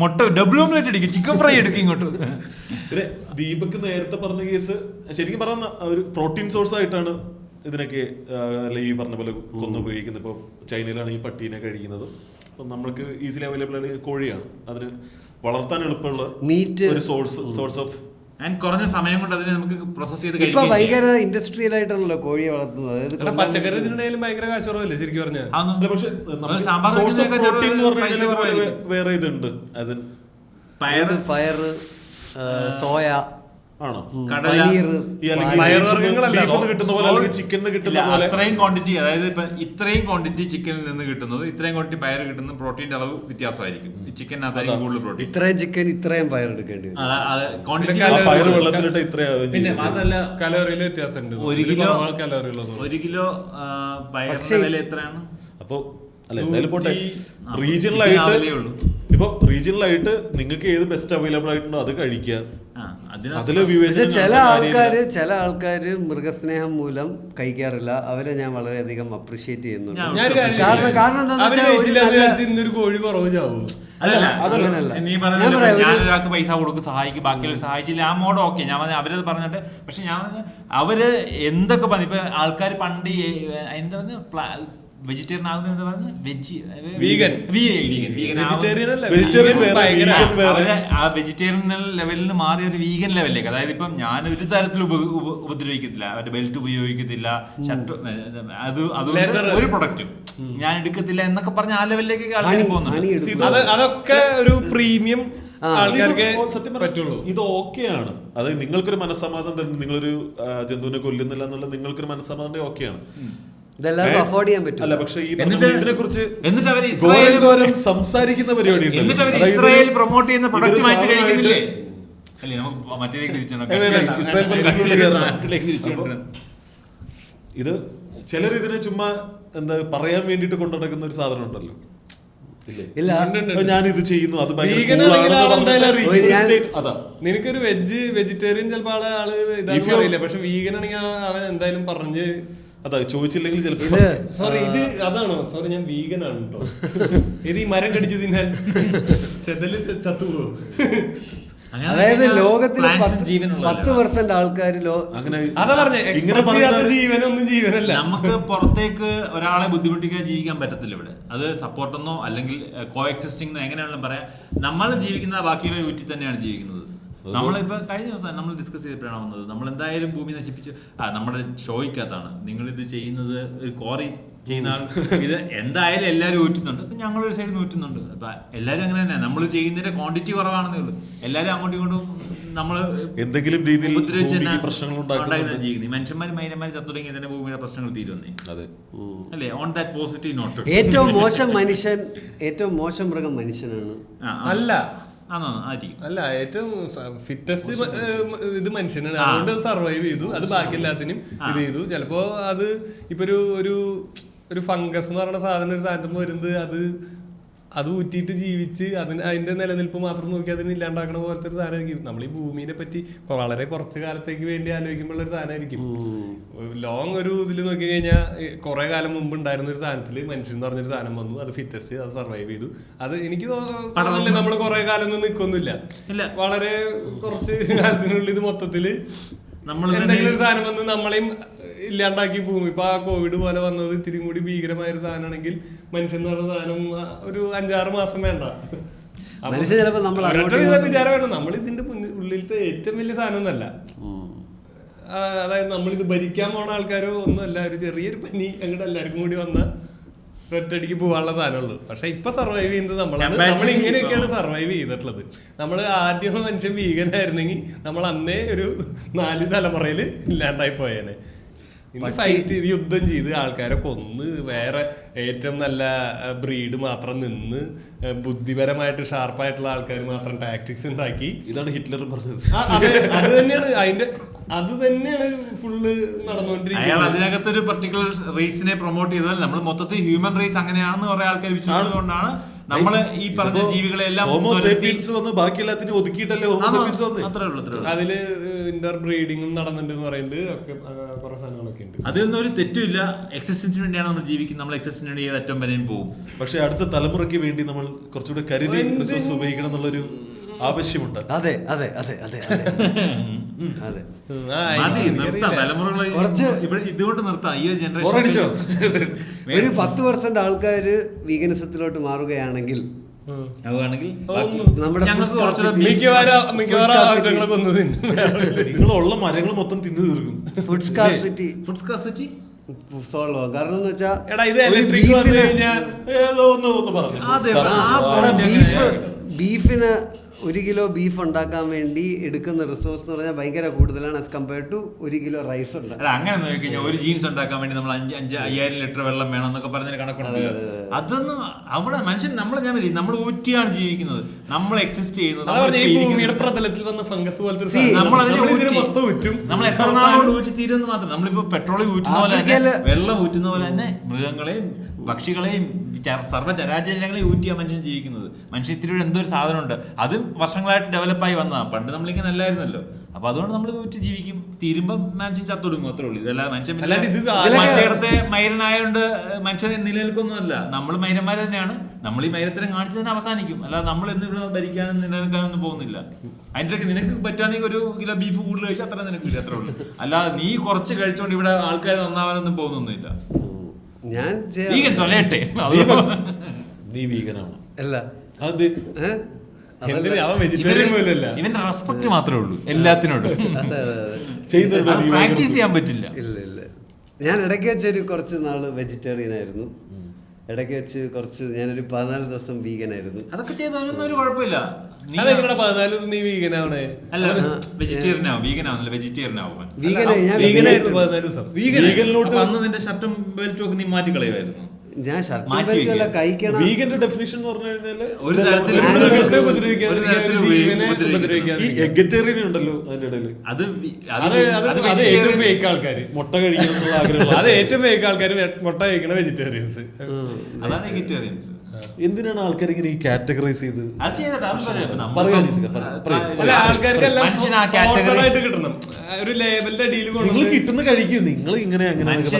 മുട്ട ഡബിൾ ഓംലെറ്റ് അടിക്കും, ചിക്കൻ ഫ്രൈ എടുക്കും ഇങ്ങോട്ട്. പിന്നെ ദീപക് നേരത്തെ പറഞ്ഞ കേസ് ശരിക്കും പറഞ്ഞ ഒരു പ്രോട്ടീൻ സോഴ്സ് ആയിട്ടാണ് ഇതിനൊക്കെ ഈ പറഞ്ഞ പോലെ കൊന്നുപയോഗിക്കുന്നത്. ഇപ്പോൾ ചൈനയിലാണ് ഈ പട്ടീനെ കഴിക്കുന്നത്. അപ്പം നമ്മൾക്ക് ഈസിലി അവൈലബിൾ ആണ് കോഴിയാണ്. അതിന് വളർത്താൻ എളുപ്പമുള്ള മീറ്റ് ഒരു സോഴ്സ് ഓഫ് കുറഞ്ഞ സമയം കൊണ്ട് അതിനെ നമുക്ക് പ്രോസസ് ചെയ്ത് കഴിക്കാം. ഭയങ്കര ഇൻഡസ്ട്രിയൽ ആയിട്ടാണല്ലോ കോഴിയെ വളർത്തുന്നത്. അതായത് പച്ചക്കറി ഇതിനിടയിലും ഭയങ്കര കാശ് കുറവല്ലേ ശരിക്കും പറഞ്ഞാൽ. വേറെ ഇതുണ്ട്. അതിന് പയറ്, സോയ, ആണോ? കടല പനീർ, ഈ അല്ലെങ്കിൽ പയറുവർഗ്ഗങ്ങളല്ല. ബീഫിന്ന് കിട്ടുന്ന പോലെ അല്ലെങ്കിൽ ചിക്കനിന്ന് കിട്ടുന്ന പോലെ അത്രയും ക്വാണ്ടിറ്റി, അതായത് ഇപ്പൊ ഇത്രയും ക്വാണ്ടിറ്റി ചിക്കനിൽ നിന്ന് കിട്ടുന്നത് ഇത്രയും ക്വാണ്ടിറ്റി പയർ കിട്ടുന്ന പ്രോട്ടീന്റെ അളവ് വ്യത്യാസമായിരിക്കും. ഈ ചിക്കനകത്തായിരിക്കും കൂടുതൽ പ്രോട്ടീൻ. ഇത്രയും ചിക്കൻ ഇത്രയും പയർ എടുക്കേണ്ടി വരും. ക്വാണ്ടിറ്റി ആ പയറ് വെള്ളത്തിലിട്ട് ഇത്രയാവുകയും പിന്നെ ചെയ്യും. മാത്രമല്ല കലോറിയിൽ വ്യത്യാസമുണ്ട്. 1 കിലോ പയറിന്റെ വില എത്രയാണ്? അപ്പൊ അല്ല എന്തായാലും പോട്ടെ, 140 റീജിയണലായിട്ട് ഉള്ളൂ. ഇപ്പൊ റീജിയണലായിട്ട് നിങ്ങൾക്ക് ഏത് ബെസ്റ്റ് അവൈലബിൾ ആയിട്ടുണ്ടോ അത് കഴിക്കുക. അതില് പക്ഷെ വിവേചനം ചില ആൾക്കാര് മൃഗസ്നേഹം മൂലം കഴിക്കാറില്ല. അവരെ ഞാൻ വളരെയധികം അപ്രീഷിയേറ്റ് ചെയ്യുന്നുണ്ട്. കാരണം എന്താണെന്ന് വെച്ചാൽ ഇന്നൊരു കോഴി കുറവ് ചാവും. അതല്ല നീ പറഞ്ഞ ഞാനൊരാൾക്ക് പൈസ കൊടുക്കും, സഹായിക്കും, ബാക്കിയുള്ള സഹായിച്ചില്ല ആ മോഡ് ഓക്കെ. ഞാൻ പറഞ്ഞ അവരത് പറഞ്ഞിട്ട്, പക്ഷെ ഞാൻ പറഞ്ഞ അവര് എന്തൊക്കെ പറഞ്ഞു. ഇപ്പൊ ആൾക്കാർ പണ്ട് എന്താ പറഞ്ഞ വെജിറ്റേറിയൻ ആകുന്ന എന്താ പറഞ്ഞ ആ വെജിറ്റേറിയൻ ലെവലിൽ നിന്ന് മാറിയ ഒരു വീഗൻ ലെവലിലേക്ക്. അതായത് ഇപ്പം ഞാൻ ഒരു തരത്തിൽ ഉപദ്രവിക്കത്തില്ല, അവരുടെ ബെൽറ്റ് ഉപയോഗിക്കത്തില്ല, ഷർട്ട് അതുകൊണ്ട് ഒരു പ്രൊഡക്റ്റും ഞാൻ എടുക്കത്തില്ല എന്നൊക്കെ പറഞ്ഞ ആ ലെവലിലേക്ക് ആൾക്കാർ പോകുന്നുണ്ട്. അതൊക്കെ ഒരു പ്രീമിയം ആൾക്കാർക്ക് സത്യം പറ്റുള്ളൂ. ഇത് ഓക്കെയാണ്. അതായത് നിങ്ങൾക്കൊരു മനസ്സമാധാനം തന്നെ, നിങ്ങളൊരു ജന്തുവിനെ കൊല്ലുന്നില്ല എന്നുള്ള നിങ്ങൾക്കൊരു മനസ്സമാധാനം ഓക്കെയാണ്. ഇതെല്ലാവർക്കും അഫോർഡ് ചെയ്യാൻ പറ്റും. അല്ല പക്ഷേ ഇതിനെ കുറിച്ച് സംസാരിക്കുന്ന പരിപാടി ഇസ്രായേൽ പ്രൊമോട്ട് ചെയ്യുന്ന പ്രൊഡക്റ്റ് വാങ്ങിച്ച് കഴിക്കുന്നില്ലേ? അല്ലേ നമുക്ക് മറ്റേലേക്ക് ഇത് ചിലർ ഇതിനെ ചുമ്മാ എന്താ പറയാൻ വേണ്ടിട്ട് കൊണ്ടുനടക്കുന്ന ഒരു സാധനം ഉണ്ടല്ലോ. ഇല്ല, ഞാനിത് ചെയ്യുന്നു, അത് നിനക്കൊരു വെജിറ്റേറിയൻ ചിലപ്പോ ആള് ഇതാണെന്ന് അറിയില്ല, പക്ഷെ വീഗൻ ആണെങ്കിൽ അവൻ എന്തായാലും പറഞ്ഞ് അതാ ചോദിച്ചില്ലെങ്കിൽ ചിലപ്പോ സോറി ഇത് അതാണോ സോറി ഞാൻ വീഗൻ ആണ് കേട്ടോ, ഇത് ഈ മരം കടിച്ചു തിന്നാൻ ചെതല് ചത്തുപോകും. അതായത് ലോകത്തിൽ 10% ആൾക്കാർ അതാ പറഞ്ഞേ ജീവനൊന്നും ജീവനല്ല. നമുക്ക് പുറത്തേക്ക് ഒരാളെ ബുദ്ധിമുട്ടിക്കാൻ ജീവിക്കാൻ പറ്റത്തില്ല ഇവിടെ. അത് സപ്പോർട്ടെന്നോ അല്ലെങ്കിൽ കോ എക്സിസ്റ്റിംഗ് എങ്ങനെയാണെങ്കിലും പറയാം. നമ്മൾ ജീവിക്കുന്ന ബാക്കിയുള്ള യൂറ്റിൽ തന്നെയാണ് ജീവിക്കുന്നത്. നമ്മളിപ്പോ കഴിഞ്ഞ ദിവസം നമ്മൾ ഡിസ്കസ് ചെയ്തപ്പോഴാണ് വന്നത്, നമ്മൾ എന്തായാലും ഭൂമി നശിപ്പിച്ച് നമ്മുടെ ഷോയ്ക്കകത്താണ് നിങ്ങളിത് ചെയ്യുന്നത്, ഒരു ക്വാറി ചെയ്യുന്ന ആൾ ഇത് എന്തായാലും എല്ലാവരും ഊറ്റുന്നുണ്ട്, അപ്പൊ ഞങ്ങളൊരു സൈഡിൽ നിന്ന് ഊറ്റുന്നുണ്ട്. അപ്പൊ എല്ലാവരും അങ്ങനെ തന്നെ, നമ്മൾ ചെയ്യുന്നതിന്റെ ക്വാണ്ടിറ്റി കുറവാണെന്നേ ഉള്ളൂ. എല്ലാവരും അങ്ങോട്ടും ഇങ്ങോട്ടും നമ്മള് എന്തെങ്കിലും രീതിയിൽ ജീവിക്കുന്നത്. മനുഷ്യന്മാരും മൈനന്മാരും ചത്തുടങ്ങി തന്നെ ഭൂമിയുടെ പ്രശ്നങ്ങൾ തീരുവന്നേ അല്ലേ? ഓൺ ദാറ്റ് പോസിറ്റീവ് നോട്ട് ഏറ്റവും മോശം മൃഗം മനുഷ്യനാണ്. അല്ല അല്ല ഏറ്റവും ഫിറ്റസ്റ്റ് ഇത് മനുഷ്യനാണ്. അതുകൊണ്ട് സർവൈവ് ചെയ്തു, അത് ബാക്കി എല്ലാത്തിനും ഇത് ചെയ്തു. ചിലപ്പോ അത് ഇപ്പൊ ഒരു ഫംഗസ് എന്ന് പറയുന്ന സാധനം ഒരു സാധനത്തിൽ വരുന്നത് അത് ഊറ്റിയിട്ട് ജീവിച്ച് അതിന്റെ നിലനിൽപ്പ് മാത്രം നോക്കി അതിന് ഇല്ലാണ്ടാക്കണ പോലത്തെ ഒരു സാധനമായിരിക്കും. നമ്മൾ ഈ ഭൂമിനെ പറ്റി വളരെ കുറച്ച് കാലത്തേക്ക് വേണ്ടി ആലോചിക്കുമ്പോൾ ഒരു സാധനമായിരിക്കും. ലോങ് ഒരു ഇതിൽ നോക്കി കഴിഞ്ഞാൽ കുറെ കാലം മുമ്പ് ഉണ്ടായിരുന്ന ഒരു സാധനത്തിൽ മനുഷ്യൻ എന്ന് പറഞ്ഞൊരു സാധനം വന്നു, അത് ഫിറ്റസ്റ്റ്, അത് സർവൈവ് ചെയ്തു. അത് എനിക്ക് തോന്നുന്നില്ല നമ്മൾ കുറെ കാലം ഒന്നും നിൽക്കൊന്നുമില്ല, വളരെ കുറച്ച് കാലത്തിനുള്ളിൽ ഇത് മൊത്തത്തില് എന്തെങ്കിലും ഒരു സാധനം വന്ന് നമ്മളെയും ഇല്ലാണ്ടാക്കി പോകും. ഇപ്പൊ ആ കോവിഡ് പോലെ വന്നത് ഇത്തിരി കൂടി ഭീകരമായ ഒരു സാധനമാണെങ്കിൽ മനുഷ്യൻ എന്ന് പറയുന്ന സാധനം ഒരു 5-6 മാസം വേണ്ട. വിചാരം വേണ്ട, നമ്മൾ ഇതിന്റെ ഉള്ളിലത്തെ ഏറ്റവും വലിയ സാധനം ഒന്നല്ല. അതായത് നമ്മളിത് ഭരിക്കാൻ പോണ ആൾക്കാരോ ഒന്നുമല്ല, ഒരു ചെറിയൊരു പനി അങ്ങോട്ട് എല്ലാവർക്കും കൂടി വന്ന ഒറ്റയടിക്ക് പോകാനുള്ള സാധനമുള്ളൂ. പക്ഷെ ഇപ്പൊ സർവൈവ് ചെയ്യുന്നത് നമ്മളാണ്. നമ്മൾ ഇങ്ങനെയൊക്കെയാണ് സർവൈവ് ചെയ്തിട്ടുള്ളത്. നമ്മൾ ആദ്യം മനുഷ്യൻ വീഗനായിരുന്നെങ്കിൽ നമ്മൾ അന്നേ ഒരു 4 തലമുറയിൽ ഇല്ലാണ്ടായി പോയേനെ. ഫൈറ്റ് ചെയ്ത് യുദ്ധം ചെയ്ത് ആൾക്കാരെ കൊന്ന് വേറെ ഏറ്റവും നല്ല ബ്രീഡ് മാത്രം നിന്ന് ബുദ്ധിപരമായിട്ട് ഷാർപ്പായിട്ടുള്ള ആൾക്കാർ മാത്രം ടാക്ടിക്സ് ഉണ്ടാക്കി. ഇതാണ് ഹിറ്റ്ലർ പറഞ്ഞത്. അത് തന്നെയാണ് അത് തന്നെയാണ് ഫുള്ള് നടന്നുകൊണ്ടിരിക്കുന്നത്. അതിനകത്തൊരു പർട്ടിക്കുലർ റേസിനെ പ്രൊമോട്ട് ചെയ്താൽ നമ്മൾ മൊത്തത്തിൽ ഹ്യൂമൻ റേസ് അങ്ങനെയാണെന്ന് കുറെ ആൾക്കാർ വിശ്വസിച്ചതുകൊണ്ടാണ് നമ്മള് ഈ പറഞ്ഞ ജീവികളെല്ലാം ബാക്കി എല്ലാത്തിനും ഒതുക്കിയിട്ടല്ലേ ഹോമോസേപ്പിയൻസ് വന്നത്. അതില് ഇന്റർ ബ്രീഡിങ്ങും നടന്നിട്ടുണ്ടെന്ന് പറയുന്നുണ്ട്, ഒക്കെ കുറെ സാധനങ്ങളൊക്കെ ഉണ്ട്. അതൊന്നും ഒരു തെറ്റുമില്ല. എക്സിസ്റ്റൻസിന് വേണ്ടിയാണ് നമ്മൾ ജീവിക്കുന്നത്, നമ്മൾ എക്സിസ്റ്റൻസിന് വേണ്ടി ഏത് അറ്റം വരെയും പോകും. പക്ഷെ അടുത്ത തലമുറയ്ക്ക് വേണ്ടി നമ്മൾ കുറച്ചുകൂടെ കരുതി റിസോഴ്സ് ഉപയോഗിക്കണം എന്നുള്ളൊരു ആവശ്യമുണ്ട്. അതെ അതെ അതെ അതെ അതെ തലമുറകളെ ഇതുകൊണ്ട് നിർത്താം. ഈ ജനറേഷൻ ഒരു 10% ആൾക്കാര് വീഗനിസത്തിലോട്ട് മാറുകയാണെങ്കിൽ നിങ്ങളുള്ള മരങ്ങൾ മൊത്തം തിന്നു തീർക്കും. ഫുഡ് സ്കാർസിറ്റി സോൾവ് ആവും. കാരണം എന്ന് വെച്ചാൽ ബീഫിന് 1 കിലോ ബീഫ് ഉണ്ടാക്കാൻ വേണ്ടി എടുക്കുന്ന റിസോഴ്സ് എന്ന് പറഞ്ഞാൽ ഭയങ്കര കൂടുതലാണ് as compared to 1 kilo rice ഉണ്ടാകും. അല്ല അങ്ങനെ നോക്കിക്കഴിഞ്ഞാൽ ഒരു ജീൻസ് ഉണ്ടാക്കാൻ വേണ്ടി നമ്മൾ 5,000 ലിറ്റർ വെള്ളം വേണം എന്നൊക്കെ പറഞ്ഞ കണക്കുണ്ടല്ലോ. അതൊന്നും അവിടെ മനുഷ്യൻ നമ്മൾ ഊറ്റിയാണ് ജീവിക്കുന്നത്, നമ്മൾ എക്സിസ്റ്റ് ചെയ്യുന്നത്. നമ്മൾ എത്ര നാളോട് ഊറ്റി തീരുമെന്ന് മാത്രം. നമ്മളിപ്പോ പെട്രോൾ ഊറ്റുന്ന പോലെ തന്നെ, വെള്ളം ഊറ്റുന്ന പോലെ തന്നെ മൃഗങ്ങളെയും പക്ഷികളെയും സർവ്വചരാചരങ്ങളെയും ഊറ്റിയാണ് മനുഷ്യൻ ജീവിക്കുന്നത്. മനുഷ്യൻ ഇത്തിരി എന്തോ ഒരു സാധനമുണ്ട്, അതും വർഷങ്ങളായിട്ട് ഡെവലപ്പായി വന്നതാണ്. പണ്ട് നമ്മളിങ്ങനെ അല്ലായിരുന്നല്ലോ. അപ്പൊ അതുകൊണ്ട് നമ്മൾ ഊറ്റി ജീവിക്കും. തീരുമ്പം മനുഷ്യൻ ചത്തൊടുങ്ങും, അത്രേ ഉള്ളൂ. ഇതല്ലാതെ മനുഷ്യൻ മറ്റേടത്തെ മൈരനായോണ്ട് മനുഷ്യൻ നിലനിൽക്കൊന്നുമല്ല. നമ്മൾ മൈരന്മാർ തന്നെയാണ്. നമ്മൾ ഈ മൈരത്തിനെ കാണിച്ചതിന് അവസാനിക്കും. അല്ലാതെ നമ്മൾ എന്ന് ഇവിടെ ഭരിക്കാനും നിലനിൽക്കാനൊന്നും പോകുന്നില്ല. അതിൻ്റെ നിനക്ക് പറ്റുകയാണെങ്കിൽ 1 കിലോ ബീഫ് കൂടുതൽ കഴിച്ചാൽ അത്ര നിനക്കില്ല, അത്രേ ഉള്ളൂ. അല്ലാതെ നീ കുറച്ച് കഴിച്ചോണ്ട് ഇവിടെ ആൾക്കാർ നന്നാവാനൊന്നും പോകുന്നൊന്നുമില്ല. ഞാൻ നീ വീഗനാണ് അല്ല, അത് ഇവന്റെ റെസ്പെക്ട് മാത്രമേ ഉള്ളൂ എല്ലാത്തിനോടും. പ്രാക്ടീസ് ചെയ്യാൻ പറ്റില്ല. ഇല്ല ഇല്ല, ഞാൻ ഇടയ്ക്ക് വെച്ചൊരു കുറച്ച് നാള് വെജിറ്റേറിയൻ ആയിരുന്നു. ഇടയ്ക്ക് വെച്ച് ഞാനൊരു 14 ദിവസം വീഗൻ ആയിരുന്നു. അതൊക്കെ ചെയ്തൊന്നും ഒരു കുഴപ്പമില്ല. 14 ദിവസം നീ വീഗൻ ആവണേ? അല്ല, വെജിറ്റേറിയൻ ആവും. വീഗൻ ആവുന്നില്ല, വെജിറ്റേറിയൻ ആവും. വീഗനായിരുന്നു 14 ദിവസം. വീഗനിലോട്ട് വന്ന് നിന്റെ ഷർട്ടും ബെൽറ്റും ഒക്കെ നീ മാറ്റി കളയുമായിരുന്നു. ഞാൻ ഷർട്ട് കഴിക്കണം. വീഗന്റെ ഡെഫിനിഷൻ എന്ന് പറഞ്ഞു കഴിഞ്ഞാല് ഒരു തരത്തിലും എഗറ്റേറിയൻ ഉണ്ടല്ലോ അതിന്റെ ഇടയില്. അത് ഏറ്റവും ഫേക്ക് ആൾക്കാര് മുട്ട കഴിക്കണം ആഗ്രഹം. അത് ഏറ്റവും ഫേക്ക് ആൾക്കാര് മുട്ട കഴിക്കണ വെജിറ്റേറിയൻസ്. അതാണ് വെജിറ്റേറിയൻസ്. എന്തിനാണ് ആൾക്കാർ ഇങ്ങനെ ഈ കാറ്റഗറൈസ് ചെയ്ത് ആൾക്കാർക്ക് കിട്ടണം? ഒരു ലേബലിന്റെ അടിയിൽ നിങ്ങൾ കിട്ടുന്ന കഴിക്കും. നിങ്ങൾ ഇങ്ങനെ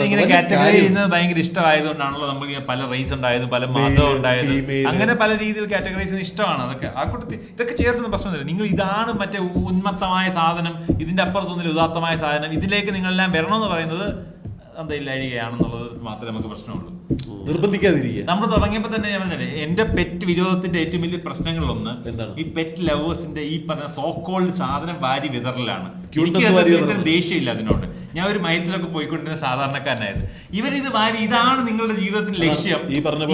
ഇങ്ങനെ കാറ്റഗറി ചെയ്യുന്നത് ഭയങ്കര ഇഷ്ടമായതുകൊണ്ടാണല്ലോ നമുക്ക് പല റേസ് ഉണ്ടായത്, പല മതം ഉണ്ടായത്, അങ്ങനെ പല രീതിയിൽ കാറ്റഗറൈസ് ചെയ്യുന്നത് ഇഷ്ടമാണ്. അതൊക്കെ ആ കൂട്ടത്തിൽ ഇതൊക്കെ ചേർക്കുന്ന പ്രശ്നമില്ല. നിങ്ങൾ ഇതാണ് മറ്റേ ഉന്മത്തമായ സാധനം, ഇതിന്റെ അപ്പുറത്തൊന്നിൽ ഉദാത്തമായ സാധനം, ഇതിലേക്ക് നിങ്ങളെല്ലാം വരണമെന്ന് പറയുന്നത് അന്തയില്ലാഴികയാണെന്നുള്ളത് മാത്രമേ നമുക്ക് പ്രശ്നമുള്ളൂ. നിർബന്ധിക്കാതിരിക്കുക. നമ്മൾ തുടങ്ങിയപ്പോൾ തന്നെ ഞാൻ പറഞ്ഞില്ലേ, എന്റെ പെറ്റ് വിരോധത്തിന്റെ ഏറ്റവും വലിയ പ്രശ്നങ്ങളിലൊന്ന് ഈ പെറ്റ് ലവേഴ്സിന്റെ ഈ പറഞ്ഞ സോക്കോൾഡ് സാധനം വാരി വിതറലാണ്. ദേഷ്യമില്ല അതിനോട്. ഞാൻ ഒരു മയത്തിലൊക്കെ പോയിക്കൊണ്ടിരുന്ന സാധാരണക്കാരനായിരുന്നു. ഇവരിത് വാരി, ഇതാണ് നിങ്ങളുടെ ജീവിതത്തിന്റെ ലക്ഷ്യം,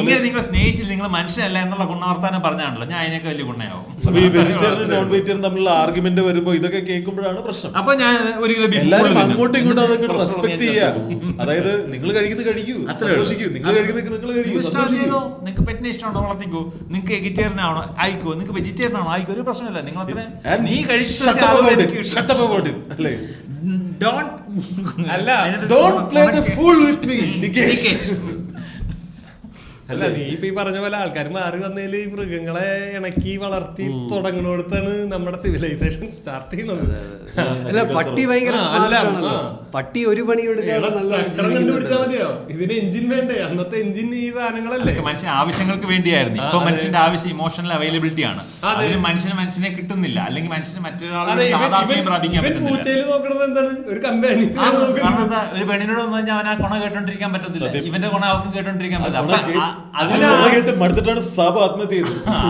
ഇങ്ങനെ നിങ്ങളെ സ്നേഹിച്ചില്ല, നിങ്ങൾ മനുഷ്യനല്ല എന്നുള്ള ഗുണവർത്താനം പറഞ്ഞാണല്ലോ. ഞാൻ അതിനൊക്കെ വലിയ ഗുണയാവും. നോൺ വെജിറ്റേറിയൻ തമ്മിലുള്ള ആർഗ്യുമെന്റ് വരുമ്പോ ഇതൊക്കെ കേൾക്കുമ്പോഴാണ് പ്രശ്നം. അപ്പൊ ഞാൻ 1 കിലോ ബീഫ് അങ്ങോട്ടും ഇങ്ങോട്ടും അതൊക്കെ റെസ്പെക്ട് ചെയ്യുക. അതായത് നിങ്ങൾ കഴിക്കുന്നത് കഴിക്കൂ, സന്തോഷിക്കൂ. നിങ്ങൾ കഴിക്കുന്നത് നിങ്ങൾ കഴിക്കൂ, ചെയ്തോ. നിങ്ങൾക്ക് പെറ്റിനെ ഇഷ്ടമാണോ വളർത്തിക്കോ. നിങ്ങൾക്ക് വെജിറ്റേറിയൻ ആണോ ആയിക്കോ, നിങ്ങൾക്ക് വെജിറ്റേറിയൻ ആണോ ആയിക്കോ, ഒരു പ്രശ്നമില്ല. നിങ്ങൾ അത്ര നീ അല്ല, നീ ഇപ്പൊ ഈ പറഞ്ഞ പോലെ ആൾക്കാർ മാറി വന്നതില് ഈ മൃഗങ്ങളെ ഇണക്കി വളർത്തി തുടങ്ങുന്നിടത്താണ് നമ്മുടെ സിവിലൈസേഷൻ സ്റ്റാർട്ട് ചെയ്യുന്നത്. അല്ല, പട്ടി ഭയങ്കര പട്ടി ഒരു പണി കണ്ടുപിടിച്ചാൽ മതിയോ? ഇതിന് എഞ്ചിൻ വേണ്ടേ? അന്നത്തെ എഞ്ചിൻ ഈ സാധനങ്ങളല്ലേ. മനുഷ്യൻ ആവശ്യങ്ങൾക്ക് വേണ്ടിയായിരുന്നു. ഇപ്പൊ മനുഷ്യന്റെ ആവശ്യം ഇമോഷണൽ അവൈലബിലിറ്റി ആണ്. അതിന് മനുഷ്യനെ കിട്ടുന്നില്ല, അല്ലെങ്കിൽ മനുഷ്യന് മറ്റൊരാളെ പ്രാപിക്കാൻ പൂച്ചയിൽ നോക്കണത് എന്താണ്? ഒരു കമ്പാനി. ഒരു പെണ്ണിനോട് വന്നു കഴിഞ്ഞാൽ അവൻ ആ കൊണ കേട്ടോണ്ടിരിക്കാൻ പറ്റത്തില്ല, ഇവന്റെ കൊണ അവർക്ക് കേട്ടോണ്ടിരിക്കാൻ പറ്റില്ല.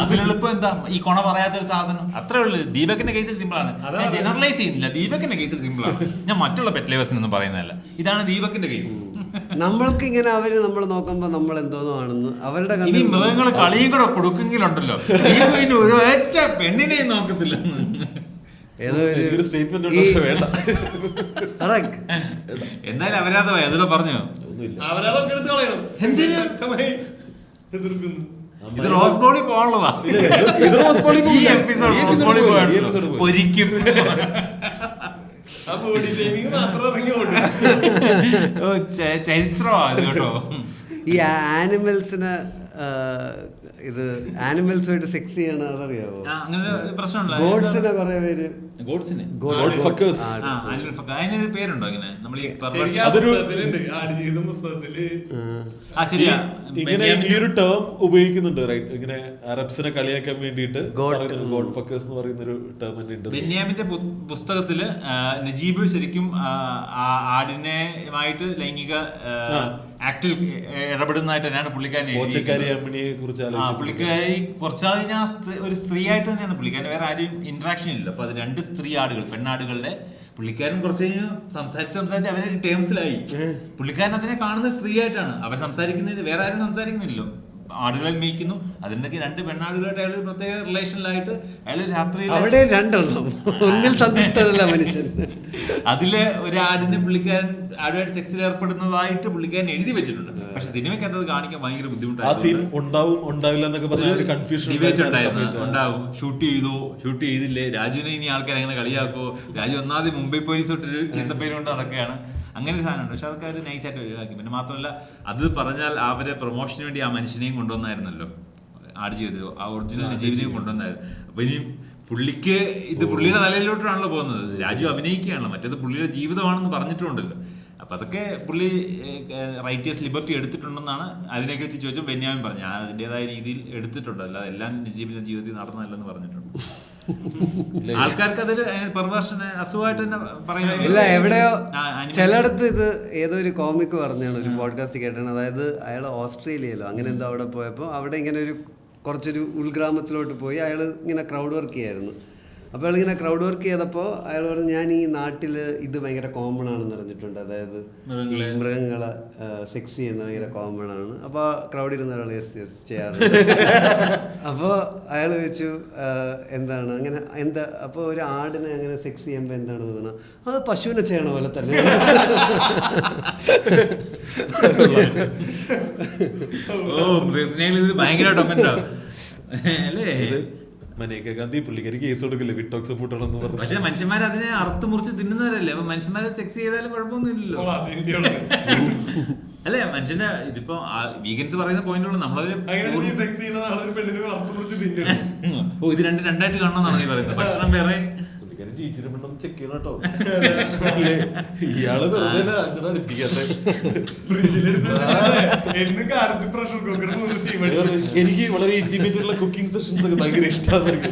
അതിലെളുപ്പം എന്താ ഈ കൊണ പറയാത്തൊരു സാധനം? അത്രേ ഉള്ളു. ദീപകിന്റെ കേസിൽ സിമ്പിൾ ആണ്. ഞാൻ ജനറലൈസ് ചെയ്യുന്നില്ല, ദീപകിന്റെ കേസിൽ സിമ്പിൾ ആണ്. ഞാൻ മറ്റുള്ള പെറ്റ് ലവേഴ്സിനൊന്നും പറയുന്നതല്ല. ഇതാണ് ദീപകിന്റെ കേസ്. നമ്മൾക്ക് ഇങ്ങനെ അവര് നമ്മൾ നോക്കുമ്പോ നമ്മൾ എന്തോന്നോ ആണെന്ന് അവരുടെ ഇനി മൃഗങ്ങൾ കളിയും കൂടെ കൊടുക്കെങ്കിലുണ്ടല്ലോ, ഒരു ഒറ്റ പെണ്ണിനെയും നോക്കത്തില്ല. എന്തായാലും അപരാധമായി. അതിലൂടെ പറഞ്ഞോ അവരതൊക്കെ എടുത്ത് കളയണം. എന്തിനാ എതിർക്കുന്നു? ഇത് റോസ് ബോളി പോകാനുള്ളതാ. ഒരിക്കും ചരിത്രമാ ഇത് കേട്ടോ. ഈ ആനിമൽസിന് ഇത് ആനിമൽസുമായിട്ട് സെക്സ് ചെയ്യണ അതറിയാവോ? അങ്ങനെ പ്രശ്നമുണ്ടോ? ഗോഡ്സിനെ കുറെ പേര് അതിനൊരു പേരുണ്ടോ ഇങ്ങനെ? നമ്മൾ ഇങ്ങനെ ഈ ഒരു ടേം ഉപയോഗിക്കുന്നുണ്ട്, റൈറ്റ്? ഇങ്ങനെ അറബ്സിനെ കളിയാക്കാൻ വേണ്ടിയിട്ട് ഗോഡ് ഫക്കേഴ്സ് എന്ന് പറയുന്ന ഒരു ടേം തന്നെ ഉണ്ട്. ബെന്യാമിന്റെ പുസ്തകത്തില് നജീബ് ശരിക്കും ആടിനെയുമായിട്ട് ലൈംഗിക ആക്ടിൽ ഇടപെടുന്നതായിട്ട് തന്നെയാണ് പുള്ളിക്കാരൻ. പുള്ളിക്കാരി കുറച്ചാൽ ഞാൻ ഒരു സ്ത്രീ ആയിട്ട് തന്നെയാണ് പുള്ളിക്കാരൻ. വേറെ ആരും ഇന്ററാക്ഷൻ ഇല്ല. അപ്പൊ അത് 2 സ്ത്രീ ആടുകൾ, പെണ്ണാടുകളുടെ പുള്ളിക്കാരൻ കുറച്ച് കഴിഞ്ഞ് സംസാരിച്ച് അവരൊരു ടേംസിലായി. പുള്ളിക്കാരൻ അതിനെ കാണുന്നത് സ്ത്രീ ആയിട്ടാണ്. അവർ സംസാരിക്കുന്നത് വേറെ ആരും സംസാരിക്കുന്നില്ലല്ലോ. ആടുകളെ മേയ്ക്കുന്നു. അതിനൊക്കെ 2 പെണ്ണാടുകളായിട്ട് അയാൾ പ്രത്യേക റിലേഷനിലായിട്ട് അയാൾ രാത്രിയിൽ അവിടെ 2 ഒന്നിൽ സന്തുഷ്ടരല്ല മനുഷ്യൻ. അതില് ഒരാടിനെ പുള്ളിക്കാരൻ ആടുമായിട്ട് സെക്സിൽ ഏർപ്പെടുന്നതായിട്ട് പുള്ളിക്കാരൻ എഴുതി വെച്ചിട്ടുണ്ട്. പക്ഷെ സിനിമയ്ക്കകത്ത് അത് കാണിക്കാൻ ഭയങ്കര ഡിബേറ്റ് ഉണ്ടാവും. ഷൂട്ട് ചെയ്തില്ലേ, രാജുവിനെ ഇനി ആൾക്കാർ എങ്ങനെ കളിയാക്കോ, രാജു ഒന്നാമത് മുംബൈ പോലീസ് തൊട്ടൊരു ചീത്തപ്പേര് കൊണ്ട് നടക്കുകയാണ്, അങ്ങനെ ഒരു സാധനമുണ്ട്. പക്ഷെ അതൊക്കെ അവർ നൈസായിട്ട് ഒഴിവാക്കി. പിന്നെ മാത്രമല്ല അത് പറഞ്ഞാൽ അവരെ പ്രൊമോഷന് വേണ്ടി ആ മനുഷ്യനെയും കൊണ്ടുവന്നായിരുന്നല്ലോ, ആടുജീവിതം ആ ഒറിജിനൽ നജീബിനെയും കൊണ്ടുവന്നായിരുന്നു. അപ്പൊ ഇനി പുള്ളിക്ക് ഇത് പുള്ളിയുടെ തലയിലോട്ടാണല്ലോ പോകുന്നത്. രാജു അഭിനയിക്കുകയാണല്ലോ, മറ്റേത് പുള്ളിയുടെ ജീവിതമാണെന്ന് പറഞ്ഞിട്ടുണ്ടല്ലോ. അപ്പൊ അതൊക്കെ പുള്ളി റൈറ്റേഴ്സ് ലിബർട്ടി എടുത്തിട്ടുണ്ടെന്നാണ് അതിനെപ്പറ്റി ചോദിച്ചാൽ ബെന്യാമിൻ പറഞ്ഞു. ഞാൻ അതിൻ്റെതായ രീതിയിൽ എടുത്തിട്ടുണ്ട്, അല്ലാതെ എല്ലാം നജീബിന്റെ ജീവിതത്തിൽ നടന്നതല്ലെന്ന് പറഞ്ഞിട്ടുണ്ട്. ആൾക്കാർക്ക് അതിൽ പെർവേർഷന് അസുഖമായിട്ട് തന്നെ ഇല്ല. എവിടെയോ പറയുന്നത് ചിലയിടത്ത് ഇത് ഏതോ ഒരു കോമിക് പറഞ്ഞാണ്, ഒരു പോഡ്കാസ്റ്റ് കേട്ടാണ്. അതായത് അയാൾ ഓസ്ട്രേലിയയിലോ അങ്ങനെ എന്തോ അവിടെ പോയപ്പോൾ അവിടെ ഇങ്ങനെ കുറച്ചൊരു ഉൾഗ്രാമത്തിലോട്ട് പോയി അയാൾ ഇങ്ങനെ ക്രൗഡ് വർക്ക് ചെയ്യായിരുന്നു. അപ്പോൾ അയാളിങ്ങനെ ക്രൗഡ് വർക്ക് ചെയ്തപ്പോൾ അയാൾ പറഞ്ഞു, ഞാൻ ഈ നാട്ടിൽ ഇത് ഭയങ്കര കോമൺ ആണെന്ന് അറിഞ്ഞിട്ടുണ്ട്. അതായത് ഈ മൃഗങ്ങളെ സെക്സ് ചെയ്യുന്നത് ഭയങ്കര കോമൺ ആണ്. അപ്പോൾ ക്രൗഡ് ഇരുന്ന ഒരാൾ യെസ് ചെയ്യാറുണ്ട്. അപ്പോൾ അയാൾ ചോദിച്ചു എന്താണ് അങ്ങനെ എന്താ, അപ്പോൾ ഒരു ആടിനെ അങ്ങനെ സെക്സ് ചെയ്യുമ്പോൾ എന്താണ് തോന്നുന്നത്? അത് പശുവിനെ ചെയ്യണ പോലെ തന്നെ. ഭയങ്കര ടൊമന്റോ അല്ലേ? മനേക ഗാന്ധി പുള്ളിക്കാരി കേസ് കൊടുക്കില്ലേ വിട്ടോക്സ് പൂട്ടണമെന്ന് പറഞ്ഞു. പക്ഷെ മനുഷ്യന്മാർ അതിനെ അറുത്ത് മുറിച്ച് തിന്നുന്നവരല്ലേ. അപ്പൊ മനുഷ്യന്മാരെ സെക്സ് ചെയ്താലും കുഴപ്പമൊന്നുമില്ലല്ലോ അല്ലേ? മനുഷ്യന്റെ ഇതിപ്പോ വീഗൻസ് പറയുന്ന പോയിന്റുള്ള നമ്മളൊരു ഇത് രണ്ടായിട്ട് കാണണമെന്നാണ് നീ പറയുന്നത്. ഭക്ഷണം വേറെ ജീവിച്ചിട്ടുണ്ടെന്ന് ചെക്ക് ചെയ്യണം കേട്ടോ. ഇയാള് വെറുതെ അങ്ങനെ അടുപ്പിക്കാത്ത. എനിക്ക് വളരെ ഇന്റിമേറ്റ് ഉള്ള കുക്കിംഗ് സെഷൻസ് ഒക്കെ ഭയങ്കര ഇഷ്ടമാണ്.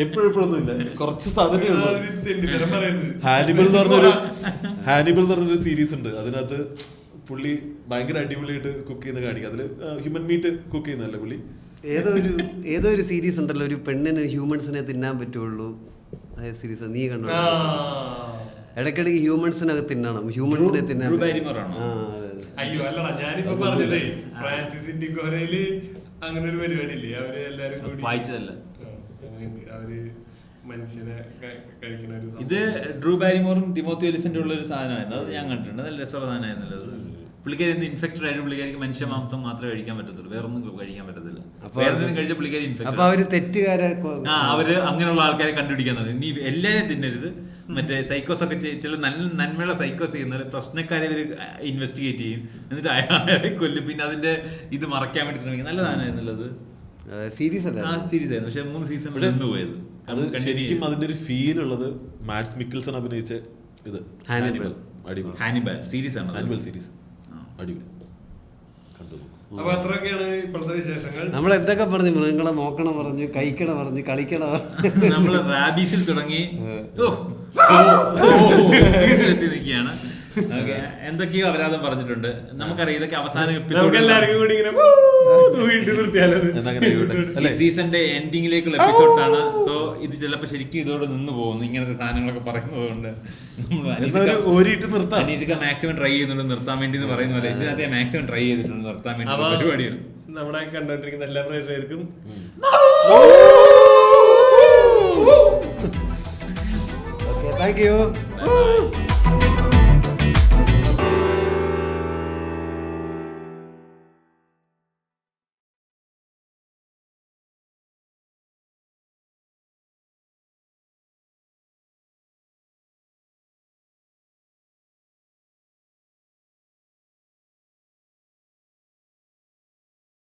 എപ്പോഴൊന്നും ഇല്ല, കുറച്ച് സാധനമേ ഉള്ളൂ. ഹാനിബൽ എന്ന് പറഞ്ഞൊരു സീരീസ് ഉണ്ട്. അതിനകത്ത് പുള്ളി ഭയങ്കര അടിപൊളിയായിട്ട് കുക്ക് ചെയ്യുന്ന കാണിക്കുക. അതില് ഹ്യൂമൻ മീറ്റ് കുക്ക് ചെയ്യുന്നതല്ലേ പുള്ളി. ഏതോ ഒരു സീരീസ് ഉണ്ടല്ലോ, ഒരു പെണ്ണിന് ഹ്യൂമൻസിനെ തിന്നാൻ പറ്റുള്ളൂ. സീരീസ് നീ കണ്ടോ? ഇടയ്ക്കിടയ്ക്ക് ഹ്യൂമൻസിനകത്ത് തിന്നണം, ഹ്യൂമൻസിനെ തിന്നാൻ. അയ്യോ അല്ലടാ, ഞാനിപ്പോ പറഞ്ഞതേ ഫ്രാൻസിസ് ഇൻഡിഗോറയില് അങ്ങനെ ഒരു പരിപാടി ഇല്ലേ, അവര് എല്ലാരും കൂടി വായിച്ചതല്ല, അവര് മനുഷ്യനെ കഴിക്കുന്ന ഒരു. ഇത് ഡ്രൂ ബാരിമോറും ടിമോത്തി ഒലിഫന്റും ഉള്ള ഒരു സാധനമായിരുന്നു. അത് ഞാൻ കണ്ടിട്ടുണ്ട്. നല്ല രസമുള്ള സാധനമായിരുന്നല്ലോ. പുള്ളിക്കാരി ഇൻഫെക്റ്റഡ് ആയിട്ട് പുള്ളിക്കാരിക്ക് മനുഷ്യ മാംസം മാത്രമേ കഴിക്കാൻ പറ്റത്തുള്ളൂ, വേറൊന്നും കഴിക്കാൻ പറ്റത്തില്ല. വേറെ കഴിച്ച പുള്ളിക്കാരി ഇൻഫെക്റ്റഡ്. അവര് അങ്ങനെയുള്ള ആൾക്കാരെ കണ്ടുപിടിക്കാൻ തുടങ്ങി. നീ എല്ലാവരും തിന്നരുത്, മറ്റേ സൈക്കോസ് ഒക്കെ ചില നന്മയുള്ള സൈക്കോസ് ചെയ്യുന്നത് പ്രശ്നക്കാരെ ഇവർ ഇൻവെസ്റ്റിഗേറ്റ് ചെയ്യും, എന്നിട്ട് അയാളെ കൊല്ലും. പിന്നെ അതിന്റെ ഇത് മറയ്ക്കാൻ വേണ്ടി ശ്രമിക്കും. നല്ല സാധനമായിരുന്നുള്ളത്. സീരീസ് ആയിരുന്നു. പക്ഷെ 3 സീസൺ നിന്ന് പോയത്. ശരിക്കും അതിന്റെ ഒരു ഫീൽ ഉള്ളത് മാഡ്സ് മിക്കിൾസൺ അഭിനയിച്ച ഇത് ഹാനിബൽ സീരീസ് ആണ്. ഹാനിബൽ സീരീസ് അടിപൊളി. അപ്പൊ അത്രയൊക്കെയാണ് ഇപ്പോഴത്തെ വിശേഷങ്ങൾ. നമ്മൾ എന്തൊക്കെ പറഞ്ഞു, മൃഗങ്ങളെ നോക്കണം പറഞ്ഞു, കഴിക്കണം പറഞ്ഞു, കളിക്കണം. നമ്മള് റാബീസിൽ തുടങ്ങി നിൽക്കുകയാണ്. എന്തൊക്കെയോ അപരാധം പറഞ്ഞിട്ടുണ്ട്. നമുക്കറിയാം ഇതൊക്കെ അവസാന സീസണിന്റെ എൻഡിങ്ങിലേക്കുള്ള എപ്പിസോഡ്സ് ആണ്. സോ ഇത് ചിലപ്പോ ശരിക്കും ഇതോടെ നിന്ന് പോകുന്നു ഇങ്ങനത്തെ സാധനങ്ങളൊക്കെ പറയുന്നത് കൊണ്ട്. അനീസിക്ക മാക്സിമം ട്രൈ ചെയ്യുന്നുണ്ട് നിർത്താൻ വേണ്ടി എന്ന് പറയുന്ന പോലെ ഇതിനകത്ത് മാക്സിമം ട്രൈ ചെയ്തിട്ടുണ്ട് നിർത്താൻ വേണ്ടി പരിപാടിയാണ്. നമ്മുടെ കണ്ടോണ്ടിരിക്കുന്ന എല്ലാ പ്രേക്ഷകർക്കും താങ്ക് യു.